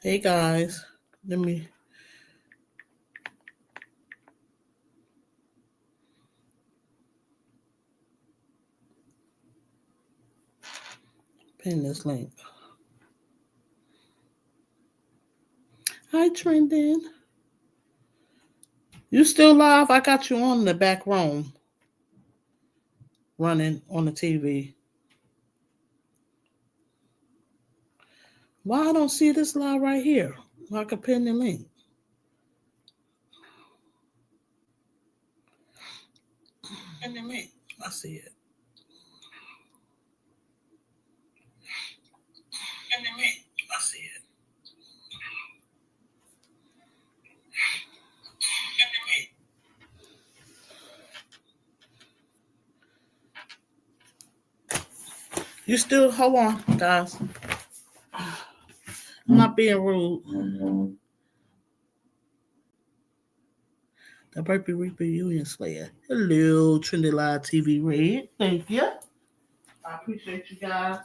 Hey guys, let me pin this link. Hi Trendon. You still live? I got you on the back room running on the TV. Why I don't see this live right here? I can pin the link. Pin the link. I see it. Pin the link. I see it. Pin the link. You still hold on, guys. I'm not being rude. The Burpee Reaper Union Slayer. Hello, Trendy Live TV Red. Thank you. I appreciate you guys.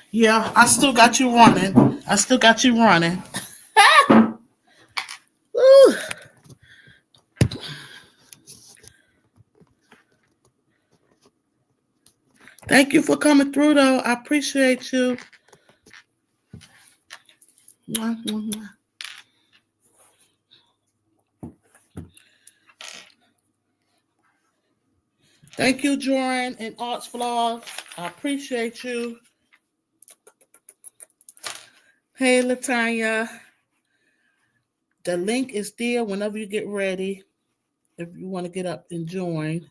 Yeah, I still got you running. I still got you running. Woo. Thank you for coming through, though. I appreciate you. Thank you, Jordan and Arts Vlog. I appreciate you. Hey, Latanya. The link is there whenever you get ready. If you want to get up and join.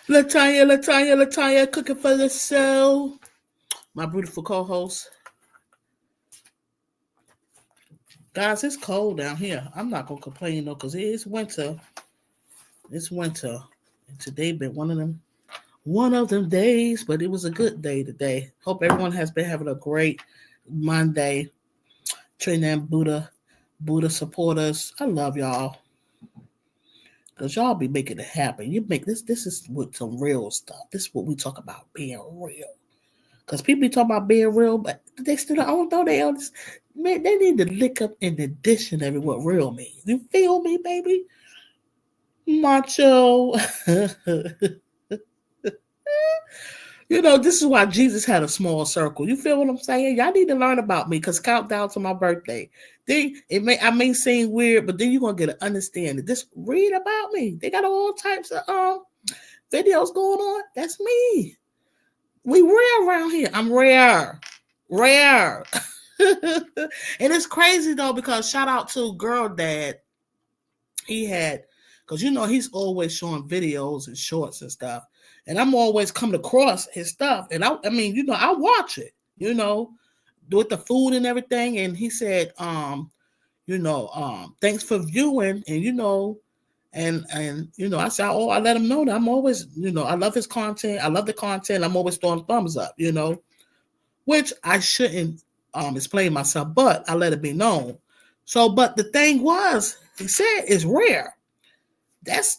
Latanya, cooking for the show. My beautiful co-host. Guys, it's cold down here. I'm not gonna complain though, because it's winter. It's winter. And today been one of them days, but it was a good day today. Hope everyone has been having a great Monday. Training Buddha supporters. I love y'all. Cause y'all be making it happen. You make this. This is with some real stuff. This is what we talk about being real. Cause people be talking about being real, but they still don't know they honest. Man, they need to lick up in the dictionary what real means. You feel me, baby? Macho. This is why Jesus had a small circle. You feel what I'm saying? Y'all need to learn about me because countdown to my birthday. I may seem weird, but then you're gonna get an understanding. Just read about me. They got all types of videos going on. That's me. We rare around here. I'm rare. Rare. And it's crazy though, because shout out to Girl Dad. He had, because he's always showing videos and shorts and stuff, and I'm always coming across his stuff, and I watch it, with the food and everything, and he said, thanks for viewing, and I said, oh, I let him know that I'm always, I love his content, I love the content, I'm always throwing thumbs up, which I shouldn't explain myself, but I let it be known. So, but the thing was, he said it's rare. That's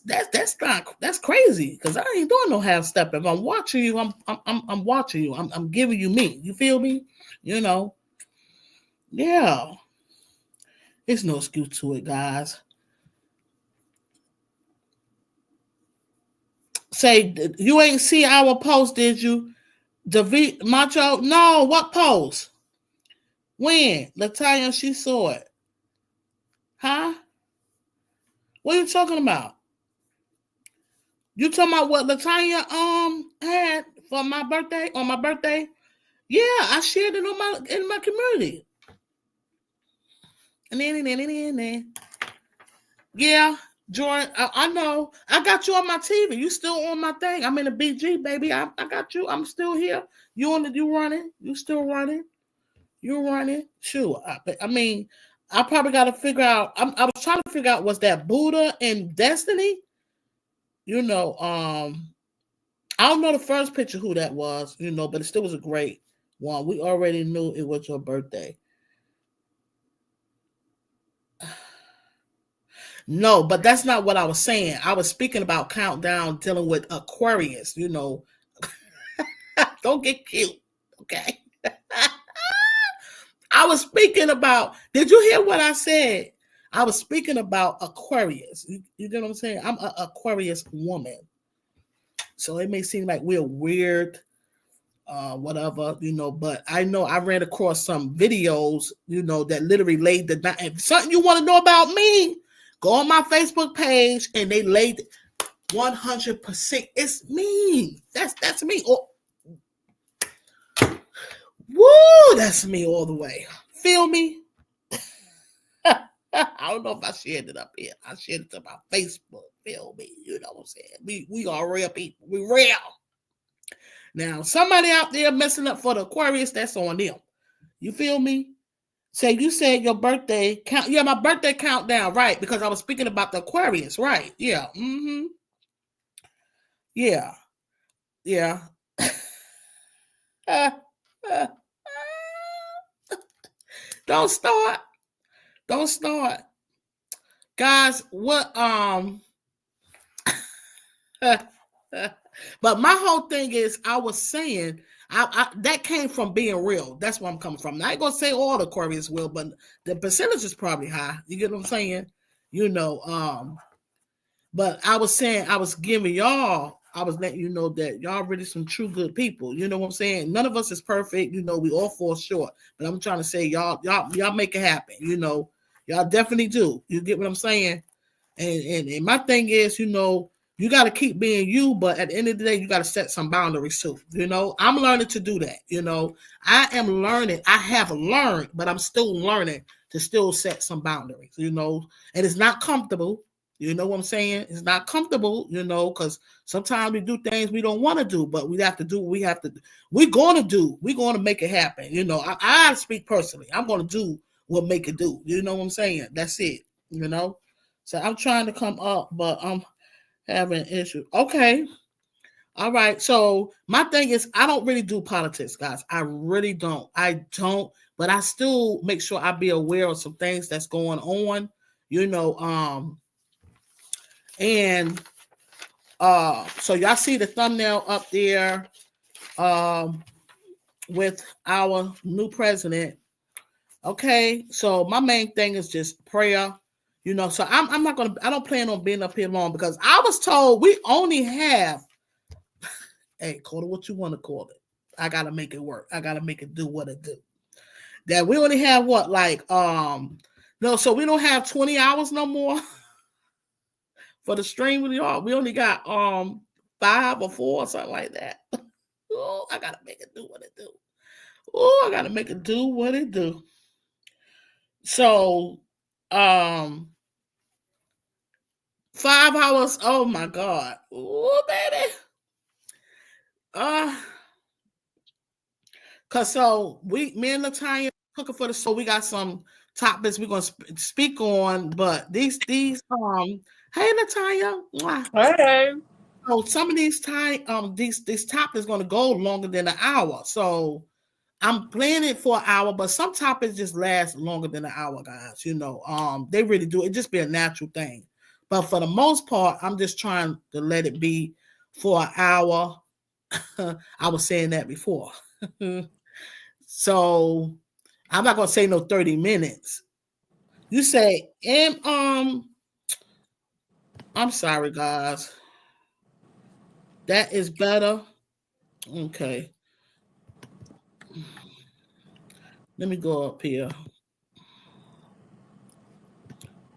crazy because I ain't doing no half step. If I'm watching you, I'm watching you. I'm giving you me. You feel me? Yeah. There's no excuse to it, guys. Say you ain't see our post, did you? Macho? No, what post? When? Latanya, she saw it. Huh? What are you talking about? You talking about what Latanya had for my birthday on my birthday? Yeah, I shared it in my community. Yeah, Jordan, I know. I got you on my TV. You still on my thing. I'm in the BG, baby. I got you. I'm still here. You running? You still running? You running? Sure. I mean, I probably got to figure out. I was trying to figure out was that Buddha and Destiny. You know, I don't know the first picture who that was. You know, but it still was a great one. We already knew it was your birthday. No, but that's not what I was saying. I was speaking about countdown dealing with Aquarius. You know, don't get cute, okay? I was speaking about. Did you hear what I said? I was speaking about Aquarius. You get what I'm saying? I'm an Aquarius woman, so it may seem like we're weird, whatever, you know. But I know I ran across some videos, you know, that literally laid the. If something you want to know about me, go on my Facebook page, and they laid 100%. It's me. That's me. Oh, woo! That's me all the way. Feel me? I don't know if I shared it up here. I shared it to my Facebook. Feel me? You know what I'm saying? We are real people. We real. Now, somebody out there messing up for the Aquarius, that's on them. You feel me? Say you said your birthday count. Yeah, my birthday countdown, right? Because I was speaking about the Aquarius, right? Yeah. Mm-hmm. Yeah. Yeah. Don't start. Don't start. Guys, what but my whole thing is I was saying that came from being real. That's where I'm coming from. I ain't gonna say all the Aquarius will, but the percentage is probably high. You get what I'm saying? You know, but I was saying I was giving y'all, I was letting you know that y'all really some true good people. You know what I'm saying? None of us is perfect. You know, we all fall short. But I'm trying to say y'all make it happen. You know, y'all definitely do. You get what I'm saying? And my thing is, you know, you got to keep being you, but at the end of the day, you got to set some boundaries too. You know, I'm learning to do that. You know, I am learning. I have learned, but I'm still learning to still set some boundaries. You know, and it's not comfortable. You know what I'm saying? It's not comfortable. You know, because sometimes we do things we don't want to do, but we have to do what we have to do. We're going to do. We're going to make it happen. You know, I speak personally. I'm going to do what make it do. You know what I'm saying? That's it. You know. So I'm trying to come up, but I'm having an issue. Okay. All right. So my thing is I don't really do politics, guys. I really don't. I don't, but I still make sure I be aware of some things that's going on, you know, and so y'all see the thumbnail up there um with our new president. Okay, so my main thing is just prayer. You know, so I'm not gonna. I don't plan on being up here long because I was told we only have. Hey, call it what you want to call it. I gotta make it work. I gotta make it do what it do. That we only have what no, so we don't have 20 hours no more for the stream with y'all. We only got 5 or 4 or something like that. Oh, I gotta make it do what it do. Oh, I gotta make it do what it do. So 5 hours. Oh my God. Oh, baby. Cause so me and Latanya cooking for the show. We got some topics we're gonna speak on, but these hey Latanya. Hey. So some of these these topics gonna go longer than an hour. So I'm planning for an hour, but some topics just last longer than an hour, guys. You know, they really do. It just be a natural thing. But for the most part, I'm just trying to let it be for an hour. I was saying that before. So I'm not gonna say no 30 minutes. You say, and I'm sorry, guys. That is better. Okay. Let me go up here.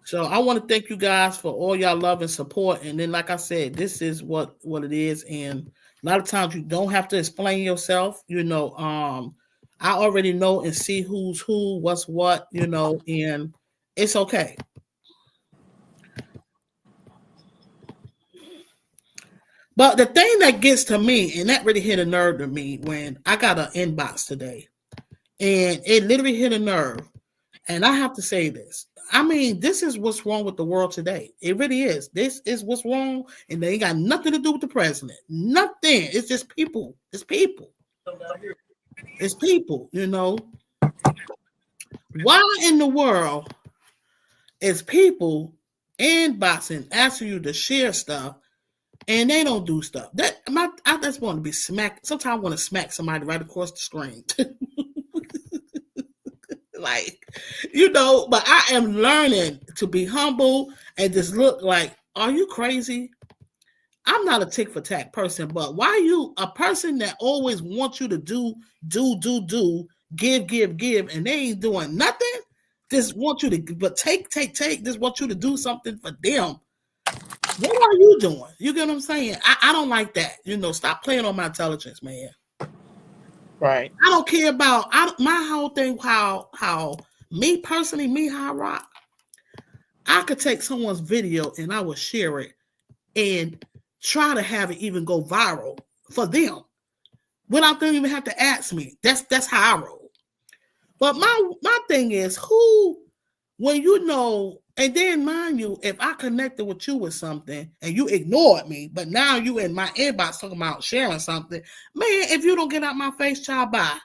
So I want to thank you guys for all y'all love and support. And then, like I said, this is what it is. And a lot of times you don't have to explain yourself. You know, I already know and see who's who, what's what. You know, and it's okay. But the thing that gets to me, and that really hit a nerve to me, when I got an inbox today, and it literally hit a nerve. And I have to say this. I mean, this is what's wrong with the world today. It really is. This is what's wrong, and they ain't got nothing to do with the president. Nothing. It's just people. It's people. It's people, you know. Why in the world is people inboxing asking you to share stuff and they don't do stuff? I just want to be smacked. Sometimes I want to smack somebody right across the screen. Like, you know, but I am learning to be humble and just look like, are you crazy? I'm not a tick for tack person, but why you a person that always wants you to do, give, and they ain't doing nothing? Just want you to, but take, just want you to do something for them. What are you doing? You get what I'm saying? I don't like that. You know, stop playing on my intelligence, man. Right. I don't care about my whole thing. How me personally, me High Rock, I could take someone's video and I would share it and try to have it even go viral for them without them even have to ask me. That's how I roll. But my thing is, who, when you know, and then mind you, if I connected with you with something and you ignored me, but now you in my inbox talking about sharing something, man, if you don't get out my face, child, bye.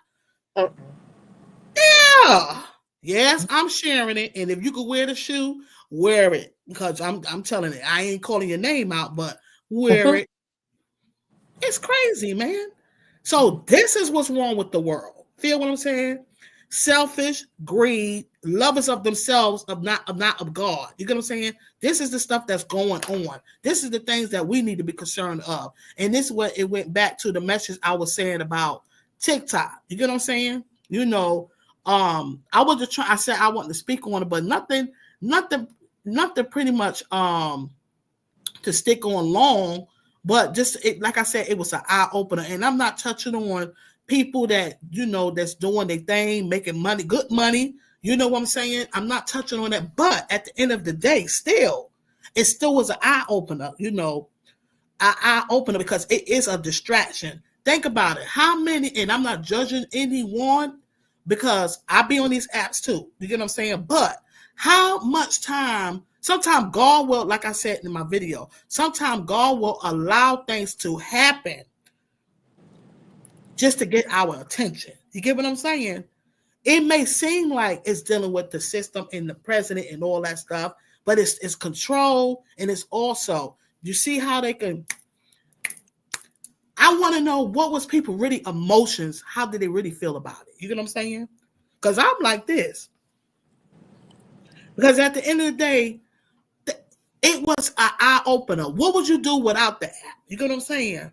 Yeah. Yes, I'm sharing it. And if you could wear the shoe, wear it. Because I'm telling it, I ain't calling your name out, but wear it. It's crazy, man. So this is what's wrong with the world. Feel what I'm saying? Selfish, greed, lovers of themselves, of not of God. You get what I'm saying? This is the stuff that's going on. This is the things that we need to be concerned of. And this is what it went back to the message I was saying about TikTok. You get what I'm saying? You know, I was just trying. I said I wanted to speak on it, but nothing pretty much to stick on long. But just like I said, it was an eye opener, and I'm not touching on people that, you know, that's doing their thing, making money, good money. You know what I'm saying? I'm not touching on that. But at the end of the day, still, it still was an eye opener. You know, an eye opener because it is a distraction. Think about it. How many? And I'm not judging anyone because I be on these apps too. You get what I'm saying? But how much time? Sometimes God will, like I said in my video, sometimes God will allow things to happen just to get our attention. You get what I'm saying? It may seem like it's dealing with the system and the president and all that stuff, but it's control, and it's also, you see how they can. I want to know what was people really emotions. How did they really feel about it? You get what I'm saying? Because I'm like this. Because at the end of the day, it was an eye opener. What would you do without the app? You get what I'm saying?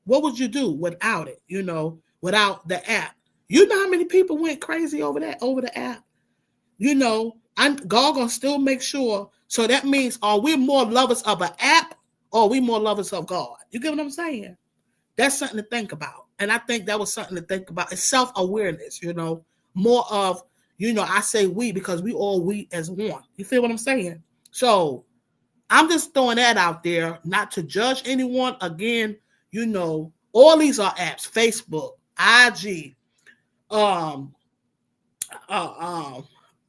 What would you do without it? You know, without the app. You know how many people went crazy over the app? You know, God gonna still make sure. So that means, are we more lovers of an app or are we more lovers of God? You get what I'm saying? That's something to think about. And I think that was something to think about. It's self-awareness, you know, more of, you know, I say we because we as one. You feel what I'm saying? So I'm just throwing that out there, not to judge anyone. Again, you know, all these are apps: Facebook, IG,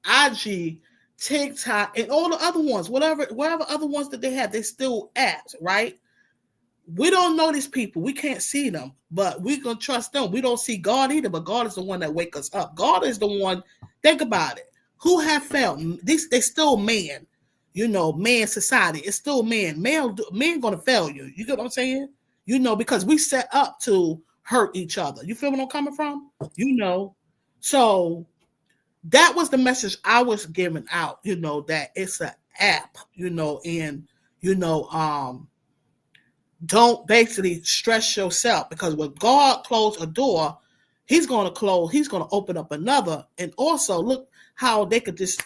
IG, TikTok, and all the other ones, whatever other ones that they have, they still apps, right? We don't know these people. We can't see them, but we're going to trust them. We don't see God either, but God is the one that wakes us up. God is the one, think about it, who have failed. They still man, you know, man society. It's still man. Man going to fail you. You get what I'm saying? You know, because we set up to hurt each other. You feel where I'm coming from? You know, so that was the message I was giving out, you know, that it's an app, you know, and, you know, don't basically stress yourself, because when God closed a door, he's going to open up another. And also look how they could just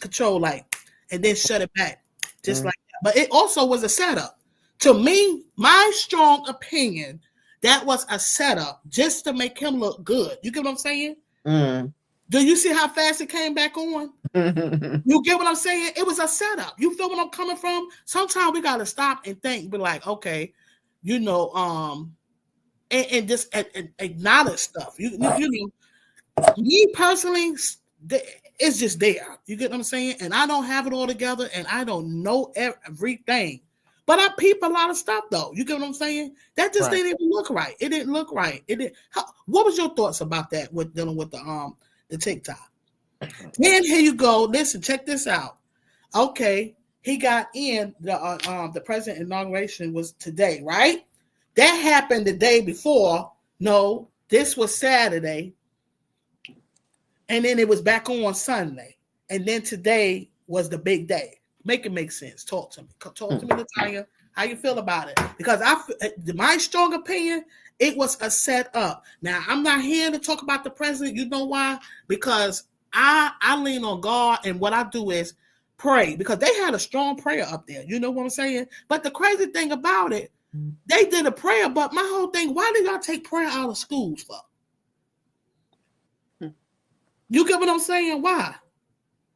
control, like, and then shut it back just like that. But it also was a setup. To me, my strong opinion, that was a setup just to make him look good. You get what I'm saying? Do you see how fast it came back on? You get what I'm saying? It was a setup. You feel what I'm coming from? Sometimes we got to stop and think, be like, okay, you know, and just and acknowledge stuff. You know, me personally, it's just there. You get what I'm saying? And I don't have it all together, and I don't know everything. But I peep a lot of stuff, though. You get what I'm saying? That just didn't even look right. It didn't look right. It didn't. What was your thoughts about that with dealing with the TikTok? Then here you go. Listen, check this out. Okay, he got in the president inauguration was today, right? That happened the day before. No, this was Saturday. And then it was back on Sunday. And then today was the big day. Make it make sense. Talk to me. Talk to me, Natalia. How you feel about it? Because my strong opinion, it was a setup. Now, I'm not here to talk about the president. You know why? Because I lean on God, and what I do is pray. Because they had a strong prayer up there. You know what I'm saying? But the crazy thing about it, they did a prayer, but my whole thing, why did y'all take prayer out of schools for? You get what I'm saying? Why?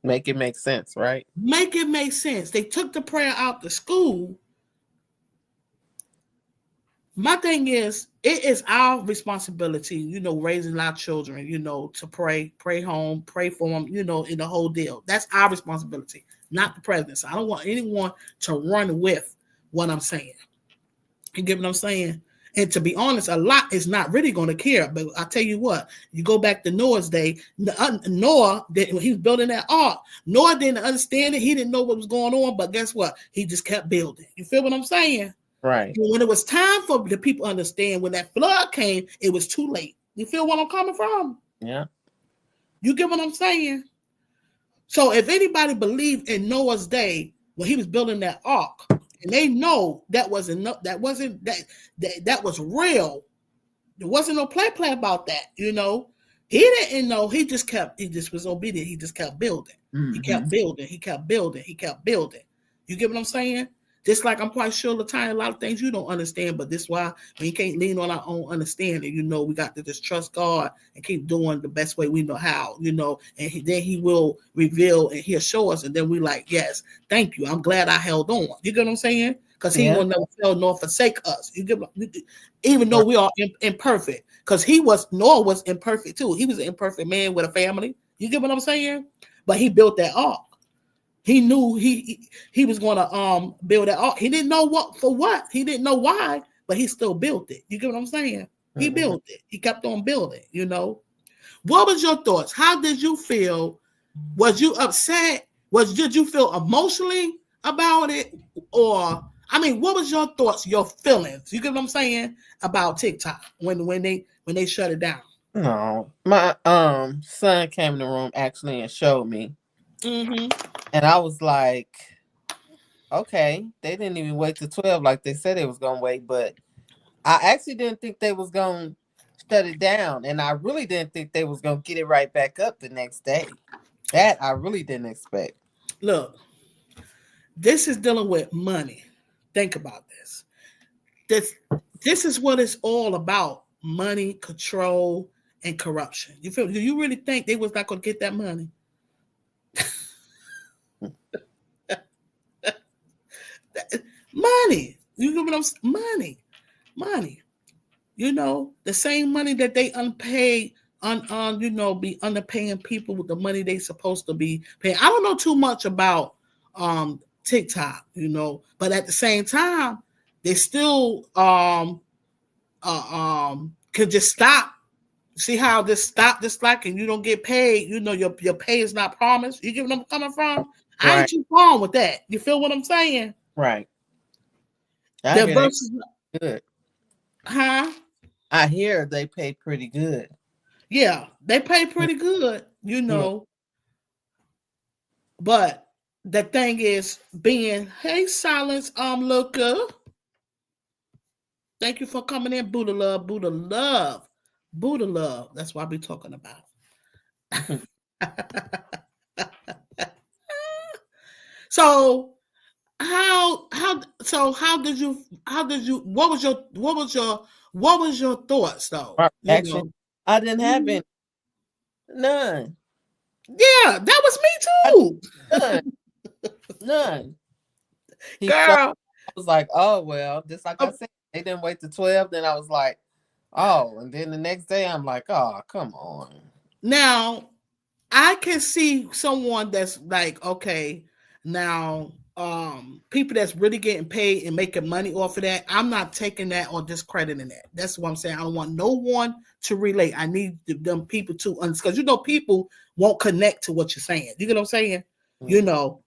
Make it make sense, right? Make it make sense. They took the prayer out the school. My thing is, it is our responsibility, you know, raising our children, you know, to pray home, pray for them, you know, in the whole deal. That's our responsibility, not the president's. I don't want anyone to run with what I'm saying. You get what I'm saying? And to be honest, a lot is not really going to care. But I tell you what, you go back to Noah's day. Noah, when he was building that ark, Noah didn't understand it. He didn't know what was going on. But guess what? He just kept building. You feel what I'm saying? Right. When it was time for the people to understand, when that flood came, it was too late. You feel what I'm coming from? Yeah. You get what I'm saying? So if anybody believed in Noah's day when he was building that ark, and they know that was real. There wasn't no play about that, you know. He didn't know. He just was obedient. He just kept building. Mm-hmm. He kept building. He kept building. He kept building. You get what I'm saying? Just like I'm quite sure, Latanya, a lot of things you don't understand, but this is why we can't lean on our own understanding. You know, we got to just trust God and keep doing the best way we know how, you know, and then he will reveal and he'll show us. And then we like, yes, thank you. I'm glad I held on. You get what I'm saying? Because he will never fail nor forsake us. You get, even though we are imperfect, because Noah was imperfect too. He was an imperfect man with a family. You get what I'm saying? But he built that ark. He knew he was going to build that ark. He didn't know what. He didn't know why, but he still built it. You get what I'm saying? He built it. He kept on building, you know. What was your thoughts? How did you feel? Was you upset? Did you feel emotionally about it? Or, I mean, what was your thoughts, your feelings? You get what I'm saying about TikTok when they shut it down? No. My son came in the room actually and showed me. Mm-hmm. And I was like, okay, they didn't even wait till 12 like they said they was going to wait. But I actually didn't think they was going to shut it down. And I really didn't think they was going to get it right back up the next day. That I really didn't expect. Look, this is dealing with money. Think about this. This is what it's all about. Money, control, and corruption. Do you really think they was not going to get that money? Money. You know what I'm saying? Money. You know, the same money that they unpaid you know, be underpaying people with the money they supposed to be paying. I don't know too much about TikTok, you know, but at the same time, they still could just stop. See how this stop this like and you don't get paid, you know, your pay is not promised. You get what I'm coming from? Right. I ain't too wrong with that. You feel what I'm saying? Right. The versus good. Huh? I hear they pay pretty good. Yeah, they pay pretty good, you know. Yeah. But the thing is being, hey, Silence, looker. Thank you for coming in, Buddha love, Buddha love, Buddha love. That's what I be talking about. So how did you what was your thoughts though? Actually, I didn't have any. None. Yeah, that was me too. None. Girl. I was like, oh well, just like I said, they didn't wait to 12. Then I was like, Oh, and then the next day I'm like, oh, come on. Now, I can see someone that's like, okay, now people that's really getting paid and making money off of that, I'm not taking that or discrediting that. That's what I'm saying. I don't want no one to relate. I need them people to, because people won't connect to what you're saying. You get what I'm saying? You know,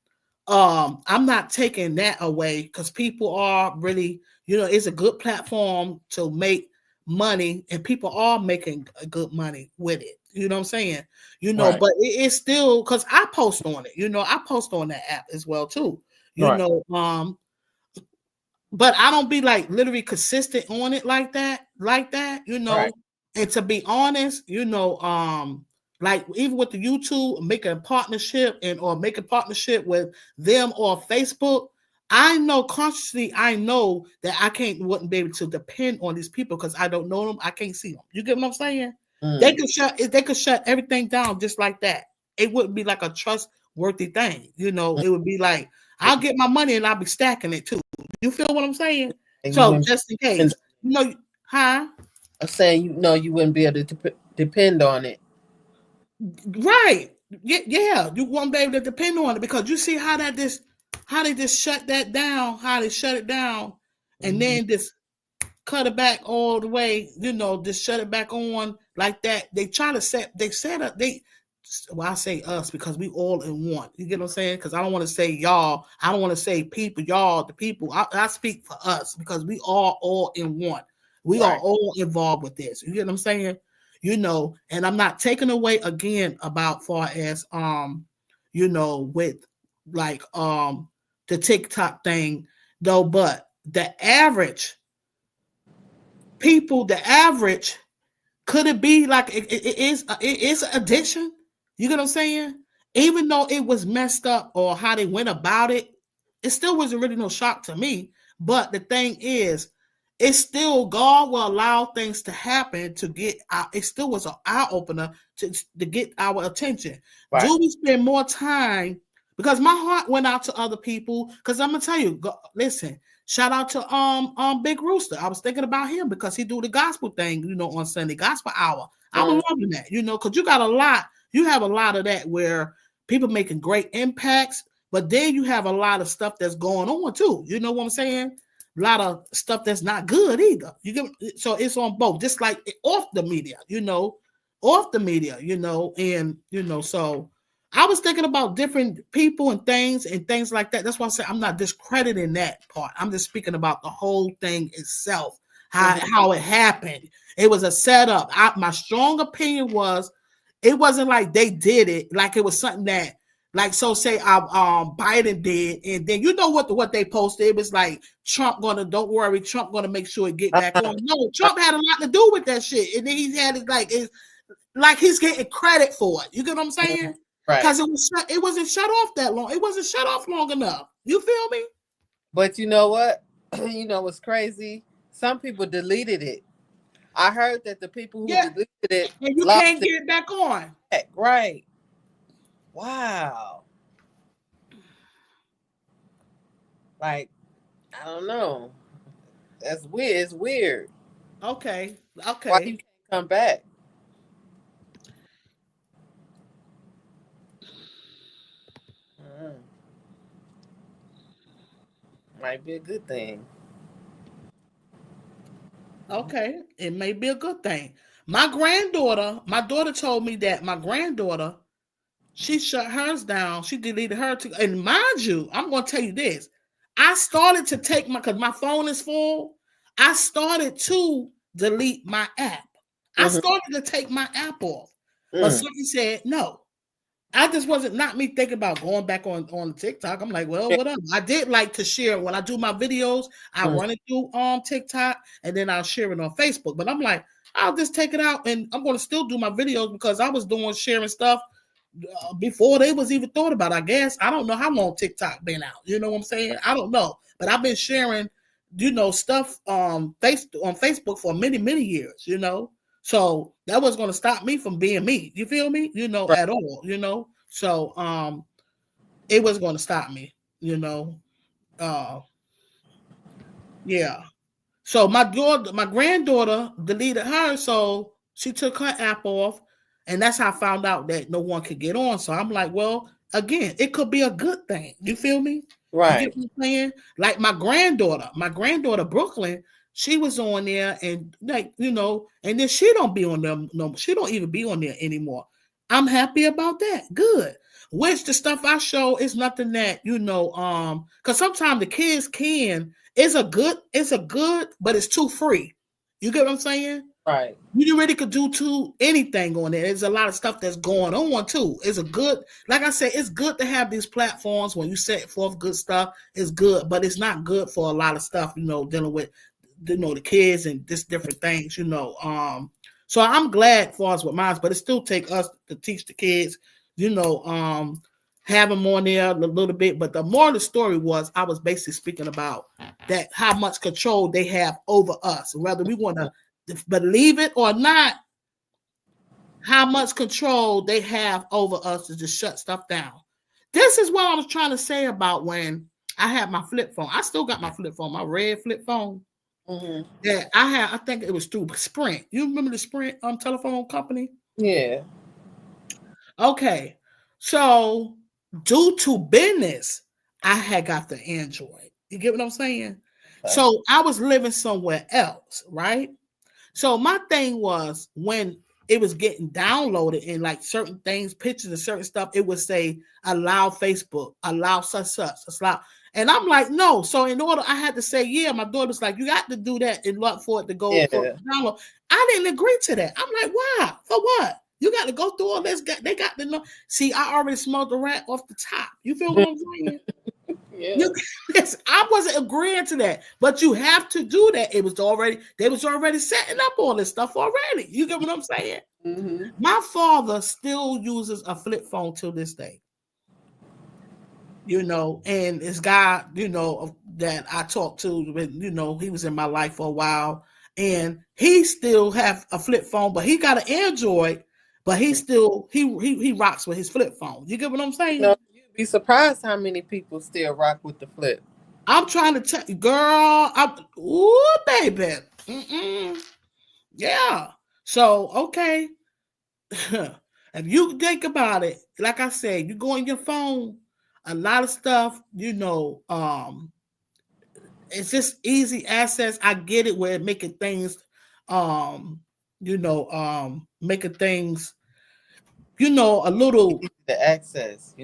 I'm not taking that away because people are really, it's a good platform to make money, and people are making good money with it. You know what I'm saying? Right. But it's still, because I post on it. I post on that app as well too. You Right. know, but I don't be like literally consistent on it like that. Right. And to be honest, like even with the YouTube, making a partnership or making partnership with them or Facebook, I know consciously, I know that wouldn't be able to depend on these people because I don't know them, I can't see them. You get what I'm saying? They could shut everything down just like that. It wouldn't be like a trustworthy thing. It would be like I'll get my money and I'll be stacking it too. You feel what I'm saying? And you So wouldn't just in depend, case, huh? I'm saying you wouldn't be able to depend on it. Right. Yeah. You won't be able to depend on it because you see how they just shut that down, how they shut it down, and then just cut it back all the way, just shut it back on like that. They try to I say us because we all in one. You get what I'm saying? Because I don't want to say y'all. I don't want to say people, y'all, the people. I speak for us because we are all in one. We are Right. all involved with this. You get what I'm saying? And I'm not taking away again about far as with like the TikTok thing though, but the average people, the average, could it be like it is addiction? You get what I'm saying? Even though it was messed up or how they went about it, it still wasn't really no shock to me. But the thing is, it's still God will allow things to happen to get out. It still was an eye opener to get our attention. Right. Do we spend more time? Because my heart went out to other people. Because I'm gonna tell you, listen. Shout out to Big Rooster. I was thinking about him because he do the gospel thing, on Sunday, gospel hour. I was loving that, because you have a lot of that where people making great impacts, but then you have a lot of stuff that's going on too. You know what I'm saying? A lot of stuff that's not good either. So it's on both, just like off the media, and so I was thinking about different people and things like that. That's why I said I'm not discrediting that part. I'm just speaking about the whole thing itself, how it happened. It was a setup. My strong opinion was it wasn't like they did it like it was something that, like, so say Biden did, and then what they posted. It was like don't worry, Trump gonna make sure it get back on. No, Trump had a lot to do with that shit, and then he had it like he's getting credit for it. You get what I'm saying? Right. Because it wasn't shut off that long. It wasn't shut off long enough. You feel me? But you know what? You know what's crazy? Some people deleted it. I heard that the people who Yeah, deleted it and you lost can't it get it back on. back. Right. Wow. Like, I don't know. That's weird. It's weird. Okay, Why you okay, can't come back? Mm, might be a good thing. okay. It may be a good thing. My daughter told me that my granddaughter, she shut hers down. She deleted her too. And mind you, I'm going to tell you this. I started to take because my phone is full. I started to delete my app. I Mm-hmm. started to take my app off. But Mm. somebody said, no, I just wasn't not me thinking about going back on TikTok. I'm like, well, Yeah. whatever. I did like to share when I do my videos. I Mm. run it through TikTok and then I'll share it on Facebook. But I'm like, I'll just take it out and I'm going to still do my videos because I was doing sharing stuff before they was even thought about. I guess I don't know how long TikTok been out. You know what I'm saying? I don't know, but I've been sharing, stuff on Facebook for many years. So that was going to stop me from being me. You feel me? Right. At all. So it was going to stop me. Uh, yeah. So my granddaughter deleted her, so she took her app off, and that's how I found out that no one could get on. So I'm like, well, again, it could be a good thing. You feel me? You get Right. what I'm saying? Like my granddaughter Brooklyn, she was on there, and like and then she don't be on there no, she don't even be on there anymore. I'm happy about that. Good. Which the stuff I show is nothing that because sometimes the kids can. It's a good, but it's too free. You get what I'm saying? Right. You really could do anything on there. There's a lot of stuff that's going on too. It's a good, like I said, it's good to have these platforms when you set forth good stuff. It's good, but it's not good for a lot of stuff, dealing with the kids and just different things, So I'm glad for us with mine, but it still take us to teach the kids, have them on there a little bit. But the more of the story was, I was basically speaking about that how much control they have over us, whether we want to believe it or not, how much control they have over us to just shut stuff down. This is what I was trying to say about when I had my flip phone. I still got my flip phone, my red flip phone. Mm-hmm. Yeah, I think it was through Sprint. You remember the Sprint telephone company? Yeah. Okay. So due to business, I had got the Android. You get what I'm saying? Okay. So I was living somewhere else, right? So my thing was when it was getting downloaded and like certain things, pictures and certain stuff, it would say allow Facebook, allow such, allow. And I'm like, no. So in order, I had to say, yeah, my daughter was like, you got to do that in order for it to go for download. I didn't agree to that. I'm like, why? For what? You got to go through all this. They got to know. See, I already smelled the rat off the top. You feel what I'm saying? Yeah. I wasn't agreeing to that, but you have to do that. They was already setting up all this stuff already. You get what I'm saying? Mm-hmm. My father still uses a flip phone till this day. And this guy, that I talked to, he was in my life for a while, and he still have a flip phone, but he got an Android, but he still he rocks with his flip phone. You get what I'm saying? No, you'd be surprised how many people still rock with the flip. I'm trying to tell you, girl. Ooh, baby. Yeah. So, okay. If you think about it, like I said, you go on your phone, a lot of stuff, it's just easy access. I get it where making things, making things, a little easy to access,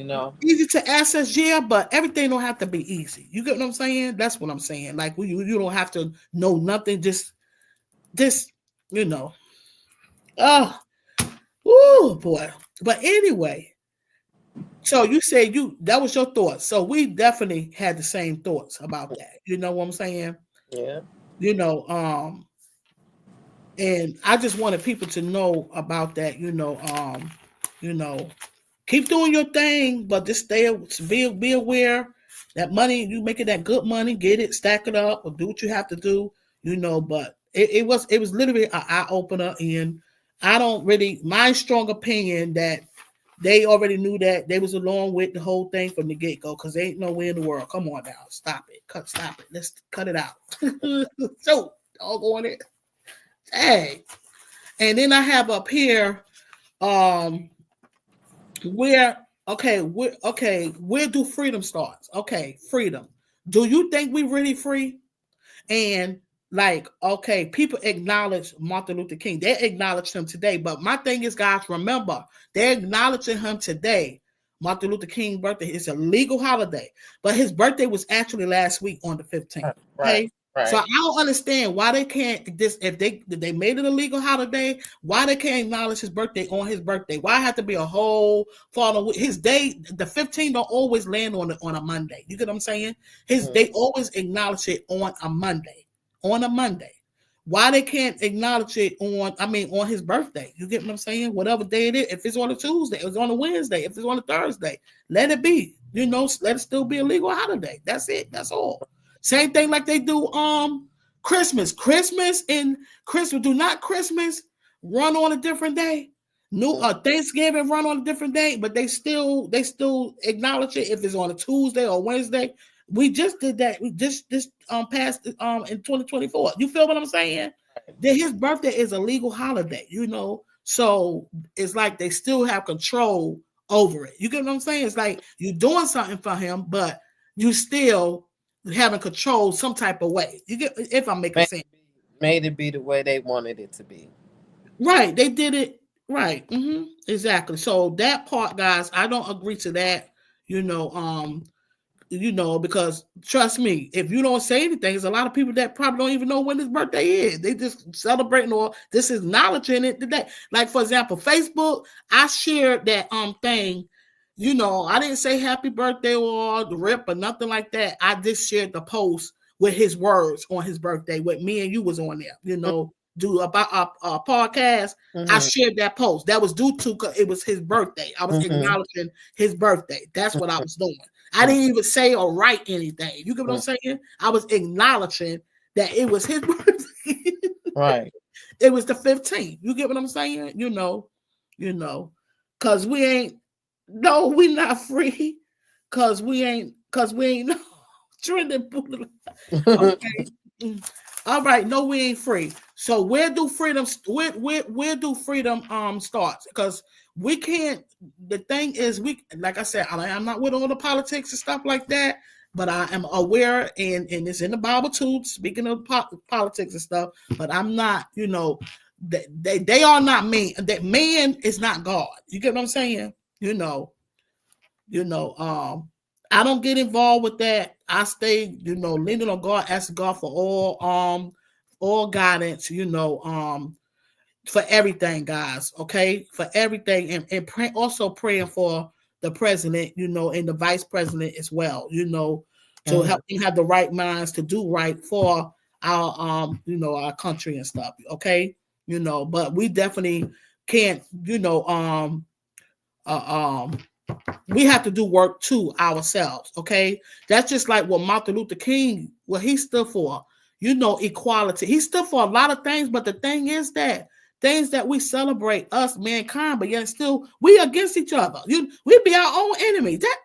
easy to access, yeah, but everything don't have to be easy. You get what I'm saying? That's what I'm saying. Like you don't have to know nothing. Just oh boy. But anyway, so you said that was your thoughts. So we definitely had the same thoughts about that. You know what I'm saying? Yeah. And I just wanted people to know about that, keep doing your thing, but just be aware that money, you making that good money, get it, stack it up, or do what you have to do, but it was literally an eye opener. And I don't really, my strong opinion that they already knew that they was along with the whole thing from the get-go, because there ain't nowhere in the world. Come on now, stop it. Stop it. Let's cut it out. So, all going it. Hey. And then I have up here, where do freedom starts? Okay, freedom. Do you think we really free? And people acknowledge Martin Luther King. They acknowledge him today. But my thing is, guys, remember, they're acknowledging him today. Martin Luther King's birthday is a legal holiday, but his birthday was actually last week on the 15th. Okay. Right. So I don't understand why they can't if they made it a legal holiday, why they can't acknowledge his birthday on his birthday? Why have to be a whole following his day? The 15th don't always land on a Monday. You get what I'm saying? They always acknowledge it on a Monday. On a Monday. Why they can't acknowledge it on his birthday? You get what I'm saying? Whatever day it is. If it's on a Tuesday, if it's on a Wednesday, if it's on a Thursday, let it be. Let it still be a legal holiday. That's it. That's all. Same thing like they do Christmas. Christmas do not Christmas run on a different day. Thanksgiving run on a different day, but they still acknowledge it if it's on a Tuesday or Wednesday. We just did that. We just passed in 2024. You feel what I'm saying? That his birthday is a legal holiday, So it's like they still have control over it. You get what I'm saying? It's like you're doing something for him, but you still having control some type of way. You get if I'm making sense. Made it be the way they wanted it to be. Right. They did it right. Exactly. So that part, guys, I don't agree to that. Because trust me, if you don't say anything, there's a lot of people that probably don't even know when his birthday is. They just celebrating or this is acknowledging it today. Like for example, Facebook, I shared that thing. I didn't say happy birthday or the rip or nothing like that. I just shared the post with his words on his birthday. With me and you was on there. Do about a podcast. I shared that post. That was due to it was his birthday. I was acknowledging his birthday. That's what I was doing. I didn't even say or write anything. You get what I'm saying? I was acknowledging that it was his birthday. Right. It was the 15th. You get what I'm saying? Because we're not free. Because we ain't no trending. Okay. All right, no, we ain't free. So where do freedom starts? Because we can't. The thing is, like I said, I'm not with all the politics and stuff like that, but I am aware, and it's in the Bible too. Speaking of politics and stuff, but I'm not. They are not man. That man is not God. You get what I'm saying? I don't get involved with that. I stay, leaning on God, asking God for all guidance, for everything, guys. Okay, for everything, and also praying for the president, and the vice president as well, to help them have the right minds to do right for our our country and stuff. Okay, but we definitely can't, we have to do work too ourselves. Okay, that's just like what Martin Luther King, what he stood for. Equality. He stood for a lot of things, but the thing is that things that we celebrate, us mankind, but yet still we against each other. We be our own enemy. That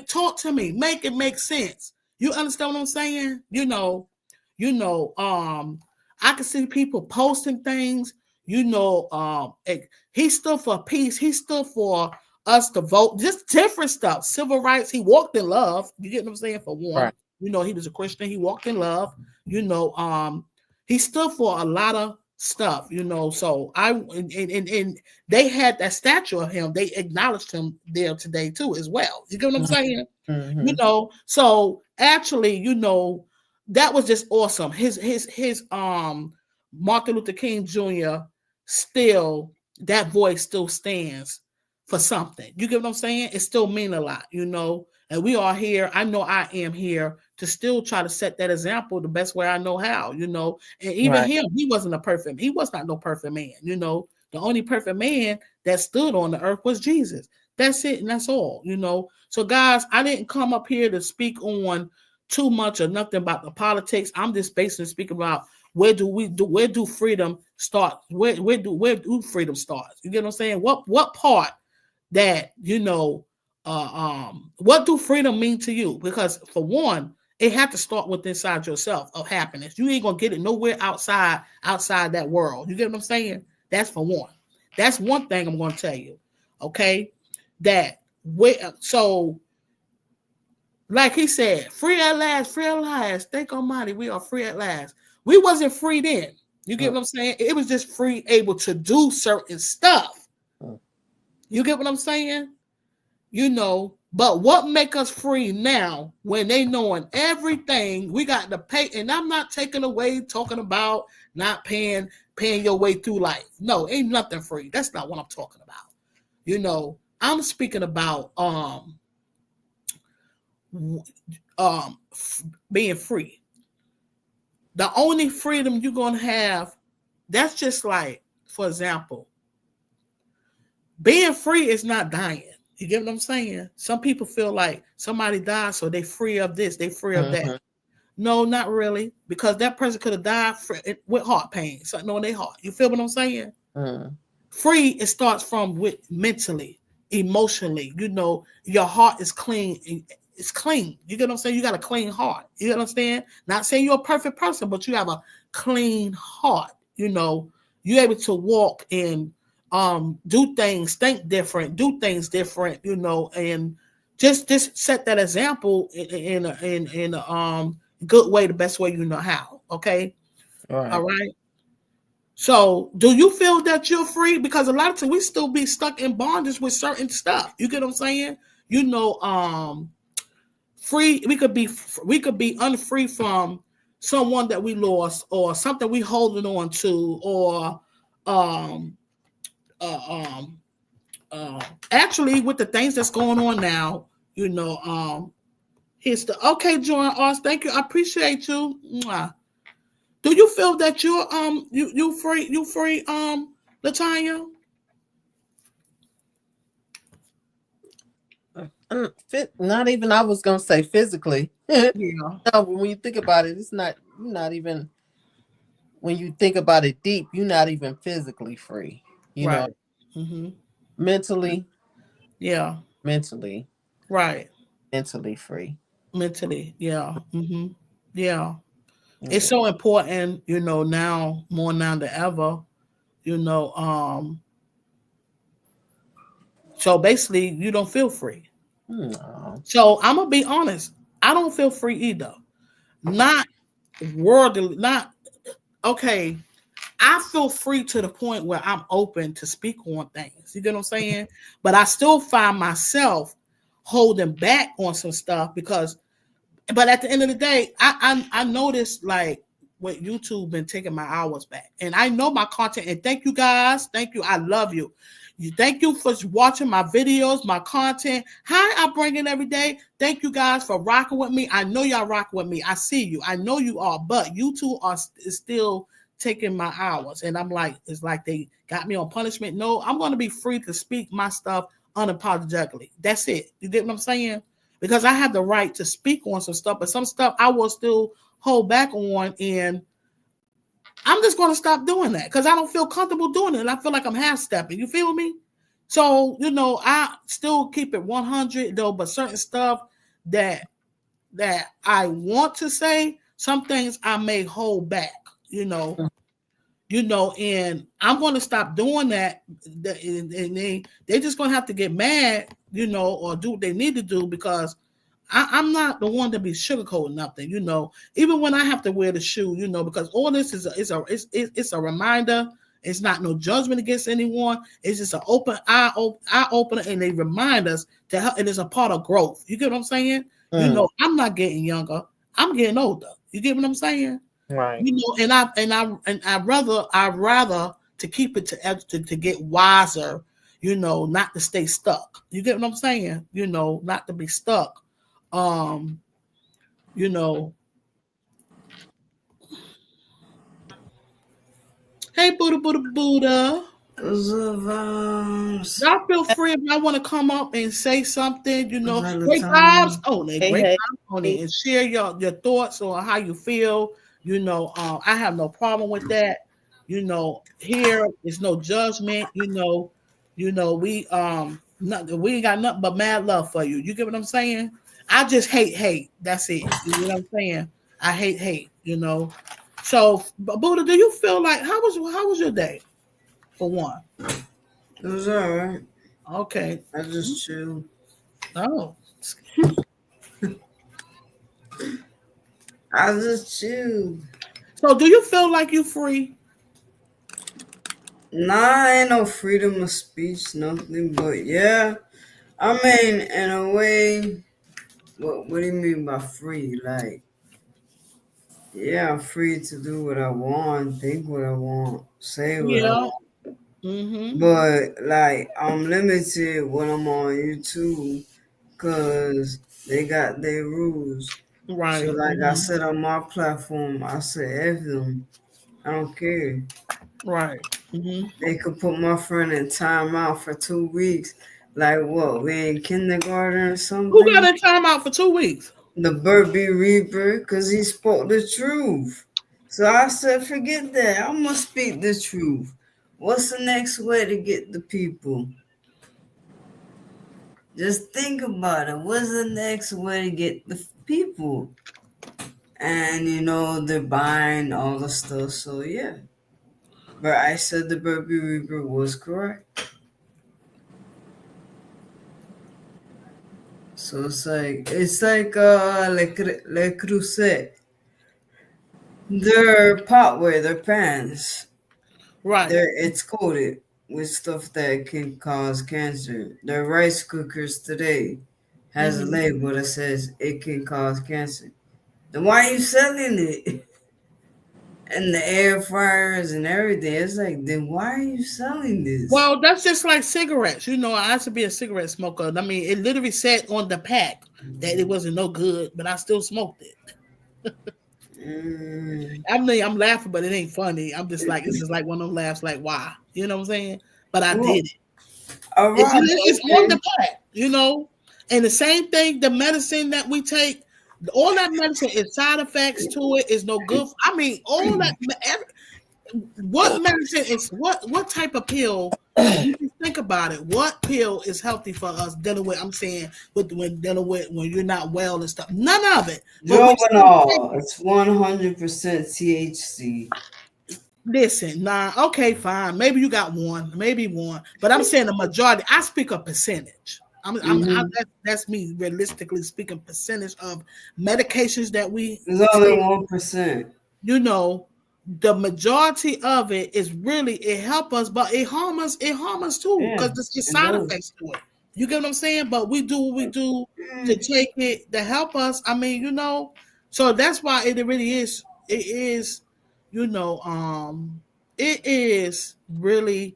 talk to me, make it make sense. You understand what I'm saying? I can see people posting things. He stood for peace. He stood for us to vote, just different stuff, civil rights. He walked in love. You get what I'm saying? For one, right. He was a Christian. He walked in love. He stood for a lot of stuff. So and they had that statue of him. They acknowledged him there today too, as well. You get what I'm saying? So actually, that was just awesome. His Martin Luther King Jr. still, that voice still stands for something. You get what I'm saying? It still mean a lot, and we are here. I know I am here to still try to set that example the best way I know how, and even him, he was not no perfect man, the only perfect man that stood on the earth was Jesus. That's it. And that's all, so guys, I didn't come up here to speak on too much or nothing about the politics. I'm just basically speaking about where do freedom start? Where do freedom start? You get what I'm saying? What part that, what do freedom mean to you? Because for one, it had to start with inside yourself of happiness. You ain't gonna get it nowhere outside that world. You get what I'm saying? That's for one. That's one thing I'm gonna tell you. Okay, so like he said, free at last, free at last. Thank Almighty, we are free at last. We wasn't free then. You get what I'm saying? It was just free, able to do certain stuff. You get what I'm saying? But what make us free now when they knowing everything we got to pay? And I'm not taking away talking about not paying your way through life. No, ain't nothing free. That's not what I'm talking about. I'm speaking about being free. The only freedom you're gonna have, that's just like, for example, being free is not dying. You get what I'm saying? Some people feel like somebody died, so they free of this, they free of that. No, not really, because that person could have died with heart pain, something on their heart. You feel what I'm saying? Free, it starts from with mentally, emotionally. Your heart is clean. it's clean. You get what I'm saying? You got a clean heart. You get what I'm saying? Not saying you're a perfect person, but you have a clean heart. You're able to walk and do things, think different, do things different, and just set that example in a good way, the best way you know how. Okay. All right. So do you feel that you're free? Because a lot of times we still be stuck in bondage with certain stuff. You get what I'm saying? Free, we could be unfree from someone that we lost, or something we holding on to, or um uh, um actually with the things that's going on now, here's the okay, Join us. Thank you. I appreciate you. Mwah. Do you feel that you free, Latanya? Not even, I was gonna say physically. Yeah. No, when you think about it, it's not. You're not even. When you think about it deep, you're not even physically free. Right. Mm-hmm. Mentally, Yeah. mentally, Right. mentally free. Mentally. Yeah. Mm-hmm. Yeah. It's Yeah. so important, now more now than ever. You know, um, so basically you don't feel free. No. So I'm gonna be honest. I don't feel free either. Not worldly, not okay. I feel free to the point where I'm open to speak on things. You get what I'm saying? But I still find myself holding back on some stuff because, but at the end of the day, I noticed like what YouTube been taking my hours back, and I know my content. And thank you guys, thank you. I love you. Thank you for watching my videos, my content. Hi, I bring it every day. Thank you guys for rocking with me. I know y'all rocking with me. I see you. I know you are, but YouTube is still taking my hours, and I'm like, it's like they got me on punishment. No, I'm going to be free to speak my stuff unapologetically. That's it. You get what I'm saying? Because I have the right to speak on some stuff, but some stuff I will still hold back on, and I'm just going to stop doing that because I don't feel comfortable doing it. And I feel like I'm half stepping. You feel me? So I still keep it 100 though, but certain stuff that I want to say, some things I may hold back. You know, and I'm going to stop doing that. And they just going to have to get mad, or do what they need to do because I'm not the one to be sugarcoating nothing, Even when I have to wear the shoe, because all this is a reminder. It's not no judgment against anyone. It's just an eye opener, and they remind us to help. And it's a part of growth. You get what I'm saying? I'm not getting younger. I'm getting older. You get what I'm saying? Right. And I rather to keep it to get wiser, not to stay stuck. You get what I'm saying? Not to be stuck. Um, you know, hey Buddha Buddha Buddha. Those are vibes. Y'all feel free if y'all want to come up and say something, Hi, great vibes Latanya. on it, Hey, great hey, vibes on it, hey. and share your thoughts on how you feel. I have no problem with that. Here is no judgment. We ain't got nothing but mad love for you. You get what I'm saying? I just hate. That's it. You know what I'm saying? I hate. So, Buddha, do you feel like how was your day? For one, It was alright. okay. I just chilled. Oh, I just chilled. so do you feel like you free? Nah, ain't no freedom of speech, nothing. But yeah, I mean, in a way, what do you mean by free? Like, yeah, I'm free to do what I want, think what I want, say what I Yeah. want. Mm-hmm. But like, I'm limited when I'm on YouTube because they got their rules. So, Right. like I Mm-hmm. said on my platform, I said, F them. I don't care. Right. Mm-hmm. They could put my friend in timeout for 2 weeks. Like, what, we in kindergarten or Who got something? in timeout for 2 weeks? The Burby Reaper, because he spoke the truth. So I said, forget that. I'm going to speak the truth. What's the next way to get the people? Just think about it. What's the next way to get the people? And they're buying all the stuff. So yeah, but I said the Burpee Reaper was correct. So it's like Le Creuset. Their potware, their pans, Right. it's coated with stuff that can cause cancer. Their rice cookers today has a Mm-hmm. label that says it can cause cancer. Then why are you selling it? And the air fryers and everything. It's like, then why are you selling this? Well, that's just like cigarettes. I used to be a cigarette smoker. I mean, it literally said on the pack that it wasn't no good, but I still smoked it. Mm. I mean, I'm laughing, but it ain't funny. I'm just like, it's just like one of them laughs, like, why? You know what I'm saying? But I Well, did it. all right, It's on okay. the pack. And the same thing, the medicine that we take, all that medicine is side effects to it, is no good. I mean, all that, what medicine is, what type of pill, if you just think about it, what pill is healthy for us dealing with, I'm saying, when dealing with when you're not well and stuff? None of it. But we still take Juvenile, it. it's 100% THC. Listen, nah, okay, fine. Maybe you got one, maybe one, but I'm saying the majority. I speak a percentage. Mm-hmm. That's me realistically speaking. Percentage of medications that we It's only take, 1%. you know, the majority of it is really it help us, but it harm us. It harm us too Yeah, because there's it side does. effects to it. You get what I'm saying? But we do what we do to Mm. take it to help us. I mean, so that's why it really is. It is, you know, it is really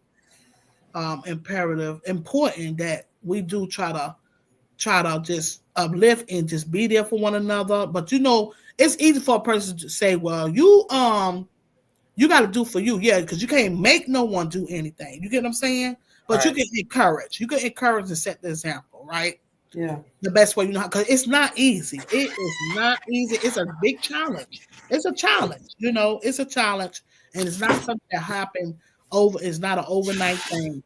imperative, important that we do try to just uplift and just be there for one another. But it's easy for a person to say, well, you got to do for you, yeah, because you can't make no one do anything. You get what I'm saying? But you Right. can encourage. You can encourage and set the example, right? Yeah. The best way because it's not easy. It is not easy. It's a big challenge. It's a challenge. It's a challenge, and it's not something that happened over. It's not an overnight thing.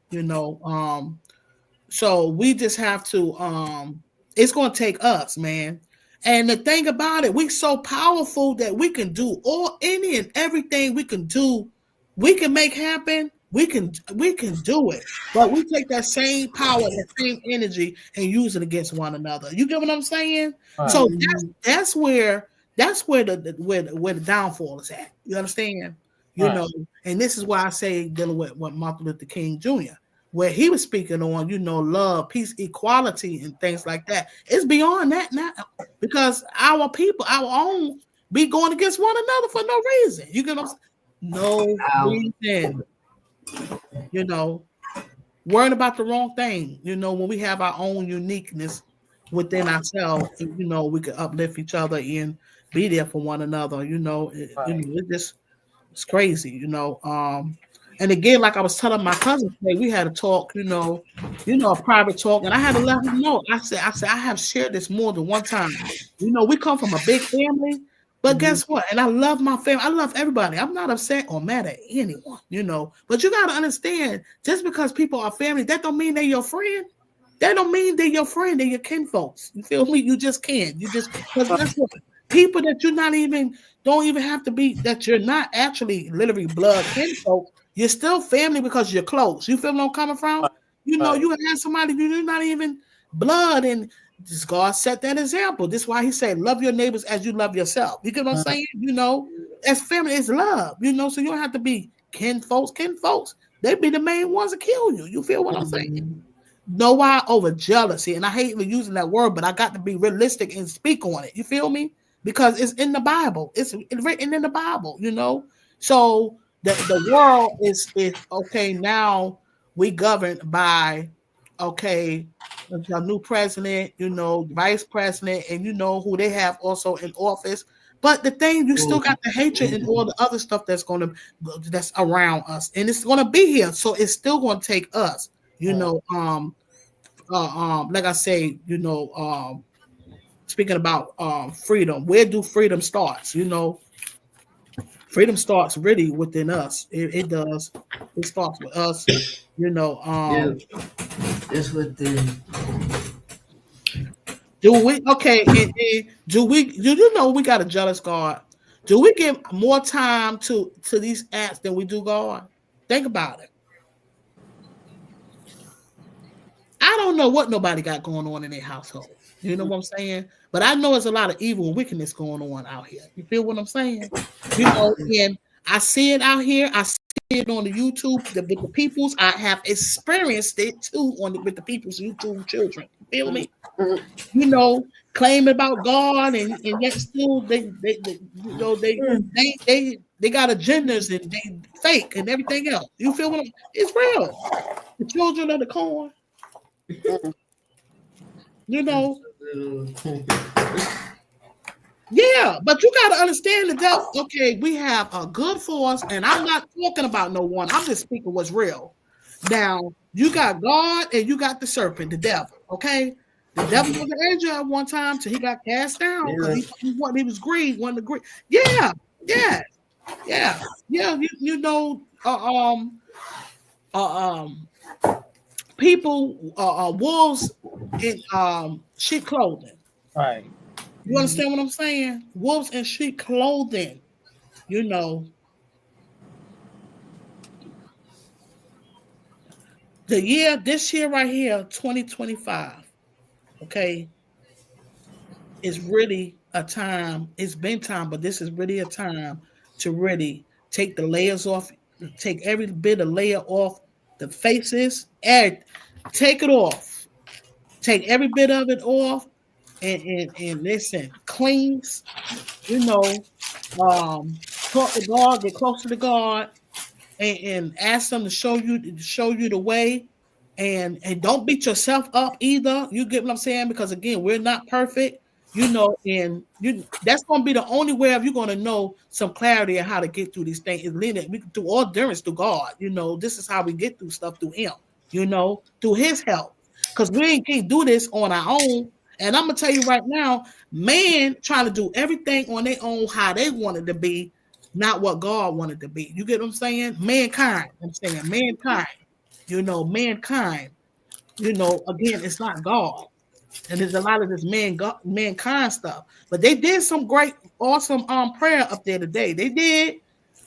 So we just have to it's gonna take us, man. And the thing about it, we so powerful that we can do any and everything we can do, we can make happen, we can do it. But we take that same power, that same energy and use it against one another. You get what I'm saying? Right. So Mm-hmm. that's where the downfall is at. You understand? You Right. know, and this is why I say dealing with what Martin Luther King Jr., where he was speaking on, love, peace, equality, and things like that. It's beyond that now because our people, our own, be going against one another for no reason. You get what I'm saying? No Ow. reason. You know, worrying about the wrong thing. When we have our own uniqueness within ourselves, we can uplift each other and be there for one another. Right. It's crazy. And again, like I was telling my cousin today, we had a talk, a private talk, and I had to let him know. I have shared this more than one time. We come from a big family, but Mm-hmm. guess what? And I love my family. I love everybody. I'm not upset or mad at anyone, But you gotta understand, just because people are family, that don't mean they're your friend. That don't mean they're your friend, they're your kinfolks. You feel me? You just can't. You just because Right. that's what people that you're not even don't even have to be that you're not actually literally blood kinfolks. You're still family because you're close. You feel where I'm coming from? Right. You have somebody you're not even blood, and this God set that example. This is why He said, "Love your neighbors as you love yourself." You get what I'm Mhm. saying? As family is love. So you don't have to be kinfolks. Kinfolks, they be the main ones that kill you. You feel what I'm saying? Mm-hmm. No why over jealousy, and I hate even using that word, but I got to be realistic and speak on it. You feel me? Because it's in the Bible. It's written in the Bible. So the world is okay now. We governed by okay a new president, vice president, and who they have also in office. But the thing, you still got the hatred and all the other stuff that's around us, and it's gonna be here. So it's still gonna take us you Right. know, like I say, speaking about freedom, where do freedom starts? Freedom starts really within us. It does. It starts with us. You know, Yeah, it's within. Do we okay? Do you know we got a jealous God? Do we give more time to these apps than we do God? Think about it. I don't know what nobody got going on in their household. You know what I'm saying? But I know there's a lot of evil and wickedness going on out here. You feel what I'm saying? You know, and I see it out here. I see it on the YouTube with the peoples. I have experienced it too with the people's YouTube children. You feel me? You know, claiming about God and yet still they you know they got agendas and they fake and everything else. You feel what it's real. The children of the corn, you know. Yeah, but you got to understand the devil. Okay, we have a good force, and I'm not talking about no one. I'm just speaking what's real. Now, you got God and you got the serpent, the devil. Okay, the devil was an angel at one time till he got cast down because he was greed, wanted to greed. Yeah, yeah, yeah, yeah. You know, people, wolves in sheep clothing. Right. You understand what I'm saying? Wolves in sheep clothing. You know, this year right here, 2025, okay, is really a time. It's been time, but this is really a time to really take the layers off, take every bit of layer off the faces, and take it off. Take every bit of it off and listen, cleans, you know, talk to God, get closer to God, and ask them to show you the way, and don't beat yourself up either. You get what I'm saying? Because again, we're not perfect, you know, and that's gonna be the only way of you're gonna know some clarity of how to get through these things. Is leaning we can do all endurance through God, you know. This is how we get through stuff through Him, you know, through His help. Because we can't do this on our own. And I'm gonna tell you right now, man trying to do everything on their own how they want it to be, not what God wanted to be. You get what I'm saying? Mankind. I'm saying mankind. You know, mankind. You know, again, it's not God. And there's a lot of this mankind stuff. But they did some great, awesome prayer up there today. They did.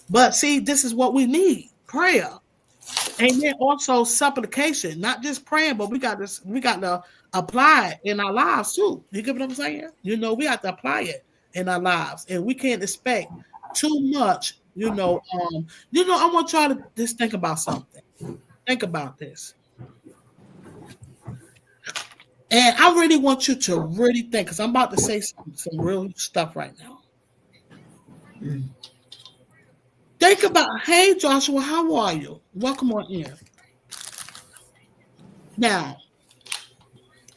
But see, this is what we need. Prayer. And then also supplication, not just praying, but we got to apply it in our lives too. You get what I'm saying? You know, we have to apply it in our lives, and we can't expect too much. I want y'all to just think about something. Think about this, and I really want you to really think, because I'm about to say some real stuff right now. Think about, hey Joshua, how are you? Welcome on in. Now,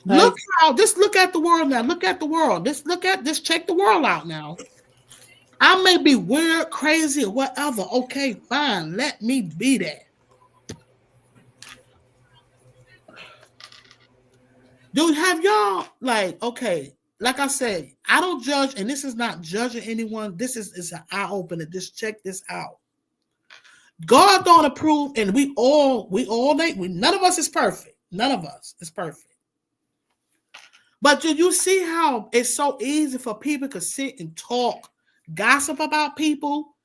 look at the world now. Look at the world. Check the world out now. I may be weird, crazy, or whatever. Okay, fine. Let me be that. Dude, have y'all okay, like I said, I don't judge, and this is not judging anyone. This is an eye opener. Just check this out. God don't approve, and none of us is perfect. None of us is perfect. But do you see how it's so easy for people to sit and talk, gossip about people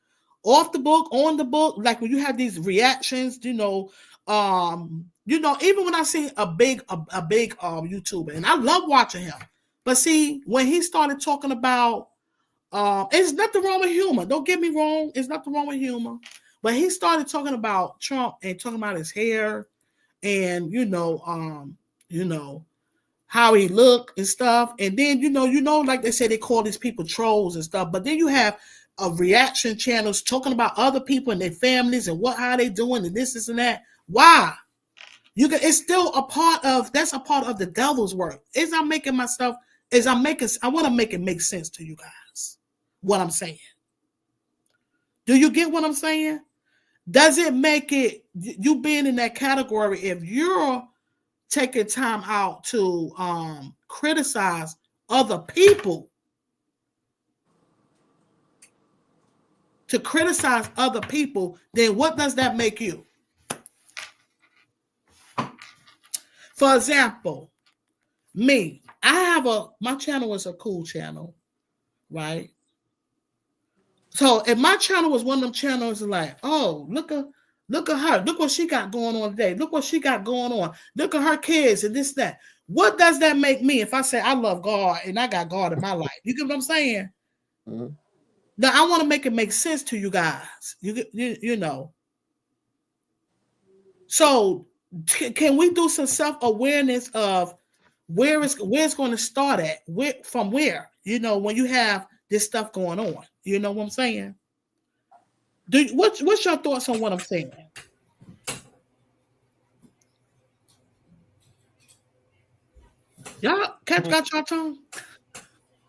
off the book, on the book? Like when you have these reactions, even when I see a big YouTuber, and I love watching him. But see, when he started talking about, there's nothing wrong with humor. Don't get me wrong, there's nothing wrong with humor. But he started talking about Trump and talking about his hair, and how he looked and stuff. And then, like they say, they call these people trolls and stuff. But then you have reaction channels talking about other people and their families and how they doing and this and that. Why? It's still that's a part of the devil's work. I want to make it make sense to you guys, what I'm saying. Do you get what I'm saying? Does it make it, you being in that category, if you're taking time out to criticize other people, then what does that make you? For example, me, my channel is a cool channel, right? So if my channel was one of them channels like, oh, look at her, look what she got going on today, look what she got going on, look at her kids and this, that. What does that make me if I say I love God and I got God in my life? You get what I'm saying? Mm-hmm. Now I want to make it make sense to you guys. You know. So can we do some self-awareness of where it's going to start at? From where? You know, when you have this stuff going on. You know what I'm saying? What's your thoughts on what I'm saying? Y'all got your tongue?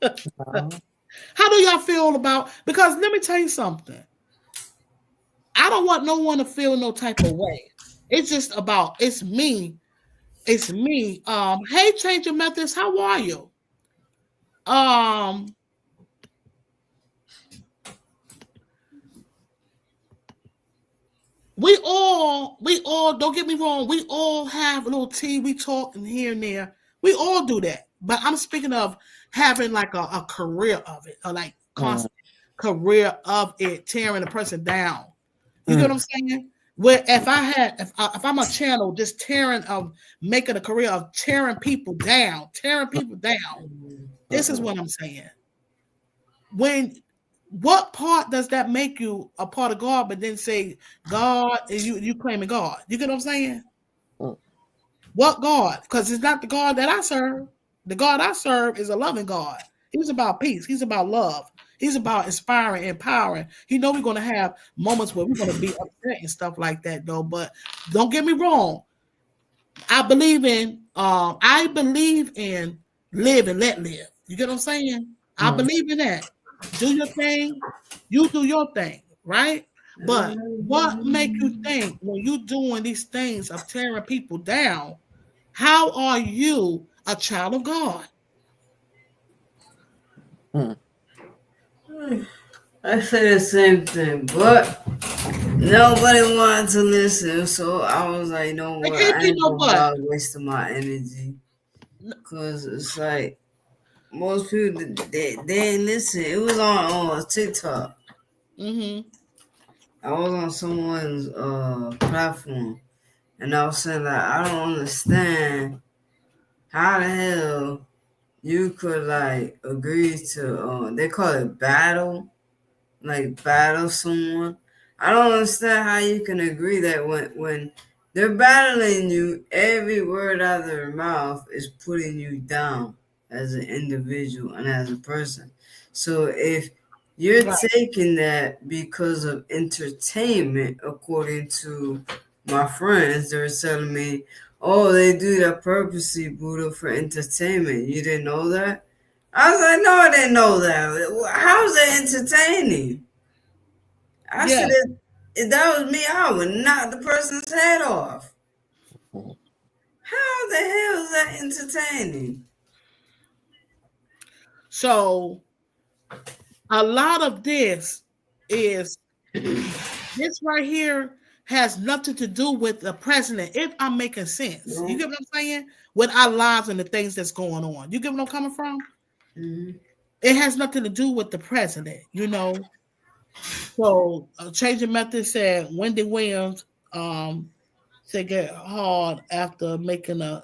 How do y'all feel about, because let me tell you something. I don't want no one to feel no type of way. It's just about, it's me. It's me. Hey, Change Your Methods, how are you? We all, don't get me wrong, we all have a little tea, we talk and here and there. We all do that. But I'm speaking of having like a career of it, or like constant career of it, tearing a person down. You get what I'm saying? Where if I'm a channel just tearing making a career of tearing people down. This is what I'm saying. What part does that make you a part of God, but then say God is you claiming God? You get what I'm saying? What God? Because it's not the God that I serve. The God I serve is a loving God. He's about peace. He's about love. He's about inspiring, empowering. He know we're going to have moments where we're going to be upset and stuff like that, though. But don't get me wrong. I believe in live and let live. You get what I'm saying? I believe in that. Do your thing. You do your thing, right? But what make you think when you're doing these things of tearing people down, how are you a child of God? I say the same thing, but nobody wanted to listen, so I was like, you know what, I ain't gonna bother wasting my energy. Because it's like, most people, they ain't listen. It was on TikTok. Mm-hmm. I was on someone's platform, and I was saying, like, I don't understand how the hell you could, like, agree to, they call it battle someone. I don't understand how you can agree that when they're battling you, every word out of their mouth is putting you down as an individual and as a person. So if you're taking that because of entertainment, according to my friends, they were telling me, oh, they do that purposely, Buddha, for entertainment. You didn't know that? I was like, no, I didn't know that. How's that entertaining? I said, if that was me, I would knock the person's head off. How the hell is that entertaining? So, a lot of this is, this right here has nothing to do with the president, if I'm making sense. Mm-hmm. You get what I'm saying? With our lives and the things that's going on. You get what I'm coming from? Mm-hmm. It has nothing to do with the president, you know. So, Change Your Method said Wendy Williams said get hard after making a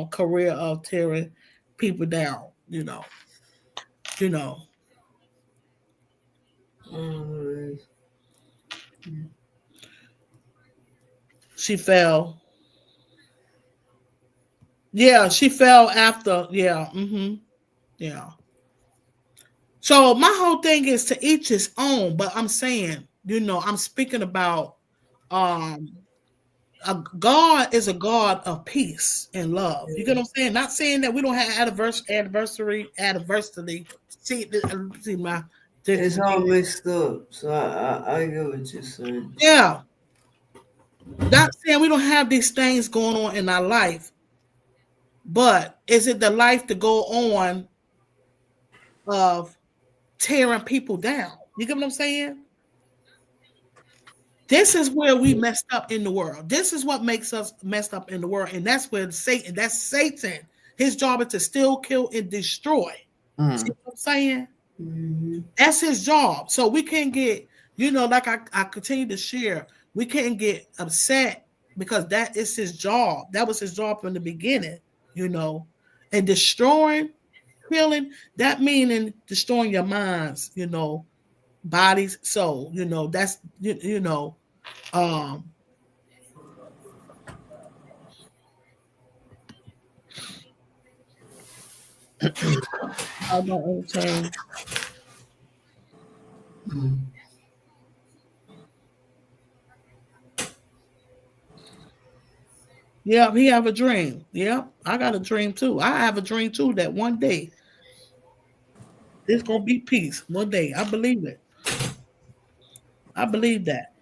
career of tearing people down, you know. Mm-hmm. She fell. Yeah, she fell after. Yeah. Mm-hmm. Yeah. So my whole thing is to each his own, but I'm saying, you know, I'm speaking about God is a God of peace and love. You get what I'm saying? Not saying that we don't have anniversary. See my. It's all mixed up, so I get what you're saying. Yeah. Not saying we don't have these things going on in our life, but is it the life to go on of tearing people down? You get what I'm saying? This is where we messed up in the world. This is what makes us messed up in the world. And that's where Satan. His job is to steal, kill, and destroy. See what I'm saying? That's his job. So we can't get, like I continue to share, we can't get upset because that is his job. That was his job from the beginning, and destroying, killing, that meaning destroying your minds, bodies, soul, that's, I don't entertain. Yeah, he have a dream. Yeah, I got a dream too. I have a dream too that one day there's gonna be peace. One day, I believe it. I believe that.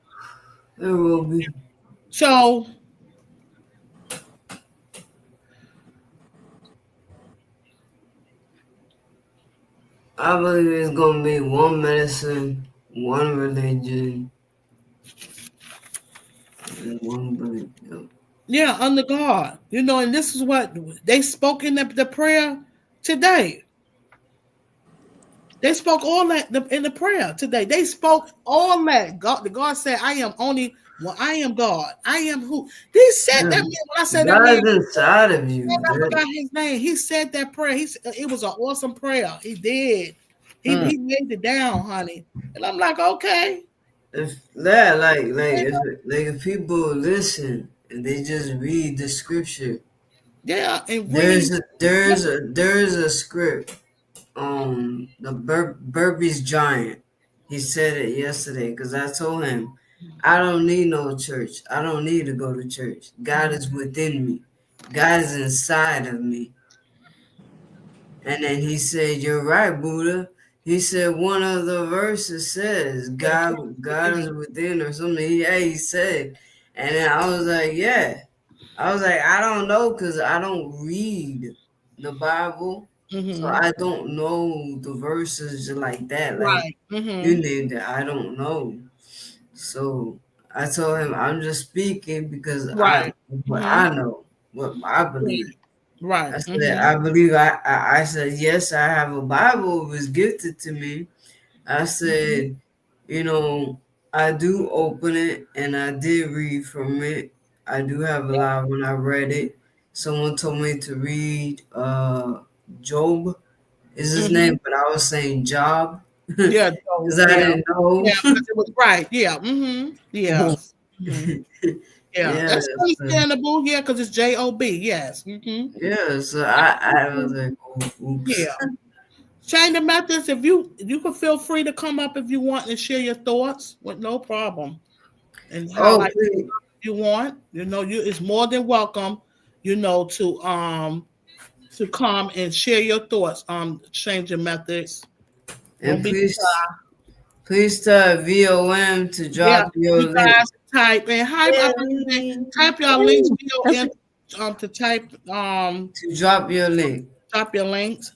There will be. So I believe it's gonna be one medicine, one religion, and one belief. yeah, under God, and this is what they spoke in the prayer today. They spoke all that in the prayer today. They spoke all that. God said, "I am only. Well, I am God. I am who." They said that man. When I said that man, God's inside of you. I forgot his name. He said that prayer. It was an awesome prayer. He did. He laid it down, honey. And I'm like, okay. If people listen and they just read the scripture. Yeah, and There's read. a script. The Burpee's giant. He said it yesterday because I told him, I don't need no church. I don't need to go to church. God is within me. God is inside of me. And then he said, "You're right, Buddha." He said one of the verses says, God is within or something. He said. And then I was like, yeah. I was like, I don't know because I don't read the Bible. So I don't know the verses like that. Like Right. you named it. I don't know. So I told him I'm just speaking because Right. what I know, what I believe. Right. I said, I believe I said, yes, I have a Bible. It was gifted to me. I said, I do open it and I did read from it. I do have a lot when I read it. Someone told me to read Job is his name, but I was saying Job Yeah. because I didn't know. Yeah, because it was right. Yeah. Yeah. Yeah. Yeah, That's understandable. Yeah, because it's Job. Yes. yeah. So I was like, oh, oops. Yeah. Change the methods. If you can feel free to come up if you want and share your thoughts with no problem. And Oh, highlight please. you want. You it's more than welcome, to come and share your thoughts on changing methods. And Don't be please tell V.O.M. to yeah, drop your you link. guys type and type your links to type To drop your link. drop your links.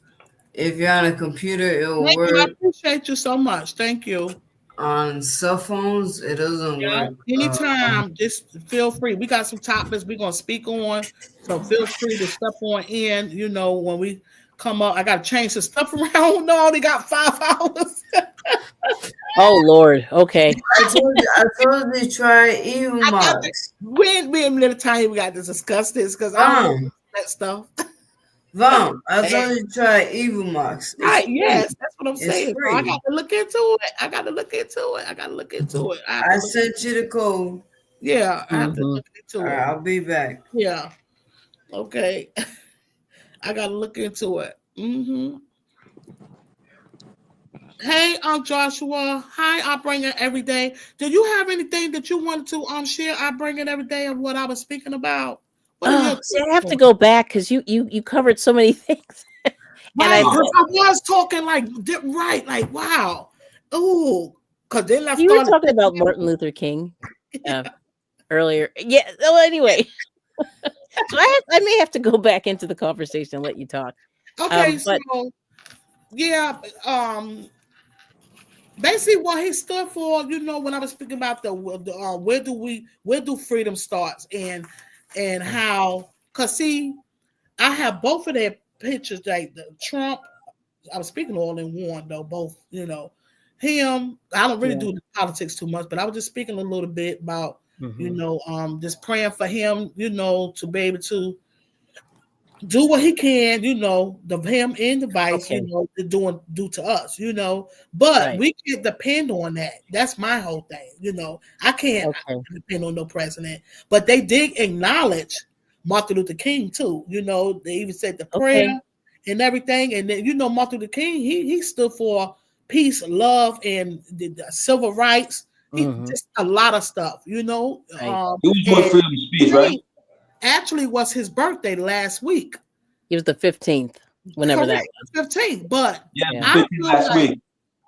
If you're on a computer, it'll Thank you. I work. appreciate you so much. Thank you. On cell phones, it doesn't Yeah, work. anytime, just feel free. We got some topics we're gonna speak on, so feel free to step on in. When we come up, I gotta change some stuff around. No, I only got 5 hours. Oh Lord. Okay. I told you to try even marks. We a little time we got to discuss this because I don't know that stuff. Vom, I told you to try even marks. It's Right? free. Yes, that's what I'm It's saying. So I free. got to look into it. I got to look into it. I sent you the code. Yeah, I have to look into All right, it. I'll be back. Yeah. Okay. I got to look into it. Hey, Joshua. Hi, I bring it every day. Do you have anything that you wanted to share? I bring it every day of what I was speaking about. What are your See, I have to go back because you covered so many things. Right, because I was talking like wow. Ooh, because then I You were started talking about Martin Luther King earlier. Yeah. Well, anyway, so I may have to go back into the conversation and let you talk. Okay, But so yeah, basically what he stood for, when I was speaking about the where do freedom starts and how, because see, I have both of their pictures, like the Trump. I was speaking all in one though, both, him. I don't really Yeah. do politics too much, but I was just speaking a little bit about, Mhm. just praying for him, to be able to do what he can, the him and the vice, Okay. to do to us, but Right. we can't depend on that. That's my whole thing. I can't Okay. depend on no president, but they did acknowledge Martin Luther King too. They even said the prayer Okay. and everything, and then Martin Luther King, he stood for peace, love, and the civil rights. He Mhm. just a lot of stuff, It was more and freedom of speech, right? today actually was his birthday last week. It was the 15th, whenever that Correct, was. 15. But Yeah, Yeah. the I 15 feel last like week.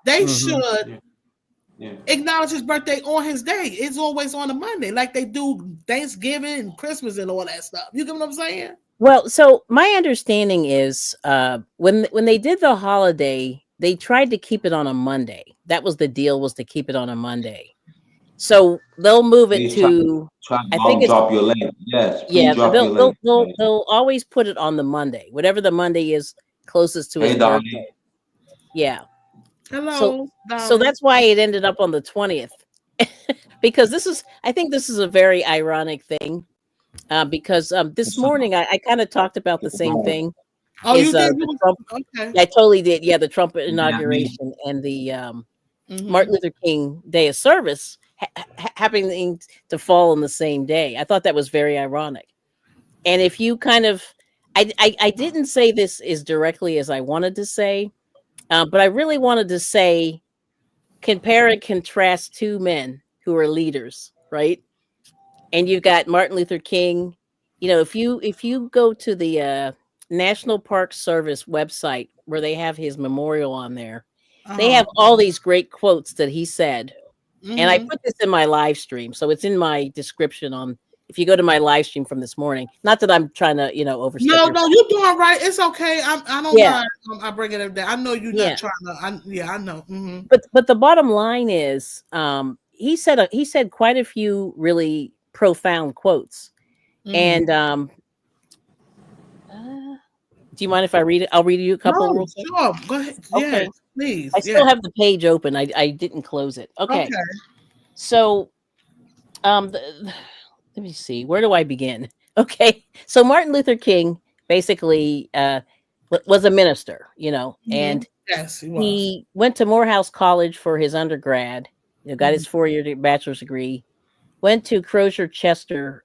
they Mhm. should Yeah. Yeah. acknowledge his birthday on his day. It's always on a Monday, like they do Thanksgiving and Christmas and all that stuff. You get what I'm saying? Well, so my understanding is when they did the holiday, they tried to keep it on a Monday. That was the deal, was to keep it on a Monday. So they'll move it They try to, to I think it's, drop your link. Yes, please yeah, drop your link. Yes. they'll always put it on the Monday, whatever the Monday is closest to his Hey, birthday. Donnie. Yeah. So Hello, so darling. that's why it ended up on the 20th. Because I think this is a very ironic thing. Because this morning I kind of talked about the same thing. Oh, Is you did? the Trump? Okay. Yeah, I totally did. Yeah, the Trump Yeah, me. inauguration and the Mm-hmm. Martin Luther King Day of Service happening to fall on the same day. I thought that was very ironic. And if you kind of, I didn't say this as directly as I wanted to say, but I really wanted to say, compare and contrast two men who are leaders, right? And you've got Martin Luther King. If you go to the National Park Service website where they have his memorial on there, they Uh-huh. have all these great quotes that he said. And I Mm-hmm. put this in my live stream, so it's in my description on. If you go to my live stream from this morning, not that I'm trying to overstep No, your. no, you're doing right. It's okay. I don't Yeah, mind. I bring it up there. I know you're yeah. not trying to. Yeah, I know. Mm-hmm. But the bottom line is, he said quite a few really profound quotes. Mm-hmm. And uh, do you mind if I read it? I'll read you a couple No, real quick. sure. Go ahead. Yes, Okay. please. I Yes. still have the page open. I didn't close it. Okay. Okay. So, let me see. Where do I begin? Okay. So Martin Luther King basically was a minister, Mm-hmm. and Yes, he was. he went to Morehouse College for his undergrad, got Mm-hmm. his 4-year bachelor's degree, went to Crozier Chester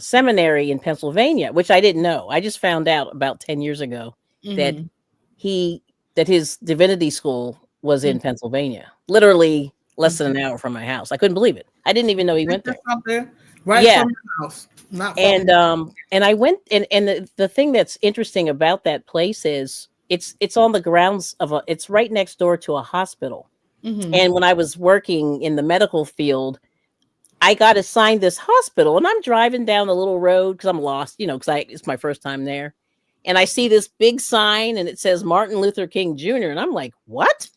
Seminary in Pennsylvania, which I didn't know. I just found out about 10 years ago that Mm-hmm. his divinity school was Mm-hmm. in Pennsylvania, literally less than an hour from my house. I couldn't believe it. I didn't even know he went That's there. up there, right Yeah. from the house, not far. And I went, and the thing that's interesting about that place is it's on the grounds of it's right next door to a hospital. Mm-hmm. And when I was working in the medical field, I got assigned this hospital, and I'm driving down the little road because I'm lost, because it's my first time there. And I see this big sign, and it says Martin Luther King Jr. And I'm like, what?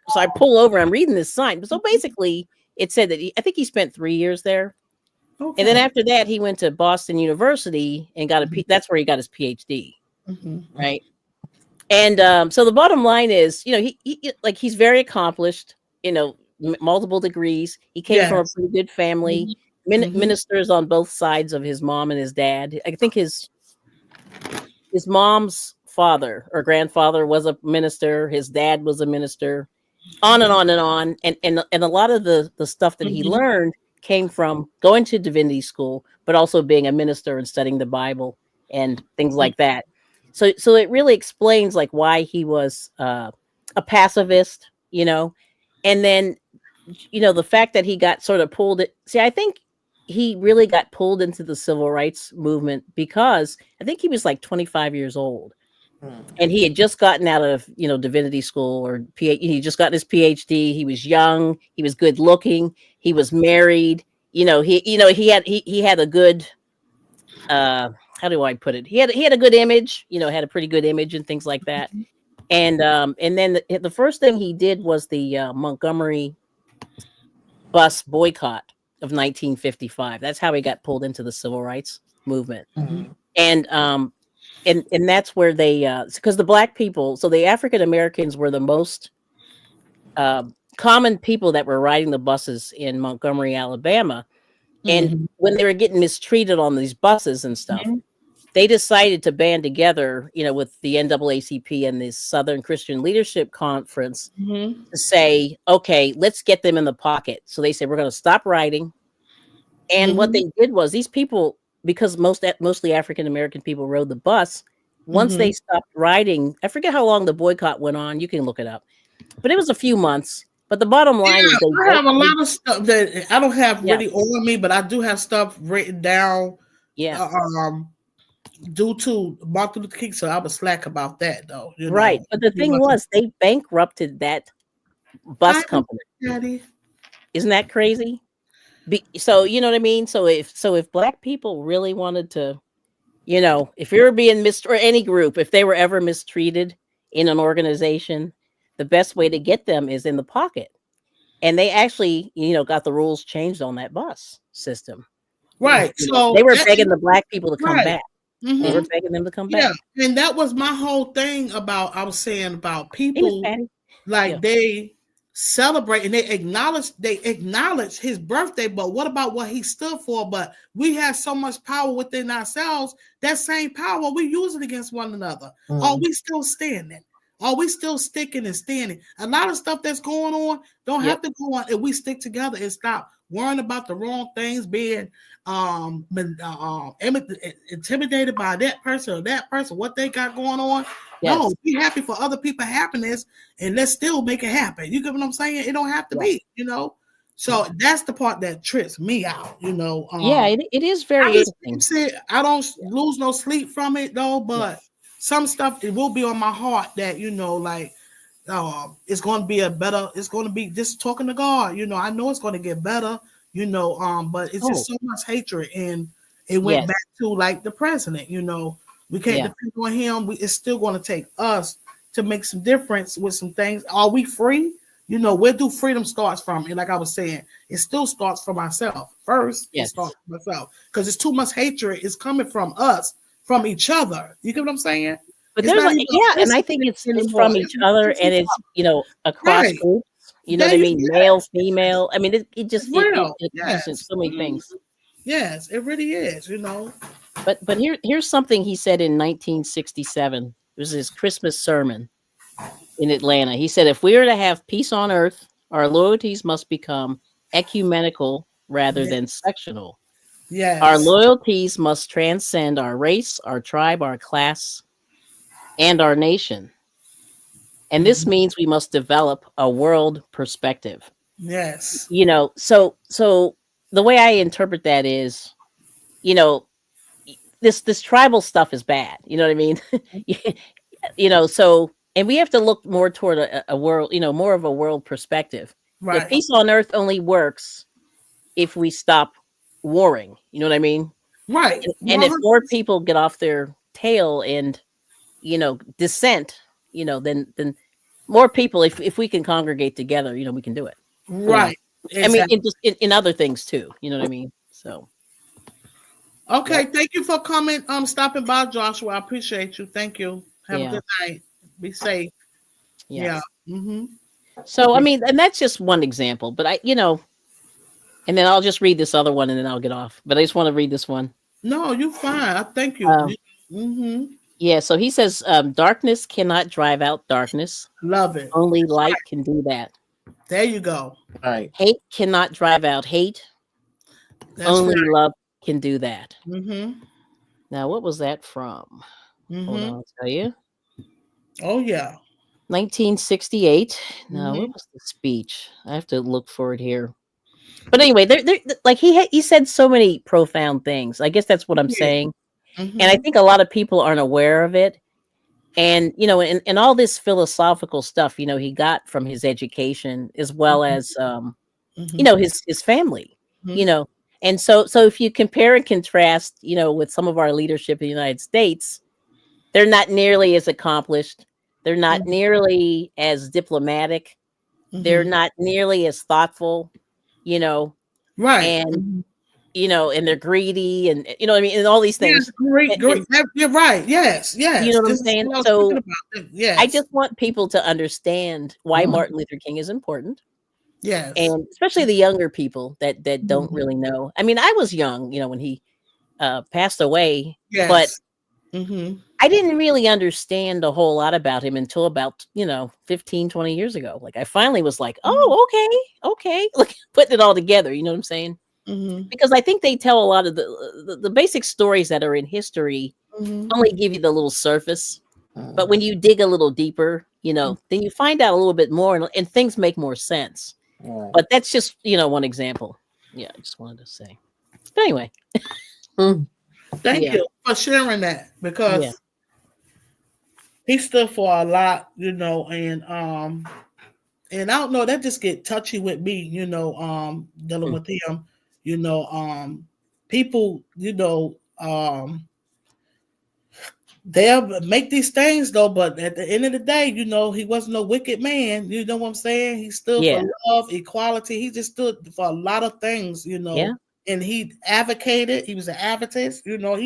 So I pull over. I'm reading this sign. So basically, it said that I think he spent 3 years there, and then Okay. after that, he went to Boston University and got that's where he got his PhD, Mm-hmm. right? And so the bottom line is, he's very accomplished, multiple degrees. He came from a Yes. pretty good family, Mm-hmm. ministers on both sides of his mom and his dad. I think his mom's father or grandfather was a minister. His dad was a minister. On and on and on. And a lot of the stuff that he Mm-hmm. learned came from going to divinity school, but also being a minister and studying the Bible and things like that. So it really explains like why he was a pacifist, and then the fact that he got sort of pulled it. See, I think he really got pulled into the civil rights movement because I think he was like 25 years old, and he had just gotten out of divinity school or he just got his PhD. He was young, he was good looking, he was married. He had a good how do I put it? He had a good image, had a pretty good image and things like that. And then the first thing he did was the Montgomery bus boycott of 1955. That's how he got pulled into the civil rights movement. Mm-hmm. And and that's where they because the black people, so the African Americans were the most common people that were riding the buses in Montgomery, Alabama. And Mhm. when they were getting mistreated on these buses and stuff, Mhm. they decided to band together, with the NAACP and the Southern Christian Leadership Conference Mhm. to say, okay, let's get them in the pocket. So they said, we're going to stop riding. And what Mhm. they did was these people, because mostly African American people rode the bus, once they Mhm. stopped riding, I forget how long the boycott went on. You can look it up, but it was a few months. But the bottom line is I have a lot of stuff that I don't have yeah, really on me, but I do have stuff written down. yeah, Uh, um, due to Martin Luther King, so I was slack about that though. right. But the thing was, they bankrupted that bus I company. Daddy. Isn't that crazy? So you know what I mean. So if black people really wanted to, if you're being or any group, if they were ever mistreated in an organization, the best way to get them is in the pocket. And they actually, got the rules changed on that bus system. Right. They So were begging the black people to come right. back. They were Mm-hmm. begging them to come Yeah, back. and that was my whole thing about I was saying about Hey, Miss people Patty. Yeah. like they celebrate and they acknowledge his birthday, but what about what he stood for? But we have so much power within ourselves. That same power we use it against one another. Are we still standing? Are we still sticking and standing? A lot of stuff that's going on don't Yep. have to go on if we stick together and stop worrying about the wrong things, being intimidated by that person or that person, what they got going on. Yes. No, be happy for other people's happiness and let's still make it happen. You get what I'm saying? It don't have to Yes. be. So that's the part that trips me out. Yeah, it is I very just interesting. say I don't Yeah. lose no sleep from it though, Yeah. but some stuff it will be on my heart that like it's going to be it's going to be just talking to God. I know it's going to get better. But it's Oh, just so much hatred, and it went yes. back to like the president. We can't Yeah. depend on him. It's still going to take us to make some difference with some things. Are we free? Where do freedom starts from? And like I was saying, it still starts from ourselves first. It Yes. starts from myself because it's too much hatred. It's coming from us, from each other. You get what I'm saying? But It's there's not even a and I think person it's anymore. from each other, and it's across Right. groups. You know what There I you mean? Male, yes. female. I mean, it just It's it real. encompasses Yes. so many Mhm. things. Yes, it really is. But here's something he said in 1967. It was his Christmas sermon in Atlanta. He said, "If we are to have peace on earth, our loyalties must become ecumenical rather Yes. than sectional. Our Yes. loyalties must transcend our race, our tribe, our class, and our nation. And this Mhm. means we must develop a world perspective." Yes. So the way I interpret that is, you know, this tribal stuff is bad. You know what I mean? So and we have to look more toward a world, more of a world perspective. Right. Peace on earth only works if we stop warring. You know what I mean? Right. And if 100. more people get off their tail and dissent, then more people, if we can congregate together, we can do it. Right. I mean, Exactly. in other things too. You know what I mean? So, Okay. yep, Thank you for coming. Stopping by, Joshua. I appreciate you. Thank you. Have a yeah, good night. Be safe. Yeah. yes. Mm-hmm. So, I Yeah. mean, and that's just one example. But and then I'll just read this other one, and then I'll get off. But I just want to read this one. No, you fine. I thank you. Um, Mm-hmm. yeah. So he says, "Darkness cannot drive out darkness. Love it. Only That's light right. can do that. There you go. Right. Hate cannot drive out hate. That's right. Only love can do that." Mm-hmm. Now, what was that from? Hold on, Mm-hmm. I'll tell you. Oh yeah. 1968. Now, Mm-hmm. what was the speech? I have to look for it here. But anyway, like he said so many profound things. I guess that's what I'm Yeah. saying, and I Mm-hmm. think a lot of people aren't aware of it. And and all this philosophical stuff, he got from his education as well as Mm-hmm. his family. You Mm-hmm. know, and so if you compare and contrast, with some of our leadership in the United States, they're not nearly as accomplished. They're not nearly as diplomatic. They're Mm-hmm. not nearly as thoughtful, you know, Right. and Mm-hmm. and they're greedy, and you know what I mean, and all these things. Great. You're right. Yes. You know what I'm This is saying? what I was So thinking about. Yes. I just want people to understand why Mhm. Martin Luther King is important, Yes. and especially the younger people that don't Mhm. really know. I mean, I was young, when he passed away, but Yes. Mm-hmm. I didn't really understand a whole lot about him until about 15, 20 years ago. Like I finally was like, oh, okay, like putting it all together. You know what I'm saying? Mm-hmm. Because I think they tell a lot of the basic stories that are in history Mm-hmm. only give you the little surface. But when you dig a little deeper, then you find out a little bit more, and things make more sense. Right. But that's just, one example. Yeah, I just wanted to say. But anyway. Thank Yeah. you for sharing that, because Yeah. he stood for a lot, and I don't know, that just get touchy with me, dealing with him, people, they'll make these things though, but at the end of the day, he wasn't no wicked man. You know what I'm saying? He stood Yeah. for love, equality. He just stood for a lot of things, Yeah. and he advocated. He was an advocate. Yeah.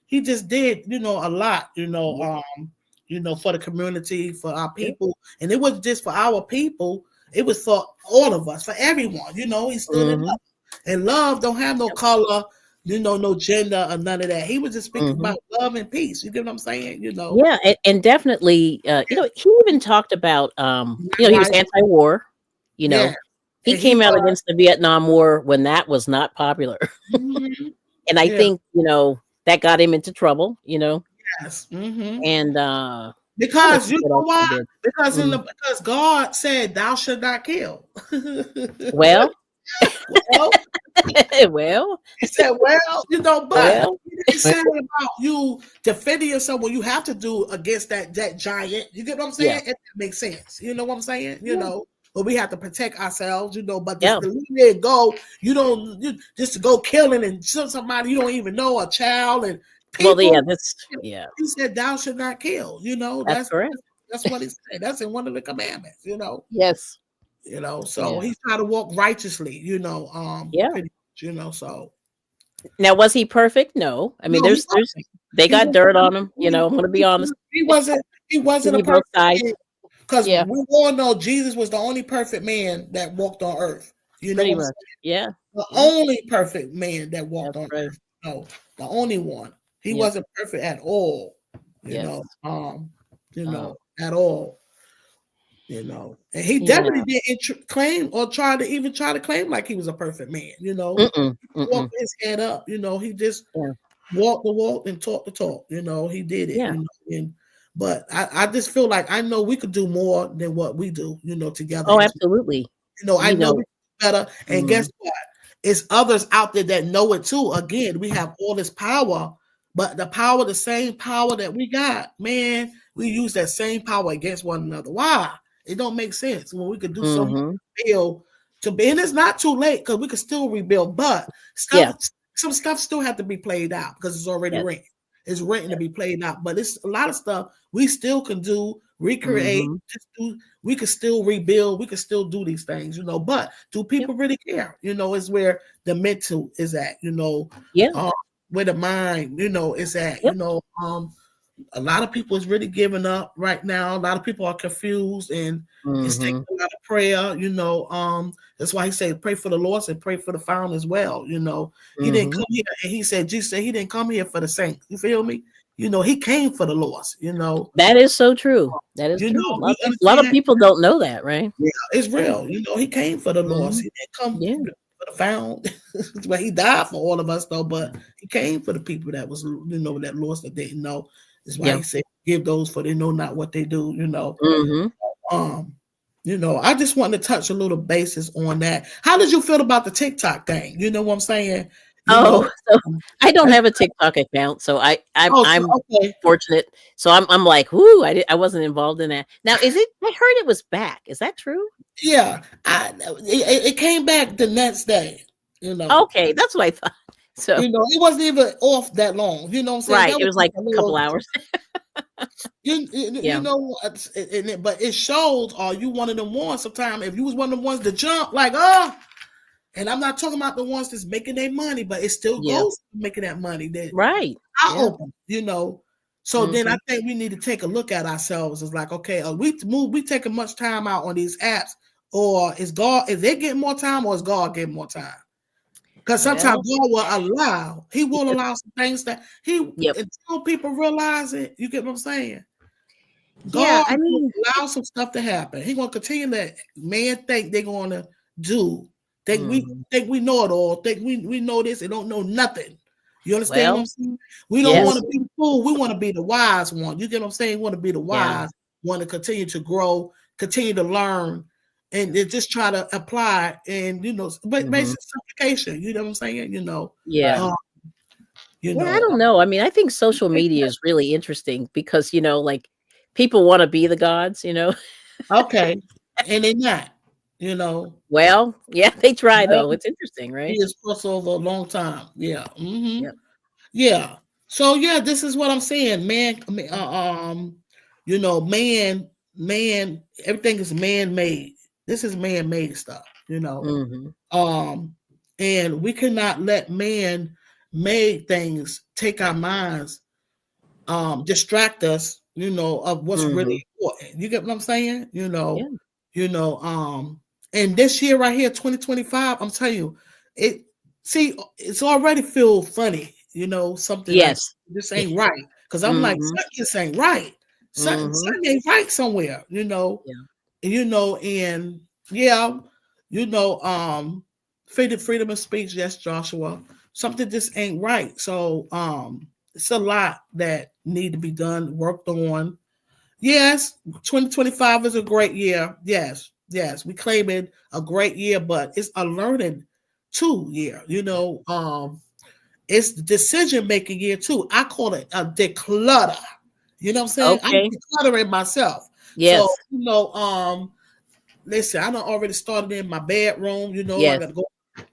He just did, a lot, for the community, for our Yeah. people. And it wasn't just for our people, it was for all of us, for everyone. He stood in love. And love don't have no color, no gender or none of that. He was just speaking about love and peace. You get what I'm saying? Yeah, and definitely, he even talked about, he was anti-war. Yeah. He And he came out was. against the Vietnam War when that was not popular, Mhm. and I Yeah. think that got him into trouble. Yes. And Because you know why? did. Because because God said, "Thou should not kill." Well, Well, well, he said, "Well, but well, he didn't say about you defending yourself when you have to do against that giant." You get what I'm saying? yeah, If that makes sense. You know what I'm saying? yeah, But we have to protect ourselves. But yeah. the leave it go. You just to go killing and shoot somebody you don't even know, a child and Well, yeah, people. yeah, He said, "Thou should not kill." that's correct. That's what he said. That's in one of the commandments. Yes, So yeah, he's trying to walk righteously. yeah. Pretty much. So Now, was he perfect? No. I mean, no, he there's wasn't. they He got wasn't. dirt on him. I'm gonna be honest. He wasn't. He Give wasn't a me both perfect sides. man, because Yeah, we all know Jesus was the only perfect man that walked on earth. You know pretty what I'm much. saying? Yeah, The yeah, only perfect man that walked that's on right. earth. No, the only one. He Yep. wasn't perfect at all. Yes. At all. And he Yeah. definitely didn't claim or try to claim like he was a perfect man. Mm-mm. Walked his head up. He just Yeah. walked the walk and talked the talk. He did it. Yeah. But I just feel like I know we could do more than what we do. Together. Oh, absolutely. I know we can do better. And guess Mhm. what? It's others out there that know it too. Again, we have all this power, but the same power that we got, man, we use that same power against one another. Why? It don't make sense when we could do so much to build and it's not too late because we could still rebuild, but some stuff still have to be played out because it's already Yes. written. It's written to be played out, but it's a lot of stuff we still can do, recreate, we can still rebuild, we can still do these things, but do people really care? Is where the mental is at, where the mind, is at, a lot of people is really giving up right now. A lot of people are confused, and it's taking a lot of prayer. That's why he said, "Pray for the lost and pray for the found as well." He didn't come here, and he said, Jesus said he didn't come here for the saints. You feel me? He came for the lost. That is so true. That is true. A lot of people don't know that, right? Yeah, it's real. He came for the lost. He didn't come for the found. Well, he died for all of us, though. But he came for the people that was, that lost that didn't know. That's why he said, "Give those, for they know not what they do." I just wanted to touch a little basis on that. How did you feel about the TikTok thing? You know what I'm saying? So I don't have a TikTok account, so I'm okay. fortunate. So I'm like, whoo, I wasn't involved in that. Now, I heard it was back. Is that true? Yeah, it came back the next day. Okay, that's what I thought. So it wasn't even off that long. You know what I'm saying? Right, That it was like a couple hours. You know, but it shows. Are you one of them ones? Sometimes if you was one of the ones to jump, like, And I'm not talking about the ones that's making their money, but it still goes to making that money. That Right. I open, So then I Mm-hmm. think we need to take a look at ourselves. It's like, okay, are we taking much time out on these apps, or is they getting more time, or is God getting more time? Because sometimes God will allow, He will allow some things that until people realize it. You get what I'm saying? Yeah, God I will mean, allow some stuff to happen. He gonna continue that man think they're gonna do. Think we know it all. Think we know this and don't know nothing. You understand what I'm saying? We don't want to be the fool. We want to be the wise one. You get what I'm saying? We want to be the wise, want to continue to grow, continue to learn, and just try to apply and but basic simplification. You know what I'm saying? Yeah. I don't know. I mean, I think social media is really interesting because, like people want to be the gods, Okay. And they're not, Well, yeah, they try though. It's interesting, He right? is plus over a long time. Yeah. Mm-hmm. Yep. Yeah. So this is what I'm saying, man. I mean, man, everything is man-made. This is man-made stuff, and we cannot let man-made things take our minds, distract us, of what's really important. You get what I'm saying? And this year right here, 2025, I'm telling you, it's already feel funny, something like Yes. this ain't right. Because I'm like, this ain't right. Something ain't right somewhere, and freedom of speech, yes, Joshua. Something just ain't right. So it's a lot that need to be done, worked on. Yes, 2025 is a great year. Yes, we claim it a great year, but it's a learning year. It's decision making year too. I call it a declutter. You know what I'm saying? Okay. I'm decluttering myself. Yes. So listen, I done already started in my bedroom. I Yes. gotta go.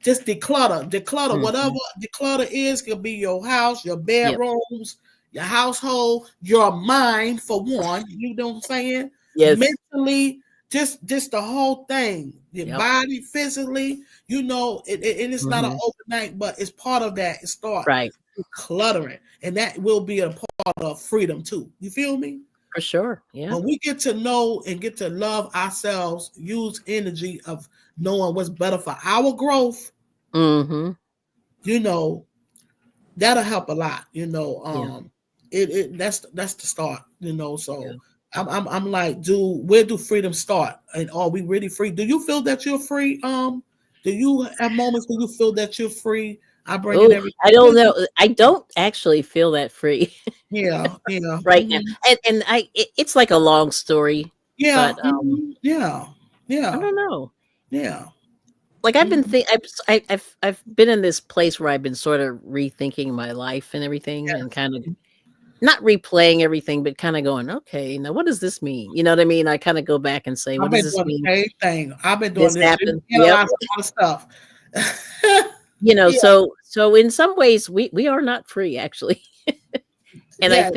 Just declutter, whatever declutter is. Could be your house, your bedrooms, your household, your mind for one. You know what I'm saying? Yes. Mentally, just the whole thing. Your body, physically. And it's not an overnight, but it's part of that. It starts cluttering, and that will be a part of freedom too. You feel me? For sure. Yeah. When we get to know and get to love ourselves, use energy of knowing what's better for our growth, that'll help a lot. That's the start. So I'm like, where do freedom start? And are we really free? Do you feel that you're free? Do you have moments where you feel that you're free? I bring in everything. I don't know. I don't actually feel that free. Yeah. Right now, and it's like a long story. Yeah. But Yeah. I don't know. Yeah. Like I've been I've been in this place where I've been sort of rethinking my life and everything, and kind of not replaying everything, but kind of going, okay, now what does this mean? You know what I mean? I kind of go back and say, what does this mean? I've been doing this. Happened. Analyze a lot of stuff. So in some ways we are not free actually. And I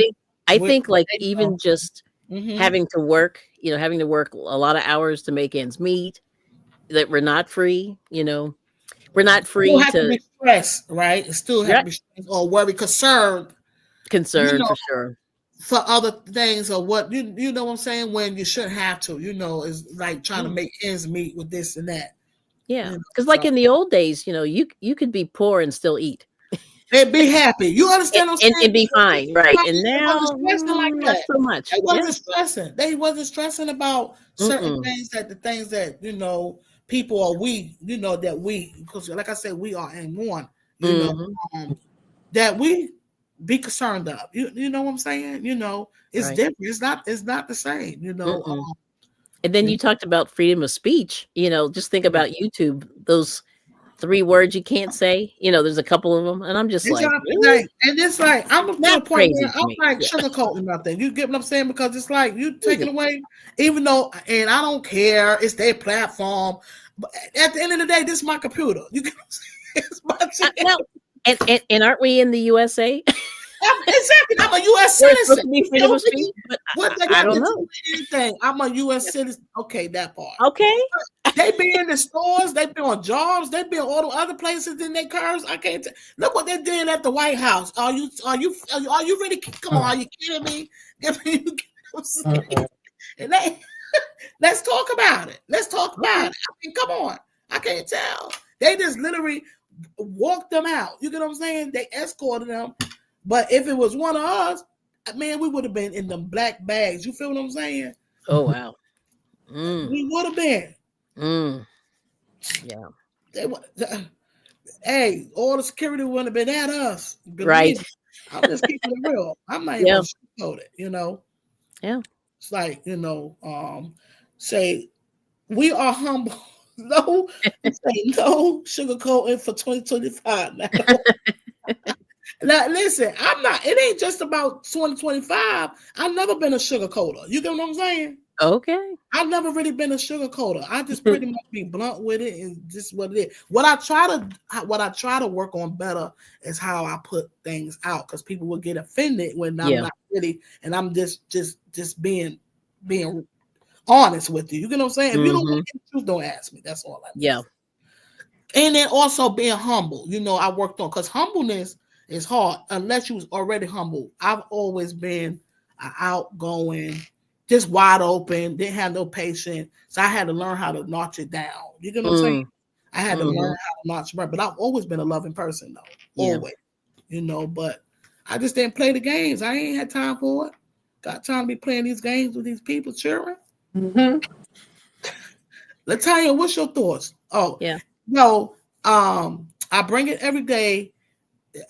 think like even just having to work a lot of hours to make ends meet, that we're not free, we're not free to be stressed, right? Still have to be stressed or worry, concerned for sure. For other things or what you know what I'm saying, when you shouldn't have to, is like trying to make ends meet with this and that. Yeah. Because like in the old days, you could be poor and still eat. And be happy. You understand what I'm saying? And be fine. Right. And now like not that. so much. They wasn't stressing. They wasn't stressing about certain things that people are that we, because like I said, we are in one, that we be concerned of. You know what I'm saying? It's different. It's not the same, and then you talked about freedom of speech. Just think about YouTube, those 3 words you can't say. There's a couple of them, and I'm just and it's like I'm to the point where I'm like sugarcoating nothing. You get what I'm saying? Because it's like you taking away, even though, and I don't care. It's their platform, but at the end of the day, this is my computer. You get what I'm saying? It's my and aren't we in the USA? Exactly. I'm a U.S. There's supposed citizen. to be You freedom know of speech, but what they I got to don't do know. with anything? I'm a U.S. citizen. Okay, that part. Okay. They be in the stores. They be on jobs. They be in all the other places in their cars. I can't. Look what they did at the White House. Are you really? Come on, are you kidding me? And let's talk about it. Let's talk about it. I mean, come on. I can't tell. They just literally walked them out. You get what I'm saying? They escorted them. But if it was one of us, man, we would have been in them black bags. You feel what I'm saying? Oh wow. We would have been. Yeah. Hey, all the security wouldn't have been at us. Right. Believe me. I'm just keeping it real. I'm not even Yeah. gonna sugarcoat it, Yeah. It's like, say we are humble. No, say no sugarcoating for 2025 now. Now, listen, I'm not. It ain't just about 2025. I've never been a sugarcoater. You get what I'm saying? Okay. I've never really been a sugarcoater. I just pretty much be blunt with it, and just what it is. What I try to work on better is how I put things out, because people will get offended when I'm not really, and I'm just being honest with you. You get what I'm saying? If you don't want the truth, don't ask me. That's all I mean. Yeah. And then also being humble. I worked on, because humbleness is hard unless you was already humble. I've always been outgoing, just wide open, didn't have no patience. So I had to learn how to notch it down. You get what I'm saying? I had to learn how to notch it down. But I've always been a loving person, though. Yeah. Always. But I just didn't play the games. I ain't had time for it. Got time to be playing these games with these people, children. Latonya, what's your thoughts? Oh, yeah. No, I bring it every day.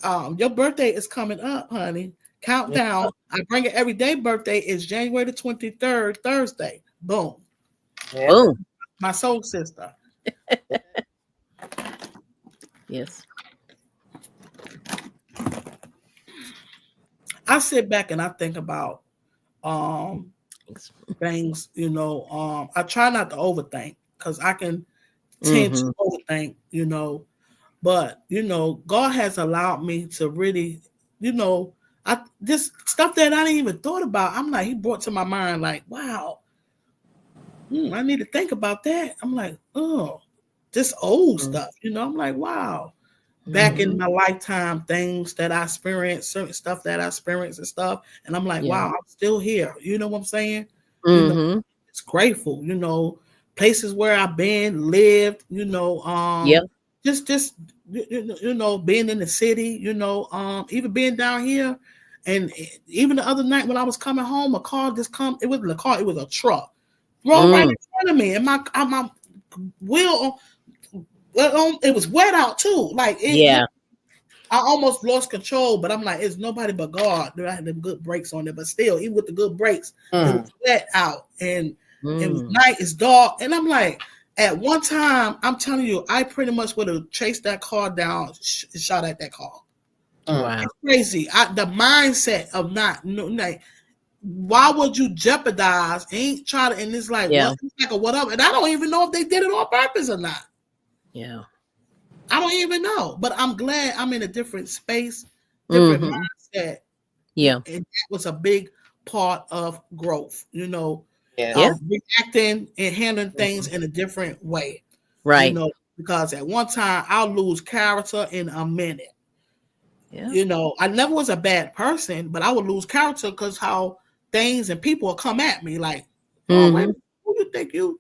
Your birthday is coming up, honey. Countdown. Yeah. I bring it every day. Birthday is January the 23rd, Thursday. Boom. Yeah. Boom. My soul sister. Yes. I sit back and I think about things, I try not to overthink, because I can tend to overthink, but God has allowed me to really, this stuff that I didn't even thought about. I'm like, he brought to my mind, like, wow, I need to think about that. I'm like, oh, this old stuff, I'm like, wow. Back in my lifetime, things that I experienced, certain stuff that I experienced and stuff. And I'm like, wow, I'm still here. You know what I'm saying? It's grateful, places where I've been, lived, just being in the city, even being down here. And even the other night when I was coming home, a car just come. It wasn't a car, it was a truck. Rolled right in front of me. And my wheel, it was wet out too. Like, I almost lost control, but I'm like, it's nobody but God. I had them good brakes on it, but still, even with the good brakes, it was wet out, and it was night, it's dark, and I'm like, at one time, I'm telling you, I pretty much would have chased that car down, shot at that car. Wow, it's crazy. The mindset of not, like, why would you jeopardize? Ain't try to, and it's like, what, like, or whatever, and I don't even know if they did it on purpose or not. Yeah. I don't even know, but I'm glad I'm in a different space, different mindset. Yeah. And that was a big part of growth, reacting and handling things in a different way. Right. Because at one time I'll lose character in a minute. Yeah. I never was a bad person, but I would lose character because how things and people will come at me like, oh, wait, who you think you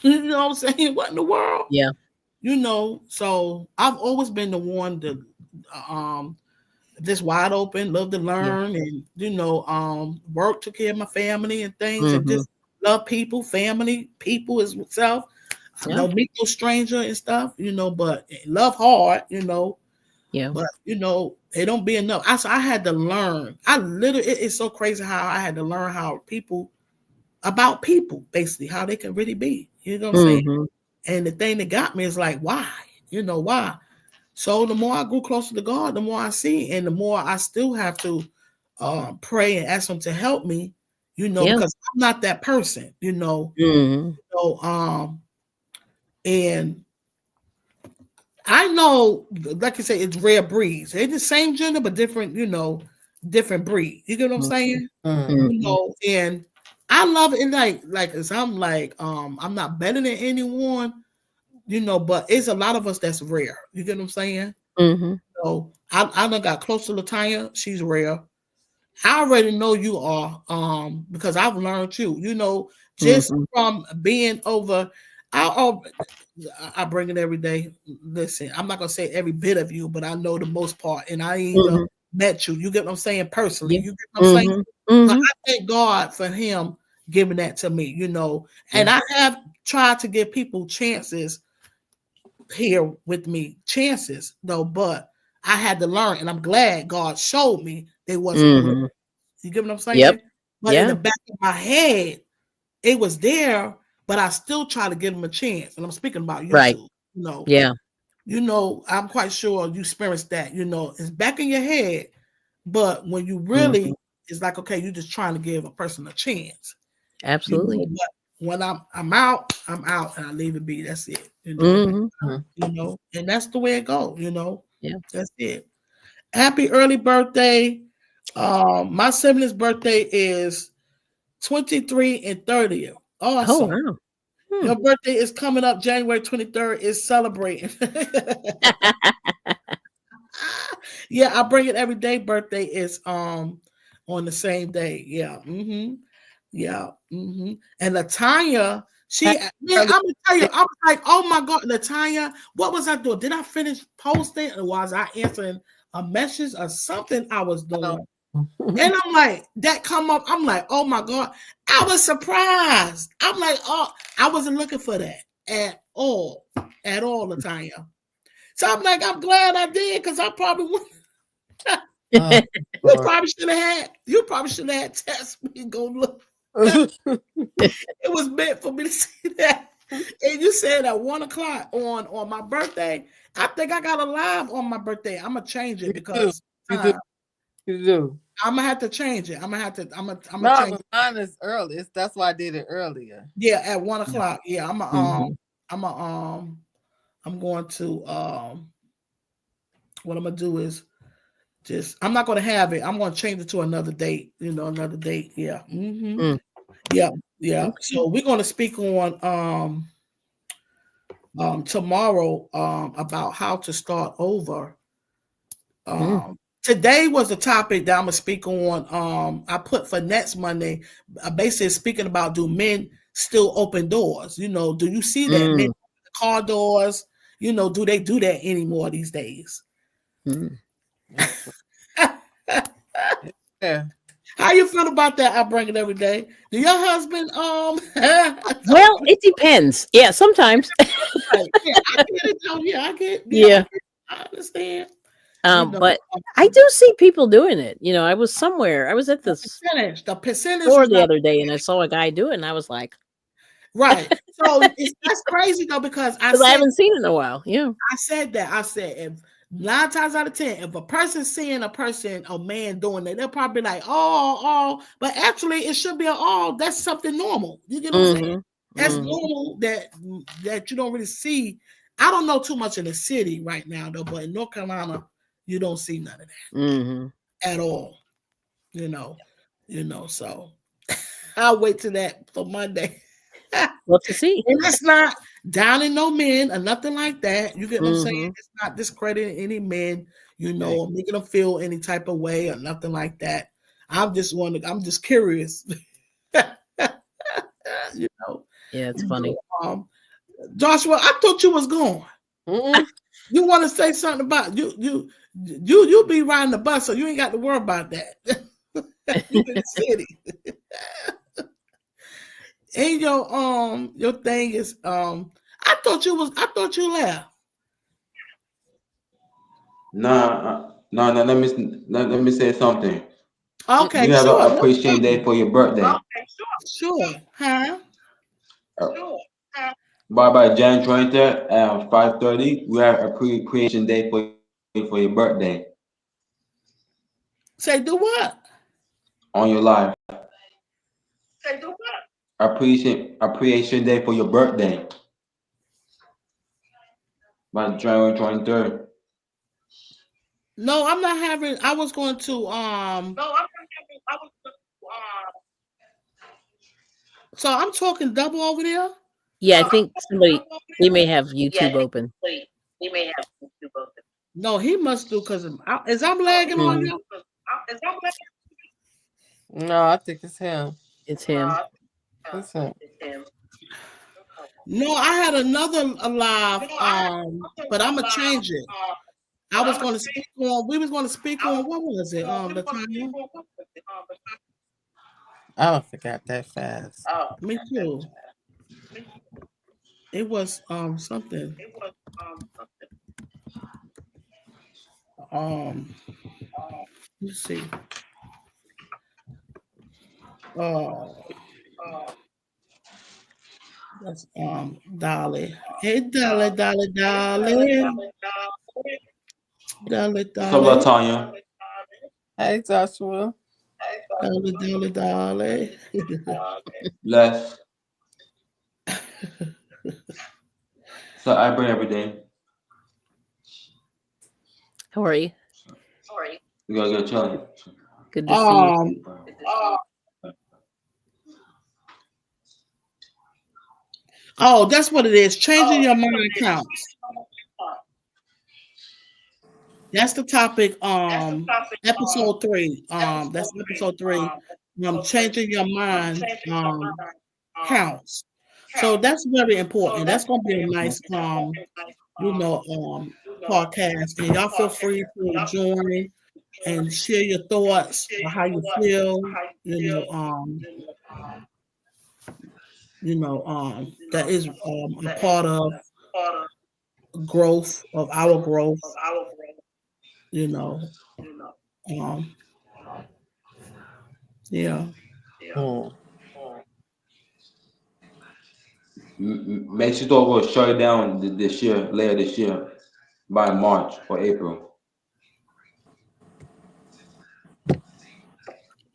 know what I'm saying? What in the world? Yeah. So I've always been the one to just wide open, love to learn, and work, took care of my family and things, and just love people, family, people as self. I don't meet no stranger and stuff, but love hard, Yeah. But it don't be enough. I had to learn. It's so crazy how I had to learn about people, basically, how they can really be. You know what I'm saying? And the thing that got me is like, why? Why? So the more I grew closer to God, the more I see, and the more I still have to pray and ask him to help me, because I'm not that person, and I know, like you say, it's rare breeds. They're the same gender, but different, different breed. You get what I'm saying? Mm. And I love it. And like, as I'm like, I'm not better than anyone, but it's a lot of us that's rare. You get what I'm saying? Mm-hmm. So I done got close to Latanya. She's rare. I already know you are, because I've learned you. Just Mm-hmm. from being over. I I bring it every day. Listen, I'm not gonna say every bit of you, but I know the most part, and I either Mm-hmm. met you. You get what I'm saying personally. Yeah. You get what I'm saying. Mm-hmm. So Mm-hmm. I thank God for Him giving that to me. And Yeah. I have tried to give people chances here with me, chances though, but I had to learn, and I'm glad God showed me they wasn't real. Mm-hmm. You get what I'm Yep. saying? But in the Yeah. back of my head, it was there, but I still try to give them a chance. And I'm speaking about Right. YouTube. You know, Yeah. I'm quite sure you experienced that. It's back in your head, but when you Mm-hmm. really, it's like, okay, you're just trying to give a person a chance. Absolutely. But when I'm out, and I leave it be. That's it. Mm-hmm. And that's the way it goes. Yeah. That's it. Happy early birthday. My sibling's birthday is 23 and 30th. Oh Awesome. wow. Hmm. Your birthday is coming up January 23rd. Is celebrating. Yeah, I bring it every day. Birthday is on the same day. Yeah. Yeah. And Latanya, Happy man, early I'm gonna tell you, birthday. I was like, oh my God, Latanya, what was I doing? Did I finish posting, or was I answering a message or something I was doing? And I'm like, that come up. I'm like, oh my God. I was surprised. I'm like, oh, I wasn't looking for that at all. At all, Latanya. So I'm like, I'm glad I did, because I probably would. Oh, You Lord. probably should have had text me and go look. Mm. It was meant for me to see that. And you said at 1 o'clock on my birthday. I think I got a live on my birthday. I'm gonna change You it do. because You do. You do. I'm gonna have to change it. I'm gonna No, change but it. mine is early. That's why I did it earlier. Yeah, at 1 o'clock. Yeah, Mm-hmm. I'm a I'm going to what I'm gonna do is just, I'm not gonna have it. I'm gonna change it to another date. Another date. Yeah. Mm. Yeah. Yeah. Okay. So we're gonna speak on tomorrow about how to start over. Mm. Today was the topic that I'm gonna speak on. I put for next Monday, basically speaking about, do men still open doors? Do you see that men Mm. open the car doors? Do they do that anymore these days? Mm. That's yeah. How you feel about that? I bring it every day. Do your husband Well, it depends. Yeah, sometimes. yeah, I get it though. Yeah, Yeah. I understand. You know, But I do see people doing it. I was somewhere. I was at the this percentage store was the not other day and I saw a guy do it and I was like, right. So that's crazy though, because because I haven't seen it in a while. Yeah. I said that. I said, if 9 times out of 10, if a person seeing a man doing that, they'll probably be like, oh, but actually it should be an all. That's something normal. You get what I'm saying? Mm-hmm. That's Mm-hmm. normal that you don't really see. I don't know too much in the city right now though, but in North Carolina, you don't see none of that Mm-hmm. at all. You know, so I'll wait till that for Monday. Well, to see. And it's not downing no men or nothing like that. You get what I'm saying? Mm-hmm. It's not discrediting any men, Okay. or making them feel any type of way or nothing like that. I'm just curious. you know. Yeah, it's funny. Um, Joshua, I thought you was gone. Mm-mm. You want to say something about you be riding the bus, so you ain't got to worry about that. You in the city. And your thing is I thought you left. No. Let me say something. Okay, You have sure, a no appreciation day problem. for your birthday. Sure, huh? Uh, by Jan 20th at 5:30, we have a appreciation day for your birthday Say do what? on your life. Appreciation day for your birthday by January 23rd. No, I'm not having. I was going to No, I'm not having. I was going to. So I'm talking double over there. Yeah, I think they may have YouTube open. They may have YouTube open. No, he must do because is I'm lagging on you. Is I'm lagging? No, I think it's him. It's him. It's him. No, I had another live, but I'm gonna change it. I was going to speak on. We was going to speak on what was it? The time. I don't forgot that fast. Me too. It was something. Let's see. That's Dolly. Hey, Dolly, Dolly, Dolly. Dolly, What's up, Dolly. Latanya? Hey, Joshua. Dolly, Dolly, Dolly. Bless. So I bring every day. How are you? We gotta get chilling. Good to see you. Oh, that's what it is. Changing your mind counts. That's the topic. Episode 3. That's episode 3. Changing your mind counts. So that's very important. That's gonna be a nice podcast. And y'all feel free to join and share your thoughts or how you feel. That is a part of growth of our growth. Yeah. Make sure we'll shut it down later this year, by March or April.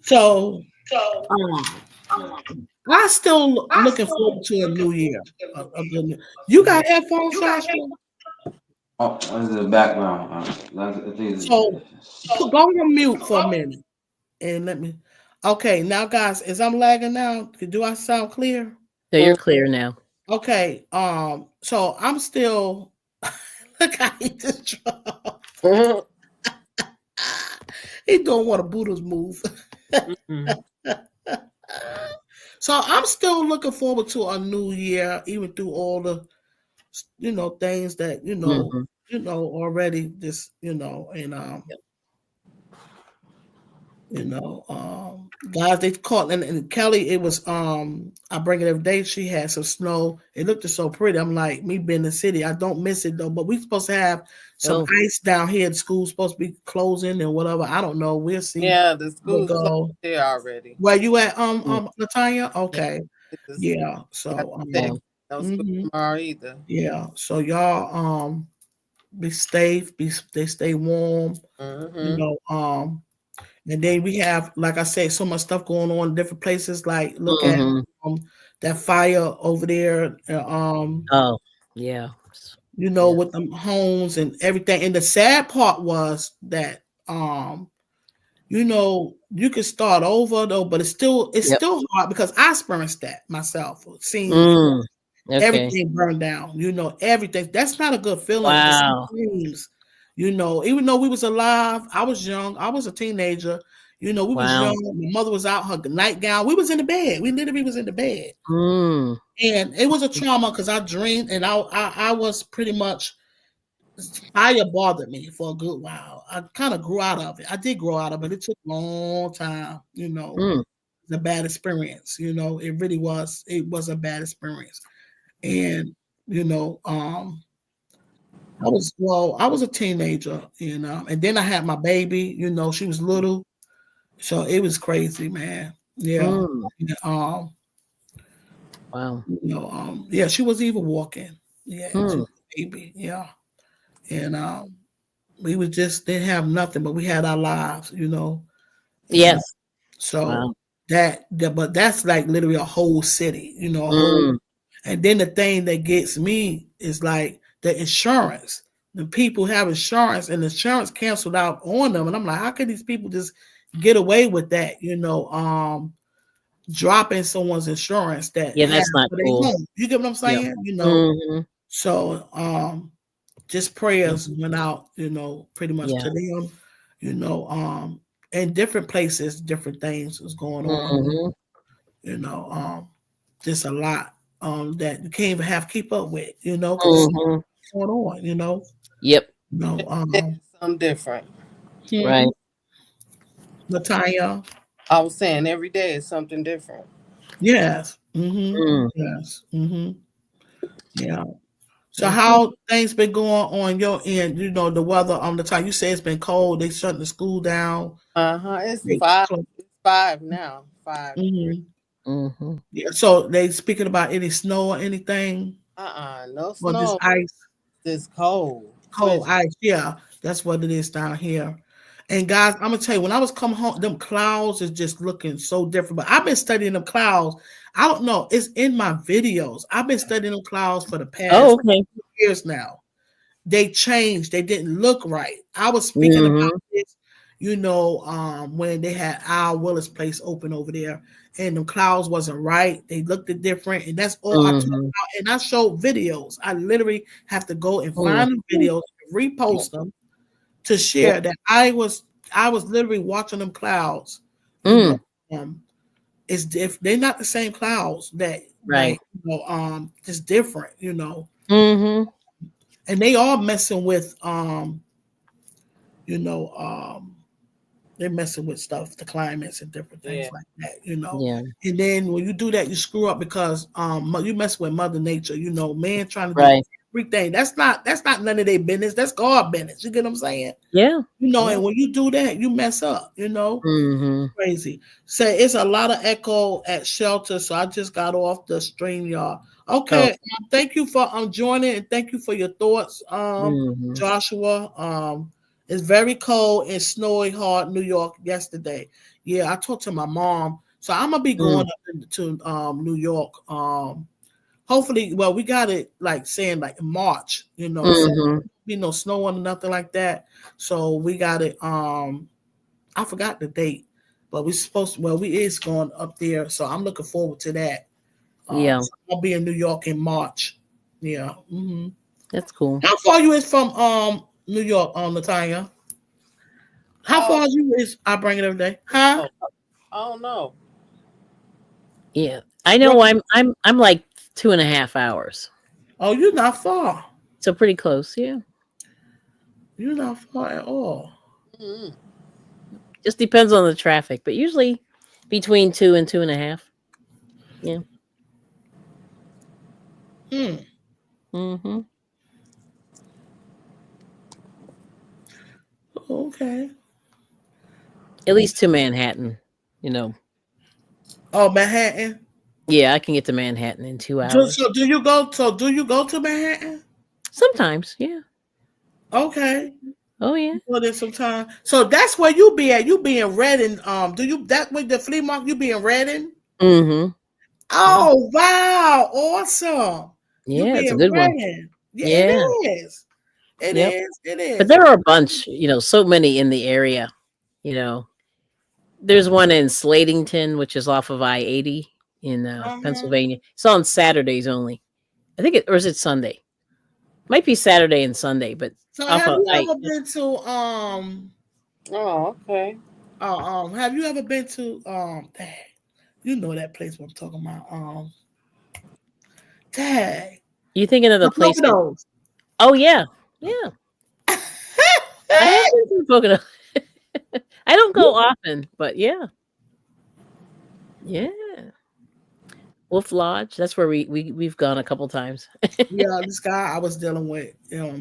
So, I'm still looking forward to a new year. You got headphones, Joshua? Oh, this is the background. So, go on mute for a minute and let me. Okay, now, guys, as I'm lagging now, do I sound clear? So you're clear now. Okay. So I'm still. Look how he just dropped. He don't want a Buddha's move. So I'm still looking forward to a new year, even through all the, things that already just and guys, they caught and Kelly. It was I bring it every day. She had some snow. It looked so pretty. I'm like, me being in the city, I don't miss it though. But we supposed to have some ice down here. The school's supposed to be closing and whatever. I don't know. We'll see. Yeah, the school's closed there already. Where you at, Latanya? Okay. Yeah. So no school tomorrow either. Yeah. So y'all be safe. Stay warm. And then we have, like I said, so much stuff going on in different places. Like look at that fire over there. Oh, yeah. With the homes and everything. And the sad part was that you can start over though, but it's still hard because I experienced that myself. Seeing everything burned down. Everything. That's not a good feeling. Wow. Even though we was alive, I was young. I was a teenager. We was young. My mother was out her nightgown. We was in the bed. We literally was in the bed. And it was a trauma because I dreamed, and I was pretty much, fire bothered me for a good while. I kind of grew out of it. I did grow out of it. It took a long time. It's a bad experience. It really was. It was a bad experience. And I was a teenager, and then I had my baby, she was little. So it was crazy, man. Yeah. Wow. Yeah, she was even walking. Yeah, she was a baby. Yeah. And we didn't have nothing, but we had our lives, Yes. So but that's like literally a whole city, a whole. And then the thing that gets me is like the insurance. the people have insurance and the insurance canceled out on them. And I'm like, how can these people just get away with that? Dropping someone's insurance that Yeah, has that's not for their cool. home. You get what I'm Yeah. saying? Mm-hmm. So just prayers went out, pretty much Yeah. to them, in different places, different things was going on, Mm-hmm. just a lot that you can't even keep up with, because Mm-hmm. it's going on, Yep. It's something different. Right. Latanya. I was saying every day is something different. Yes. Mm. Yes. Yeah. So Okay. how things been going on your end? The weather on the time you say it's been cold. They shutting the school down. It's They five. close. It's 5 now. 5 degrees. Mm-hmm. Mm-hmm. Yeah. So they speaking about any snow or anything, No or just snow. ice, It's cold. cold Frigid. ice. Yeah, that's what it is down here. And guys, I'm gonna tell you, when I was coming home, them clouds is just looking so different. But I've been studying them clouds. I don't know. It's in my videos. I've been studying them clouds for the Oh, past okay. years now. They changed. They didn't look right. I was speaking about Mm-hmm. this, when they had Al Willis place open over there, and the clouds wasn't right. They looked different, and that's all I talk Mm-hmm. about. And I showed videos. I literally have to go and find the Mm-hmm. videos, repost them to Yep. share that I was literally watching them clouds. You know, Mm. um, they're not the same clouds that Right. just different. Mm-hmm. And they all messing with you know, they're messing with stuff, the climates and different things Yeah. like that. Yeah. And then when you do that, you screw up because you mess with Mother Nature, man trying to do Right. everything. That's not none of their business. That's God business. You get what I'm saying? Yeah. Yeah. And when you do that, you mess up, Mm-hmm. crazy. Say it's a lot of echo at shelter, so I just got off the stream, y'all. Oh. Okay, thank you for joining and thank you for your thoughts, Mm-hmm. Joshua. It's very cold and snowy hard New York yesterday. Yeah, I talked to my mom, so I'm gonna be going Mm. up to New York. Hopefully, well, we got it like saying like March, so Mm-hmm. no snow or nothing like that. So we got it. I forgot the date, but we supposed to, well, we is going up there, so I'm looking forward to that. Yeah. So I'll be in New York in March. Yeah. That's cool. How far you is from New York, Latanya? How Oh, far you is? I bring it every day, huh? oh, I don't know. Yeah. I know Roughly. I'm like 2.5 hours. Oh, you're not far. So pretty close, yeah. You're not far at all. Mm-hmm. Just depends on the traffic, but usually between 2 and 2.5. Yeah. Hmm. Mm-hmm. Okay. At least to Manhattan. You know. Oh, Manhattan. Yeah, I can get to Manhattan in 2 hours. So do you go? So do you go to Manhattan? Sometimes, yeah. Okay. Oh yeah. For this some time. So that's where you be at. You be in Reading. Do you that with the flea market? You be in Reading? Mm-hmm. Yeah. Oh wow, awesome. You Yeah, be it's a in good one. Reading. Yeah, it Yeah. is. It Yep. is. It But is. there are a bunch, so many in the area. You know, there's one in Slatington, which is off of I-80 in Uh-huh. Pennsylvania. It's on Saturdays only. I think or is it Sunday? Might be Saturday and Sunday, but So off have of you I. ever been to Oh, okay. have you ever been to dang, you know that place what I'm talking about. Dang. You thinking of the The place that? Poconos. Oh yeah, yeah. I have been to Pocono. I don't go often, but yeah, yeah. Wolf Lodge. That's where we've gone a couple times. Yeah, this guy I was dealing with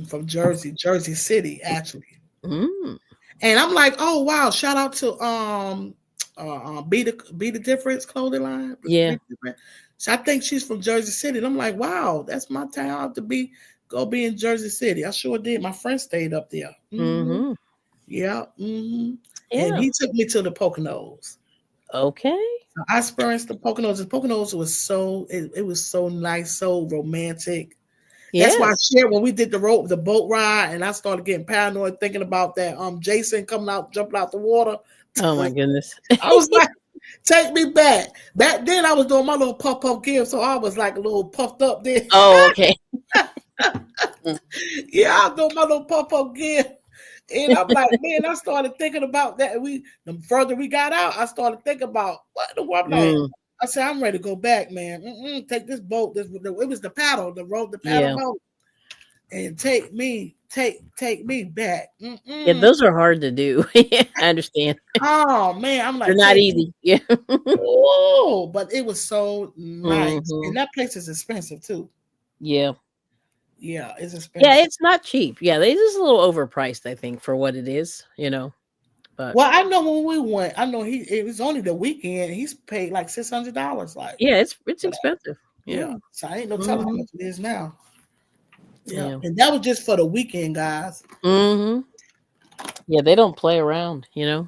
from Jersey City, actually. Mm, And I'm like, oh wow, shout out to Be the Difference clothing line. yeah. So I think she's from Jersey City. And I'm like, wow, that's my town to be in Jersey City. I sure did. My friend stayed up there. Mm-hmm. Yeah. And Yeah. he took me to the Poconos. Okay. I experienced the Poconos. The Poconos was it was so nice, so romantic. That's why I Yes. shared when we did the boat ride, and I started getting paranoid thinking about that Jason coming out, jumping out the water. Oh my goodness. I was like, take me back. Back then I was doing my little puff gear, so I was like a little puffed up there. Oh, okay. Yeah, I was doing my little puff gear. And I'm like, man, I started thinking about that. The further we got out, I started thinking about what the world. Mm, I said, I'm ready to go back, man. Take this boat. It was the paddle, the paddle yeah. boat, and take me back. Yeah, those are hard to do. I understand. Oh man, I'm They're like, not take me. easy. Yeah. Oh, but it was so nice, Hmm. and that place is expensive too. Yeah. Yeah, it's Yeah, expensive. it's not cheap. Yeah, they just a little overpriced, I think, for what it is, But Well, I know when we went, I know it was only the weekend. He's paid like $600, like yeah, it's for that. expensive. Yeah. Yeah, so I ain't no telling how Hmm. much it is now. Yeah, Yeah. and that was just for the weekend, guys. Hmm. Yeah, they don't play around, Yeah,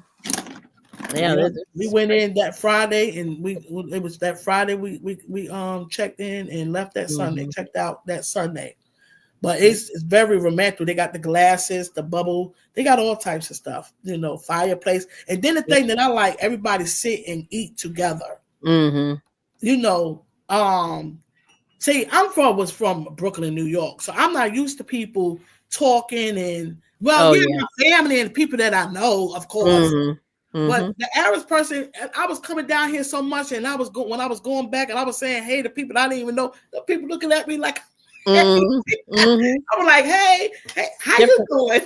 Yeah, we it's went great. in that Friday, and it was that Friday we checked in and left that Sunday. Hmm. Checked out that Sunday. But it's very romantic. They got the glasses, the bubble. They got all types of stuff, fireplace. And then the thing that I like, everybody sit and eat together. Hmm. You know, see, was from Brooklyn, New York, so I'm not used to people talking and Oh yeah, yeah. my family and people that I know, of course. Hmm. Hmm. But the average person, I was coming down here so much, and when I was going back, and I was saying, "Hey," to people I didn't even know. The people looking at me like, "Hey." Hmm. Hmm. I was like, "Hey, how you Different. doing?"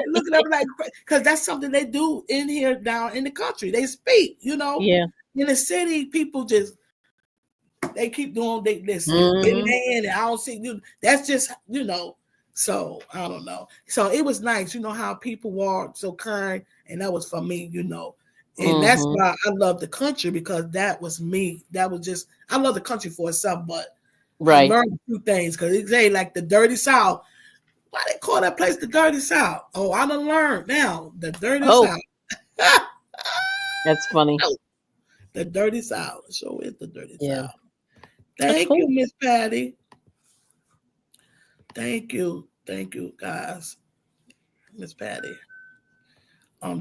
Looking at me like, because that's something they do in here down in the country. They speak, Yeah. In the city, people just they keep doing this and get it Hmm. in, and I don't see you. That's just So I don't know. So it was nice, how people were so kind, and that was for me, And that's Hmm. why I love the country, because that was me. That was just I love the country for itself, but I Right. learned a few things, because it say like the dirty South. Why they call that place the dirty South? Oh, I done learned now. The dirty Oh, South. that's funny. The dirty South. So it's the dirty Yeah. South. That's Thank you, cool. Miss Patty. Thank you. Thank you, guys. Miss Patty.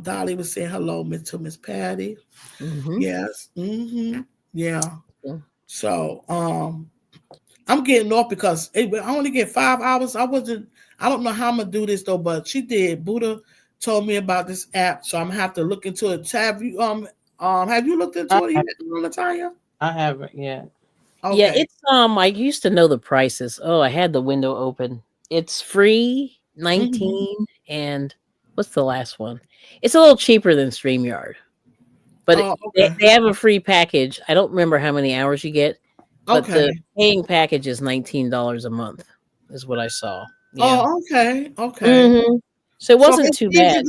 Dolly was saying hello to Miss Patty. Hmm. Yes. Yeah. So I'm getting off because I only get 5 hours. I don't know how I'm gonna do this though, but she did. Buddha told me about this app, so I'm gonna have to look into it. Have you looked I into it have, yet, Natalia? I haven't yet. Yeah, Okay. it's I used to know the prices. Oh, I had the window open. It's free, Mm-hmm. 19, and what's the last one? It's a little cheaper than StreamYard. But Oh, okay. they have a free package. I don't remember how many hours you get, but the Okay. paying package is $19 a month, is what I saw. Yeah. Oh, okay. Okay. Hmm. So it So wasn't it's too easy bad.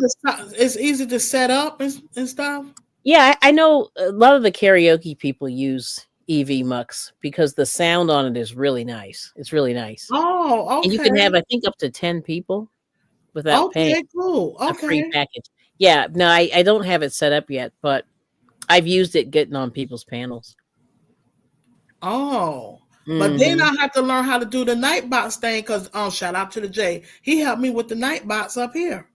to set up and stuff. Yeah, I know a lot of the karaoke people use EV Mux because the sound on it is really nice. It's really nice. Oh, And you can have, okay. I think, up to 10 people without paying Okay, cool. a free Okay. package. Yeah, no, I don't have it set up yet, but I've used it getting on people's panels. Oh. But then Hmm. I have to learn how to do the night box thing, because shout out to the J. He helped me with the night box up here.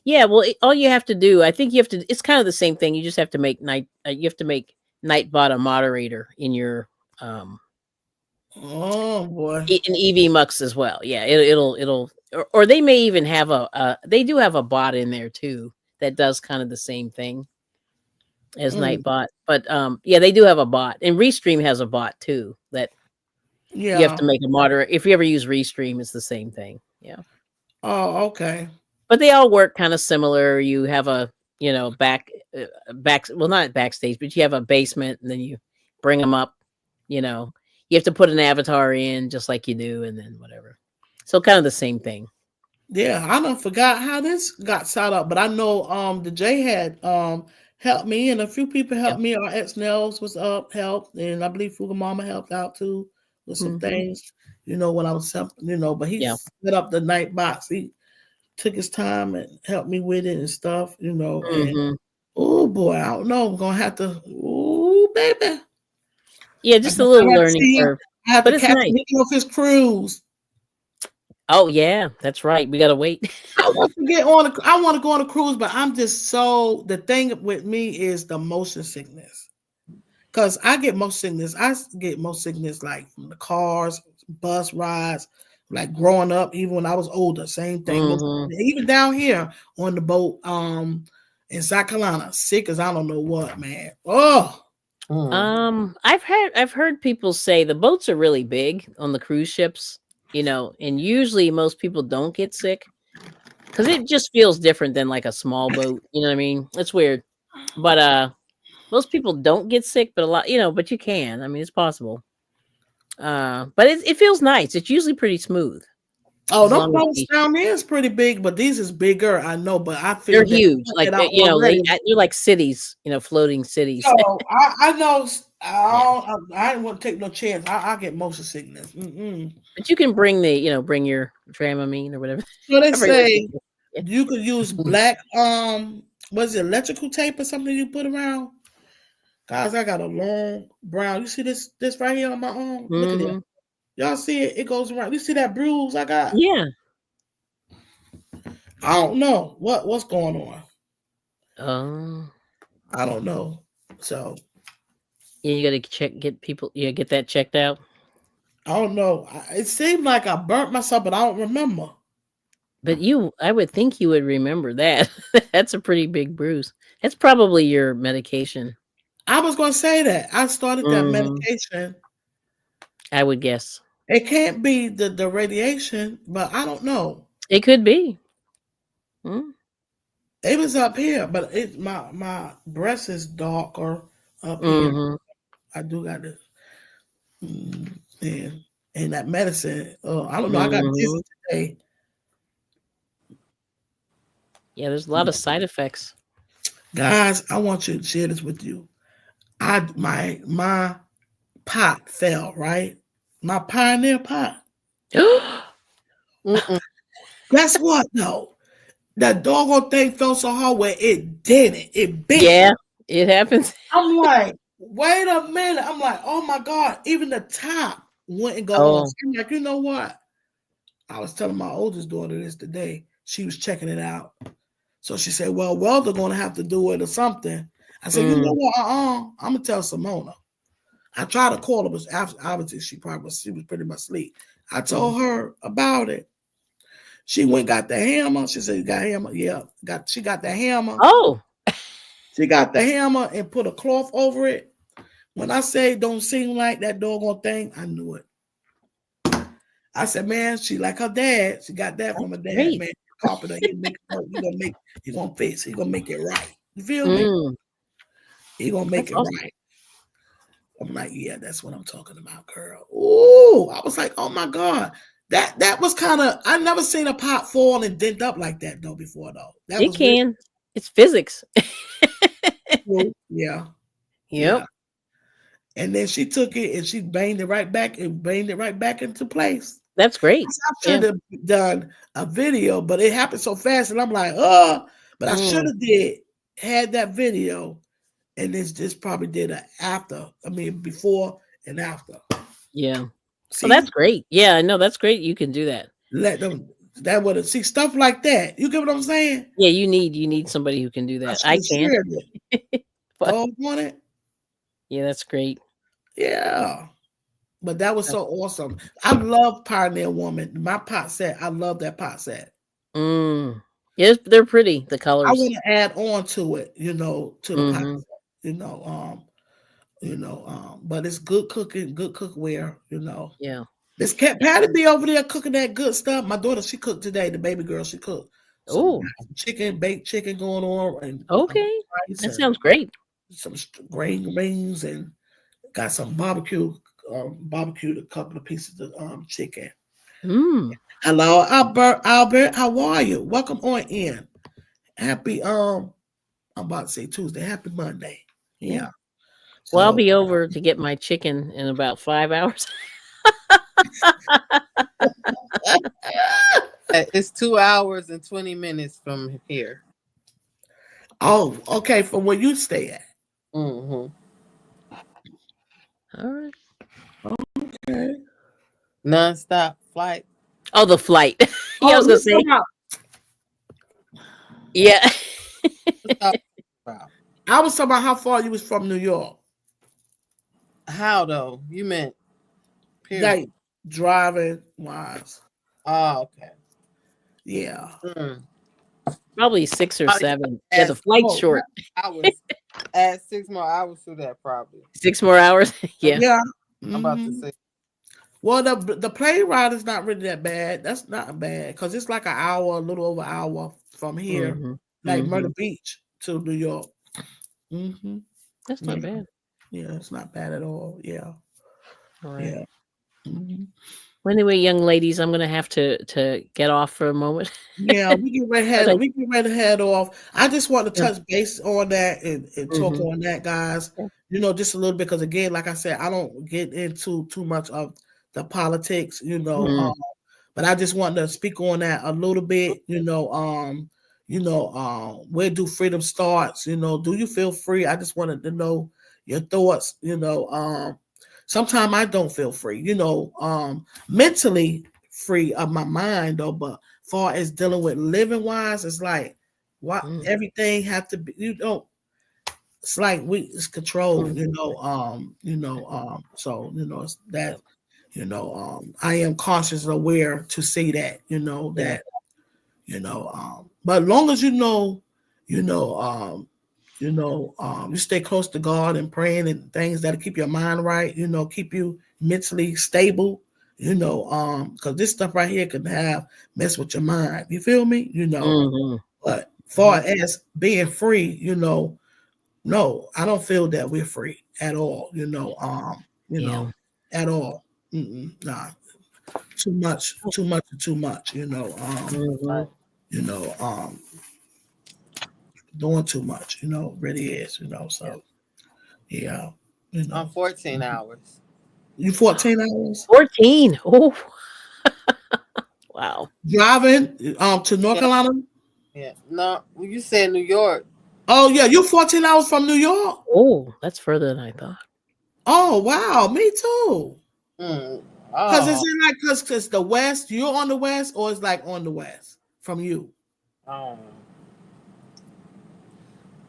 Yeah, well, all you have to do, I think you have to. It's kind of the same thing. You just have to make you have to make Nightbot a moderator in your um Oh boy. in EV Mux as well. Yeah, it'll or they may even have they do have a bot in there too that does kind of the same thing as Mm, Nightbot. But yeah, they do have a bot, and Restream has a bot too that you have yeah. to make a moderator. If you ever use Restream, it's the same thing. Yeah. Oh, okay. But they all work kind of similar. You have a back well, not backstage, but you have a basement, and then you bring them up. You have to put an avatar in just like you do, and then whatever. So kind of the same thing. Yeah, I don't forgot how this got set up, but I know the J had helped me, and a few people Yeah. helped me. Our ex Nels was helped, and I believe Fuga Mama helped out too with some Hmm. things. When I was but he Yeah. set up the night box. He took his time and helped me with it and stuff. And Hmm. oh boy, I don't know. I'm gonna have to. Oh baby, Yeah, I just a guess little I have to learning see him. curve, I have to but it's catch nice. him off his cruise. Oh yeah, that's right. We gotta wait. I want to get on. I want to go on a cruise, but I'm just so. The thing with me is the motion sickness. Cause I get motion sickness. I get motion sickness like from the cars, bus rides, like growing up. Even when I was older, same thing. Mhm. Even down here on the boat, in South Carolina, sick as I don't know what, man. Oh, I've heard people say the boats are really big on the cruise ships, and usually most people don't get sick because it just feels different than like a small boat. You know what I mean? It's weird, but most people don't get sick, but a lot, but you can. I mean, it's possible. But it feels nice. It's usually pretty smooth oh, as them long as boats down there is pretty big, but these is bigger. I know, but I they're feel that huge. it Like out they already. they're like cities, floating cities. So I know Yeah. I don't want to take no chance. I get motion sickness. Mm-mm. But you can bring your Dramamine or whatever. So they I forget what say they say. you could use black was it electrical tape or something you put around? Guys, I got a long brown. You see this right here on my arm? Look at it. Mm-hmm. Y'all see it? It goes around. You see that bruise I got? Yeah. I don't know what's going on. Oh. I don't know. So Yeah, you gotta get people. Yeah, get that checked out. I don't know. It seemed like I burnt myself, but I don't remember. But I would think you would remember that. That's a pretty big bruise. That's probably your medication. I was gonna say that. I started that Hmm. medication. I would guess It can't be the radiation, but I don't know. it could be. Mm. It was up here, but it my breast is darker up here. Hmm. I do got this, and that medicine. I don't know. I got Hmm. dizzy today, Yeah, there's a lot of side effects. guys. I want you to share this with you. My pot fell right. My pioneer pot. Mm-mm. Guess what? No, that doggone thing fell so hard where it did it. It bent. Yeah, it happens. I'm like, wait a minute. I'm like, oh my God, even the top wouldn't go on. Oh. So I'm like, you know what? I was telling my oldest daughter this today. She was checking it out. So she said, well, welder gonna have to do it or something. I said, you know Mm. what? I'm gonna tell Simona. I tried to call her, but after obviously she was pretty much asleep. I Mm. told her about it. She went got the hammer. She said, you got a hammer? Yeah, she got the hammer. Oh. She got the hammer and put a cloth over it. When I say don't seem like that doggone thing, I knew it. I said, man, she like her dad. She got that from her dad, Great. man. Carpenter, he gonna fix, he gonna make it right. You feel me? Mm. He gonna make That's it awesome. right. I'm like, yeah, that's what I'm talking about, girl. Ooh, I was like, oh my God. That was kind of I never seen a pot fall and dent up like that though before though. That It was really can. It's physics. cool. Yeah, Yep. yeah. And then she took it and she banged it right back and banged it right back into place. That's great. I Yeah. should have done a video, but it happened so fast, and I'm like, oh, but I should Mm. have had that video, and this probably did an after. I mean, before and after. Yeah. Oh, See, that's great. Yeah, I know that's great. You can do that. let them that would have see stuff like that. You get what I'm saying? Yeah, you need somebody who can do I that. should I have can't. shared it. But Dog on it, yeah, that's great. yeah. But that was so awesome. I love Pioneer Woman. My pot set. I love that pot set. Mm. Yes, they're pretty. The I colors. want to add on to it, to the pot Hmm. set, but it's good cooking, good cookware, Yeah. This cat Patty be over there cooking that good stuff. My daughter, she cooked today. The baby girl, she cooked some Oh, chicken, baked chicken going on, and okay. rice That and sounds great. some grain rings, and got some barbecue. Barbecued a couple of pieces of chicken. Mm. Hello, Albert. Albert, how are you? Welcome on in. Happy I'm about to say Tuesday. Happy Monday. Yeah. Yeah. Well, I'll So be over to get my chicken in about 5 hours. It's 2 hours and 20 minutes from here. oh, okay, from where you stay at. Mm-hmm. All right. Okay. Non-stop flight. Oh, the flight. Yeah, I was Oh, gonna you say. talking about, Yeah. What's up about? I was talking about how far you was from New York. How though? You meant Like period. driving wise. Oh, okay. Yeah. Mm. Probably 6 or 7. Yeah, the Add flight's Oh, short. hours. Add 6 more hours to that probably. 6 more hours. Yeah. yeah. I'm about to Hmm. say. Well, the plane ride is not really that bad. That's not bad because it's like an hour, a little over an hour from here, Hmm. like Myrtle Hmm. Beach to New York. Hmm. That's Yeah, not bad. yeah, it's not bad at all. Yeah, All right. yeah. Hmm. Well, anyway, young ladies, I'm gonna have to get off for a moment. Yeah, we get ready to But head. We get ready to head off. I just want to yeah. touch base on that and talk Hmm. on that, guys. Yeah. Just a little bit because again, like I said, I don't get into too much of the politics. Mm. But I just want to speak on that a little bit. Where do freedom starts? Do you feel free? I just wanted to know your thoughts. Sometimes I don't feel free. Mentally free of my mind though, but far as dealing with living wise, it's like what Mm. everything have to be. It's like it's control. Mm. So it's that. I am conscious and aware to say that, Yeah. but long as you know, you stay close to God and praying and things that'll keep your mind right, keep you mentally stable, because this stuff right here can mess with your mind. You feel me? Hmm. But far Hmm. as being free, no, I don't feel that we're free at all, Yeah. at all. Nah, too much, too much. Hmm. Right. You know, um, doing too much. Really is. Yeah. So yeah, I'm 14 hours. you 14 hours 14. Oh, wow. driving to North Yeah. Carolina. Yeah. No, well, you said New York. Oh yeah, you're 14 hours from New York. Oh, that's further than I thought. Oh wow, me too. Mm. Cause is Oh. it like cause the west, you're on the west, or it's like on the west from you? Oh.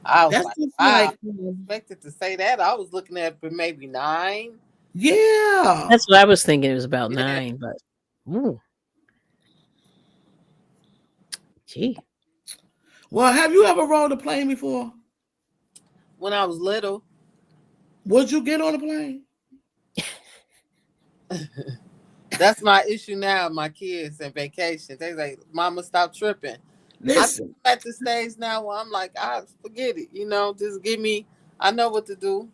I was That's like, just wow. like Expected to say that. I was looking at for maybe 9. yeah. That's what I was thinking. It was about Yeah. 9, but ooh, gee. Well, have you ever rode a plane before? When I was little. Would you get on a plane? That's my issue now. My kids and vacation. They like, Mama, stop tripping. I'm Listen, at the stage now where I'm like, I forget it. Just give me. I know what to do.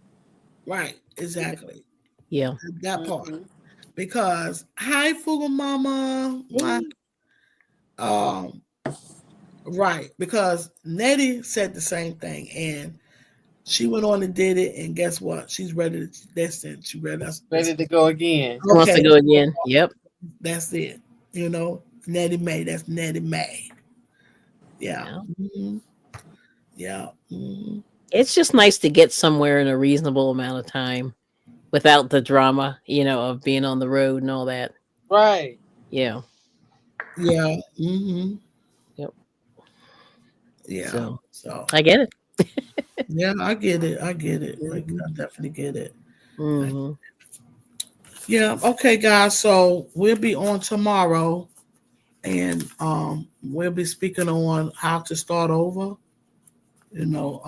right, Yeah. exactly. Yeah. That part. Hmm. Because hi Fuga Mama. Um right. Because Nettie said the same thing and she went on and did it, and guess what? She's ready to listen. She ready. Ready to go again. She wants to Okay, go again. Yep. that's it. Nettie May. That's Nettie May. Yeah. Yeah. Mhm. Yeah. Mhm. It's just nice to get somewhere in a reasonable amount of time without the drama, of being on the road and all that. Right. Yeah. Yeah. Hmm. Yep. Yeah. So So I get it. yeah, I get it. I get it. Like Hmm. I definitely get it. Hmm. Yeah. Okay, guys. So we'll be on tomorrow, and we'll be speaking on how to start over. You know,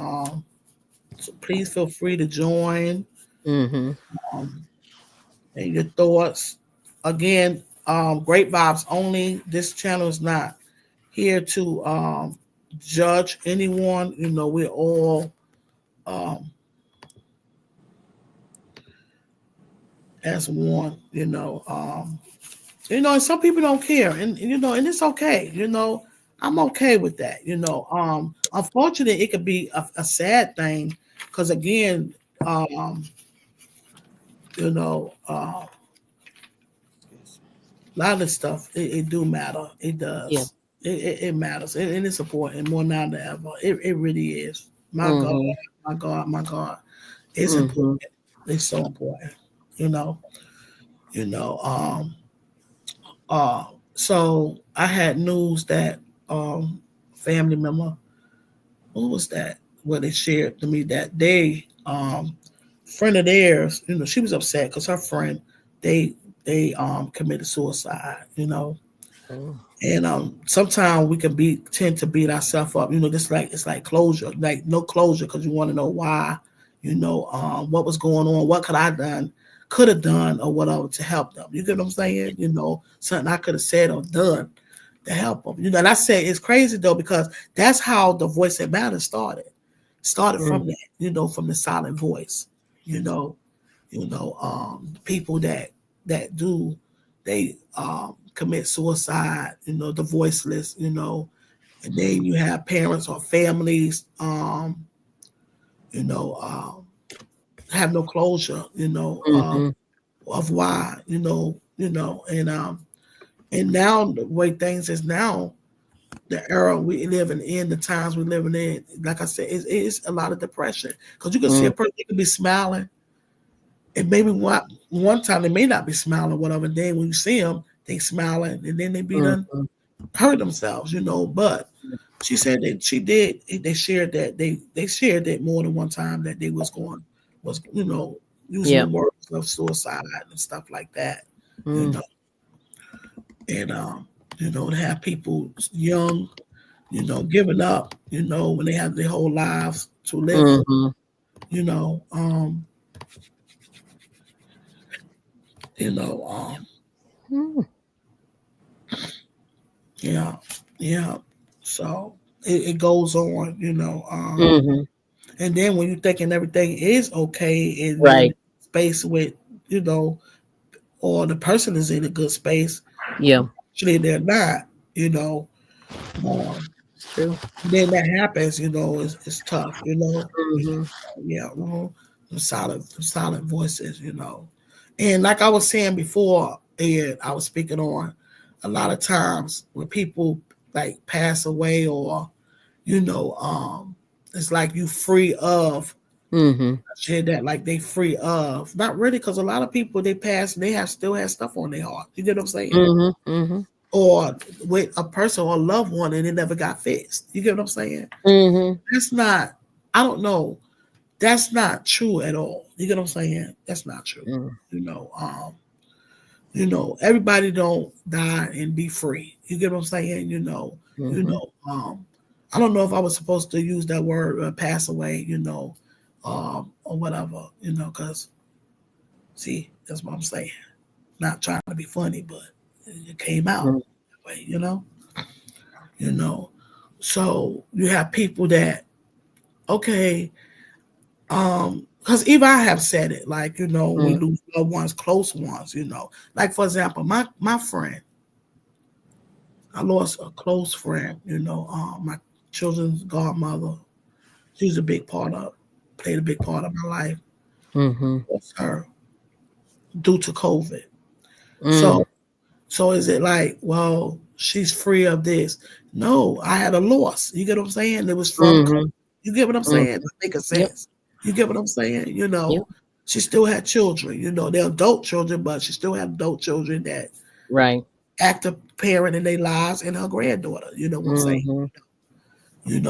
so please feel free to join Hmm. um, and your thoughts. Again, great vibes only. This channel is not here to judge anyone. We're all um, as one. And some people don't care, and it's okay. I'm okay with that. Unfortunately, it could be a sad thing because again, you know, uh, a lot of stuff it do matter. It Yeah. does. It matters, and it's important more now than ever. It really is. My God, Hmm. my God, my God, it's Hmm. important. It's so important. You know. You know. Uh, So I had news that family member, what was that? What they shared to me that day, friend of theirs, she was upset because her friend, they committed suicide, Oh. and sometimes we can tend to beat ourselves up, just like it's like closure, like no closure because you want to know why, what was going on, what could have done or whatever to help them. You get what I'm saying? Something I could have said or done to help them. And I say it's crazy though because that's how the Voice That Matters started. Started from that, from the silent voice. You know, people that do they commit suicide. The voiceless. And then you have parents or families. You know, have no closure. Mm-hmm. Of why. And now the way things is now, the era we living in, the times we living in, like I said, it's a lot of depression because you can see a person could be smiling, and maybe one time they may not be smiling or whatever. Then when you see them, they smiling, and then they be done Mm-hmm. hurt themselves, But she said that she did. They shared that they shared that more than one time that they was using Yeah. the words of suicide and stuff like that, you Mm. know, and to have people young, giving up, when they have their whole lives to live for, Mm-hmm. you know, um, you know, um, Mm. yeah, yeah. So it goes on, Mm-hmm. and then when you're thinking everything is okay and you're in Right. space with, you know, or the person is in a good space, Yeah. actually they're not, you know. Um, It's true. then that happens, it's tough, Mm-hmm. Yeah, the silent voices, And like I was saying before, Ed, I was speaking on a lot of times when people like pass away or, it's like you free of Mm-hmm. shit that like they free of. Not really, because a lot of people they pass and they still have stuff on their heart. You get what I'm saying? Mm-hmm. Mm-hmm. Or with a person or a loved one and it never got fixed. You get what I'm saying? Mm-hmm. That's not, I don't know. That's not true at all. You get what I'm saying? That's not true. You know, um, everybody don't die and be free. You get what I'm saying? Mm-hmm. I don't know if I was supposed to use that word pass away, or whatever, because see, that's what I'm saying. Not trying to be funny, but it came out Mm-hmm. that way, you know. So you have people that, okay, because even I have said it, like, we lose loved ones, close ones, Like for example, my friend, I lost a close friend, my children's godmother. She's played a big part of my life. Mm-hmm. Lost her due to COVID. Mm. So is it like, well, she's free of this? No, I had a loss. You get what I'm saying? It was from COVID. Mm-hmm. You get what I'm Mm. saying? That makes Yep. sense. You get what I'm saying? Yep. She still had children, they're adult children, but she still had adult children that Right. active parent in their lives and her granddaughter, you know what I'm saying? Mm-hmm. And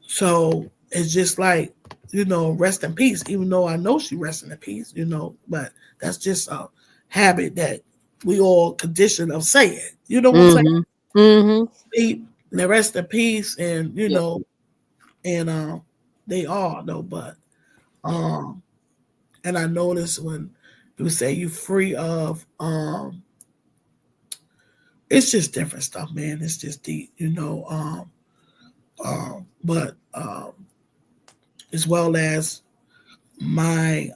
so it's just like, rest in peace, even though I know she resting in peace, but that's just a habit that we all conditioned of saying, you know what I'm saying? Mm-hmm. Mm-hmm. Sleep, and rest in peace, and Yep. and they are though, but um and I notice when people say you free of it's just different stuff, man. It's just deep, but as well as my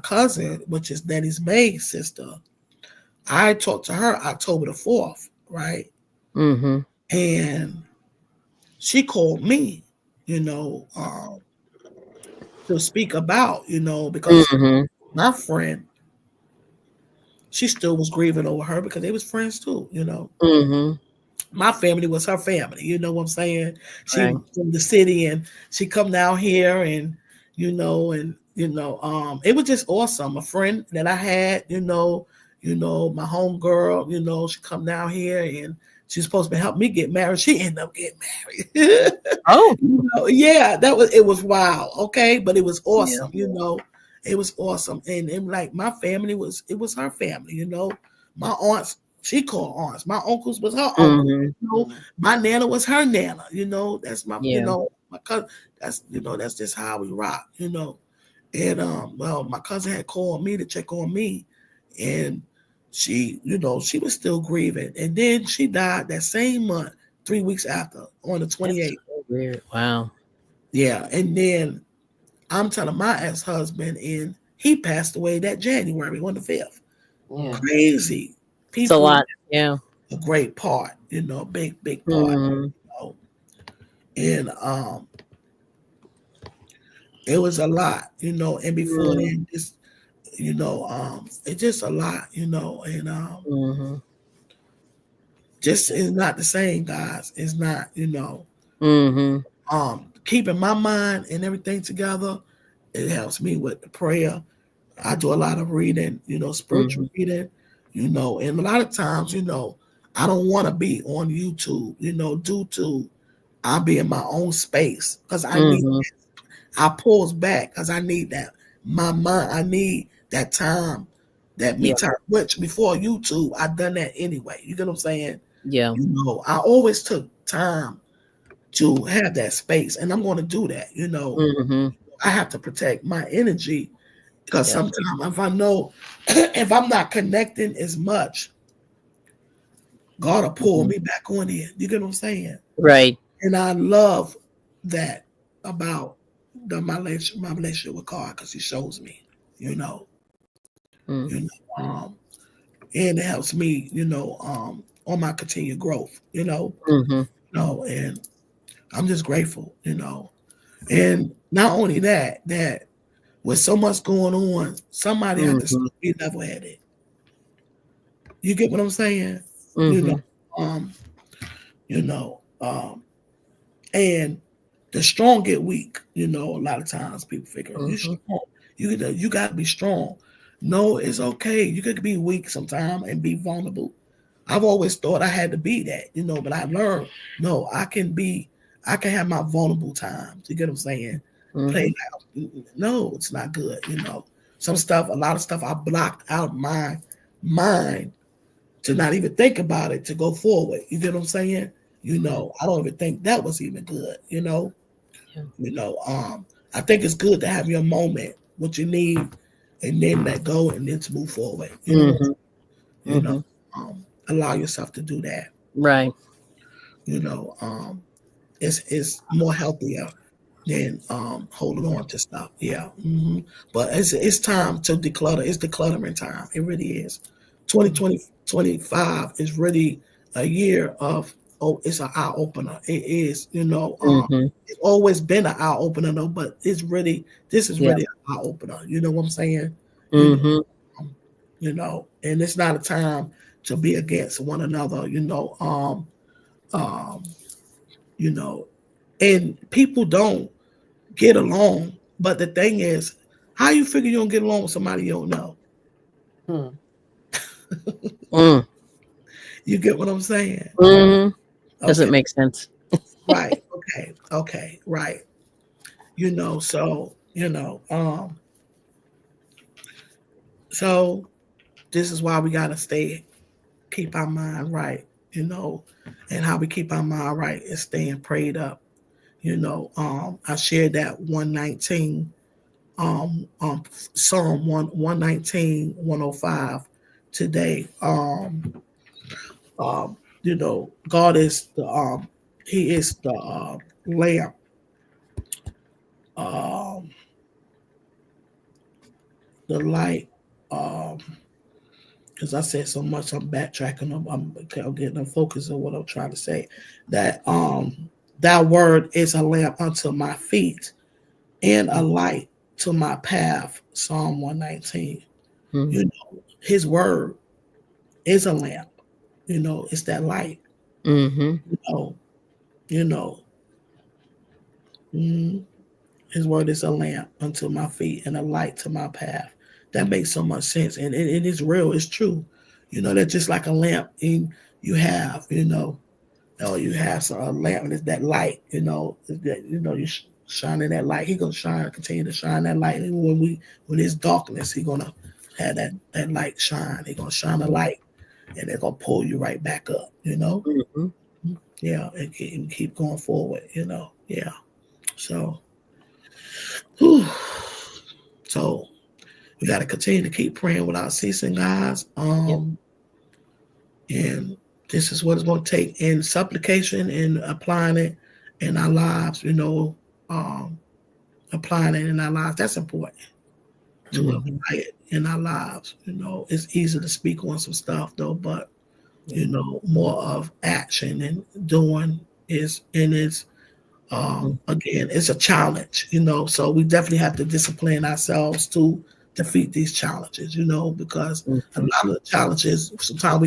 cousin, which is Nettie's May sister, I talked to her October the 4th, right? Mm-hmm. And she called me, you know, to speak about, because Mm-hmm. my friend, she still was grieving over her because they was friends too. Mm-hmm. My family was her family, you know what I'm saying? Right. She from the city and she come down here and, and It was just awesome. A friend that I had, my home girl, she come down here and she's supposed to help me get married. She ended up getting married. Oh, Yeah, it was wild. Okay, but it was awesome. yeah. It was awesome, and like my family it was her family. My aunts, she called aunts. My uncles was her uncle. Mm-hmm. My nana was her nana. That's my Yeah. my cousin. That's just how we rock. And well, my cousin had called me to check on me, and she was still grieving, and then she died that same month, 3 weeks after, on the 28th. That's so weird. Wow. Yeah, and then I'm telling my ex-husband, and he passed away that January on the 5th. Yeah. Crazy It's a people, lot. Yeah. a great part, big part, Mm-hmm. and it was a lot, and before then, it's just a lot, and Mm-hmm. just it's not the same, guys. It's not, Mm-hmm. keeping my mind and everything together. It helps me with the prayer. I do a lot of reading, spiritual Mm-hmm. reading, and a lot of times, I don't want to be on YouTube, due to I be in my own space because Mm-hmm. I pulls back because I need that. My mind, I need that time, that me Yeah. time, which before YouTube, I done that anyway. You get what I'm saying? Yeah. I always took time to have that space, and I'm going to do that. Mm-hmm. I have to protect my energy because Yeah. sometimes if I know if I'm not connecting as much, God will pull Mm-hmm. me back on in. You get what I'm saying? Right. And I love that about my relationship with God because He shows me, you know, you know, and it helps me, on my continued growth, Mm-hmm. and I'm just grateful, and not only that with so much going on, somebody had to Mm-hmm. still be level headed. You get what I'm saying? You know, Mm-hmm. um, you know, and the strong get weak. A lot of times people figure you Mm-hmm. strong. You got to be strong. No, it's okay. You could be weak sometimes and be vulnerable. I've always thought I had to be that, but I learned no, I can have my vulnerable times. You get what I'm saying? Mm-hmm. Play out. No, it's not good. A lot of stuff I blocked out my mind to not even think about it to go forward. You get what I'm saying? I don't even think that was even good. Yeah. I think it's good to have your moment, what you need, and then let go and then to move forward. Mm-hmm. You know, Mm-hmm. allow yourself to do that. Right. You know, it's more healthier than holding Yeah. on to stuff. Yeah, but it's time to declutter. It's decluttering time. It really is. 2025 is really a year of it's an eye opener. It is. Mm-hmm. It's always been an eye opener though, but this is Yeah. really an eye opener. You know what I'm saying? You know, Mm-hmm. and it's not a time to be against one another. Um, you know, and people don't get along. But the thing is, how you figure you don't get along with somebody you don't know? Hmm. Mm. You get what I'm saying? Mm-hmm. Doesn't Okay, make sense. right. Okay, right. So so this is why we gotta keep our mind right. And how we keep our mind right is staying prayed up. I shared that 119 Psalm 119 105 today. God is He is the lamp. Um, the light. Because I said so much, I'm backtracking. I'm getting a focus on what I'm trying to say. That word is a lamp unto my feet and a light to my path. Psalm 119. Mm-hmm. His word is a lamp. It's that light. Mm-hmm. You know, you know. Mm, His word is a lamp unto my feet and a light to my path. That makes so much sense. And it is real. It's true. That just like a lamp you have, you have a lamp and it's that light, that, you shining that light. He gonna continue to shine that light. And when it's darkness, he gonna have that light shine. He gonna shine a light and they're gonna pull you right back up, Mm-hmm. Yeah, and keep going forward, Yeah. So whew. So we got to continue to keep praying without ceasing, guys. Yep. And this is what it's going to take in supplication and applying it in our lives. Applying it in our lives. That's important to apply it in our lives. It's easy to speak on some stuff though, but more of action and doing is again, it's a challenge, so we definitely have to discipline ourselves to defeat these challenges, because a lot of the challenges, sometimes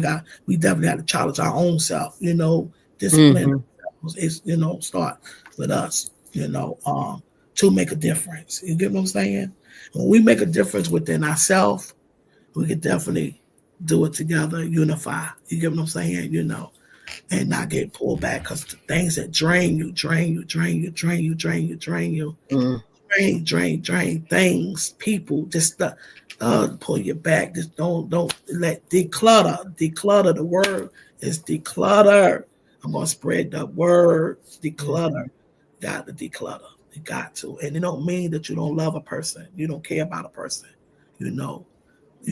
we definitely have to challenge our own self, discipline is, start with us, to make a difference. You get what I'm saying? When we make a difference within ourselves, we can definitely do it together, unify. You get what I'm saying? And not get pulled back, because the things that drain you things, people, just pull you back. Just don't let declutter. The word is declutter. I'm gonna spread the word. Declutter. Got to declutter. You got to. And it don't mean that you don't love a person. You don't care about a person. You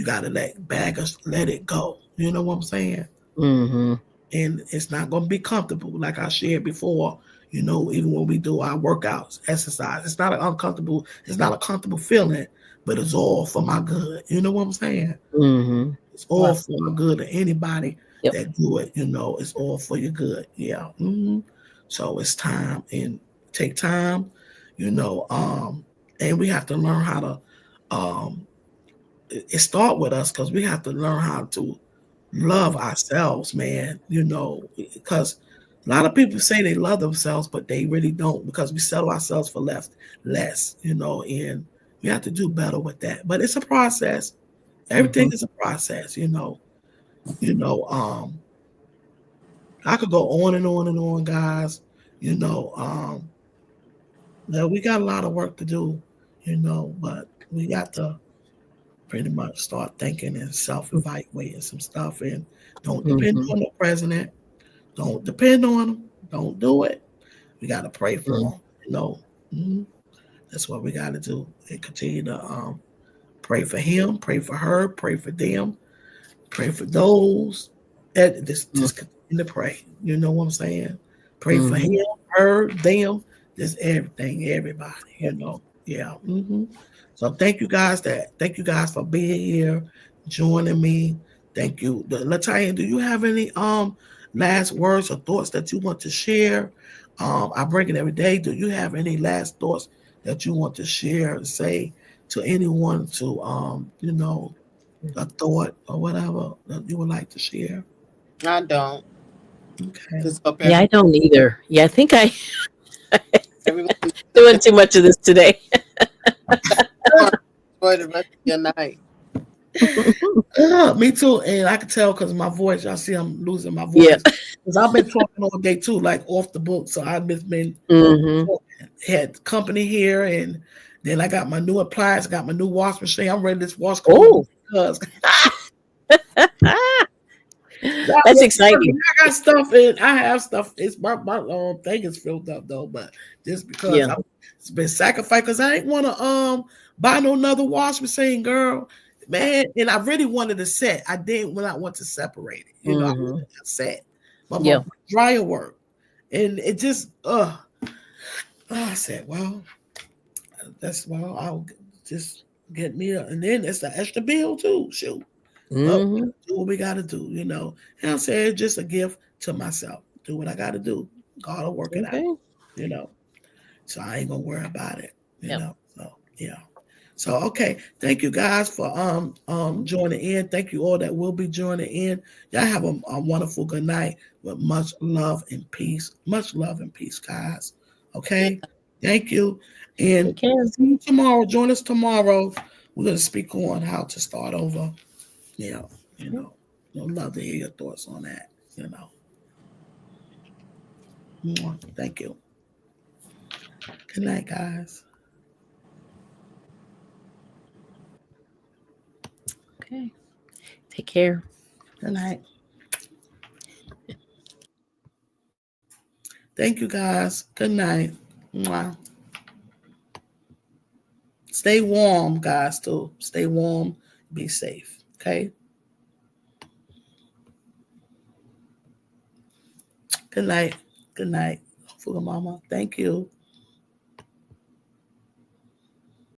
gotta let it go. You know what I'm saying? And it's not going to be comfortable, like I shared before. Even when we do our workouts, exercise, it's not a comfortable feeling, but it's all for my good. You know what I'm saying? It's all for my good to anybody that do it. It's all for your good. Yeah. So it's time, and take time. And we have to learn how to. It start with us, because we have to learn how to love ourselves, man, because a lot of people say they love themselves, but they really don't, because we settle ourselves for less, and we have to do better with that. But it's a process. Everything is a process, I could go on and on and on, guys. We got a lot of work to do, but we got to pretty much start thinking and self-evaluating some stuff, and don't depend on the president. Don't depend on him. Don't do it. We got to pray for him. That's what we got to do, and continue to pray for him, pray for her, pray for them, pray for those. And just continue to pray. You know what I'm saying? Pray for him, her, them, just everything, everybody. Yeah. So thank you guys for being here, joining me. Thank you. Latanya, do you have any last words or thoughts that you want to share? I bring it every day. Do you have any last thoughts that you want to share and say to anyone, to a thought or whatever that you would like to share? I don't. Okay. Just hope Yeah, I don't either. Yeah, I think everyone doing too much of this today. enjoy the rest of your night. Me too, and I can tell because my voice. Y'all see, I'm losing my voice because I've been talking all day too, like off the book. So I've just been had company here, and then I got my new appliance, got my new wash machine. I'm ready to wash clothes because that's exciting. I got stuff, and I have stuff. It's my thing is filled up though, but just because it's been sacrificed, because I ain't want to buy no another wash machine, girl. Man, and I really wanted a set. I didn't when I want to separate it. I wanted a set. But my dryer worked. And it just I said, well, I'll just get me and then it's an extra bill too. Shoot. Do what we gotta do, And I said it's just a gift to myself. Do what I gotta do. God will work it out. So I ain't gonna worry about it. So yeah. So okay, thank you guys for joining in. Thank you all that will be joining in. Y'all have a wonderful good night with much love and peace. Much love and peace, guys. Okay. Thank you. And see you tomorrow. Join us tomorrow. We're going to speak on how to start over. Yeah, I'd love to hear your thoughts on that. Thank you. Good night, guys. Okay. Take care. Good night. Thank you, guys. Good night. Mwah. Stay warm, guys, too. Stay warm. Be safe. Okay? Good night. Good night. Fuga Mama. Thank you.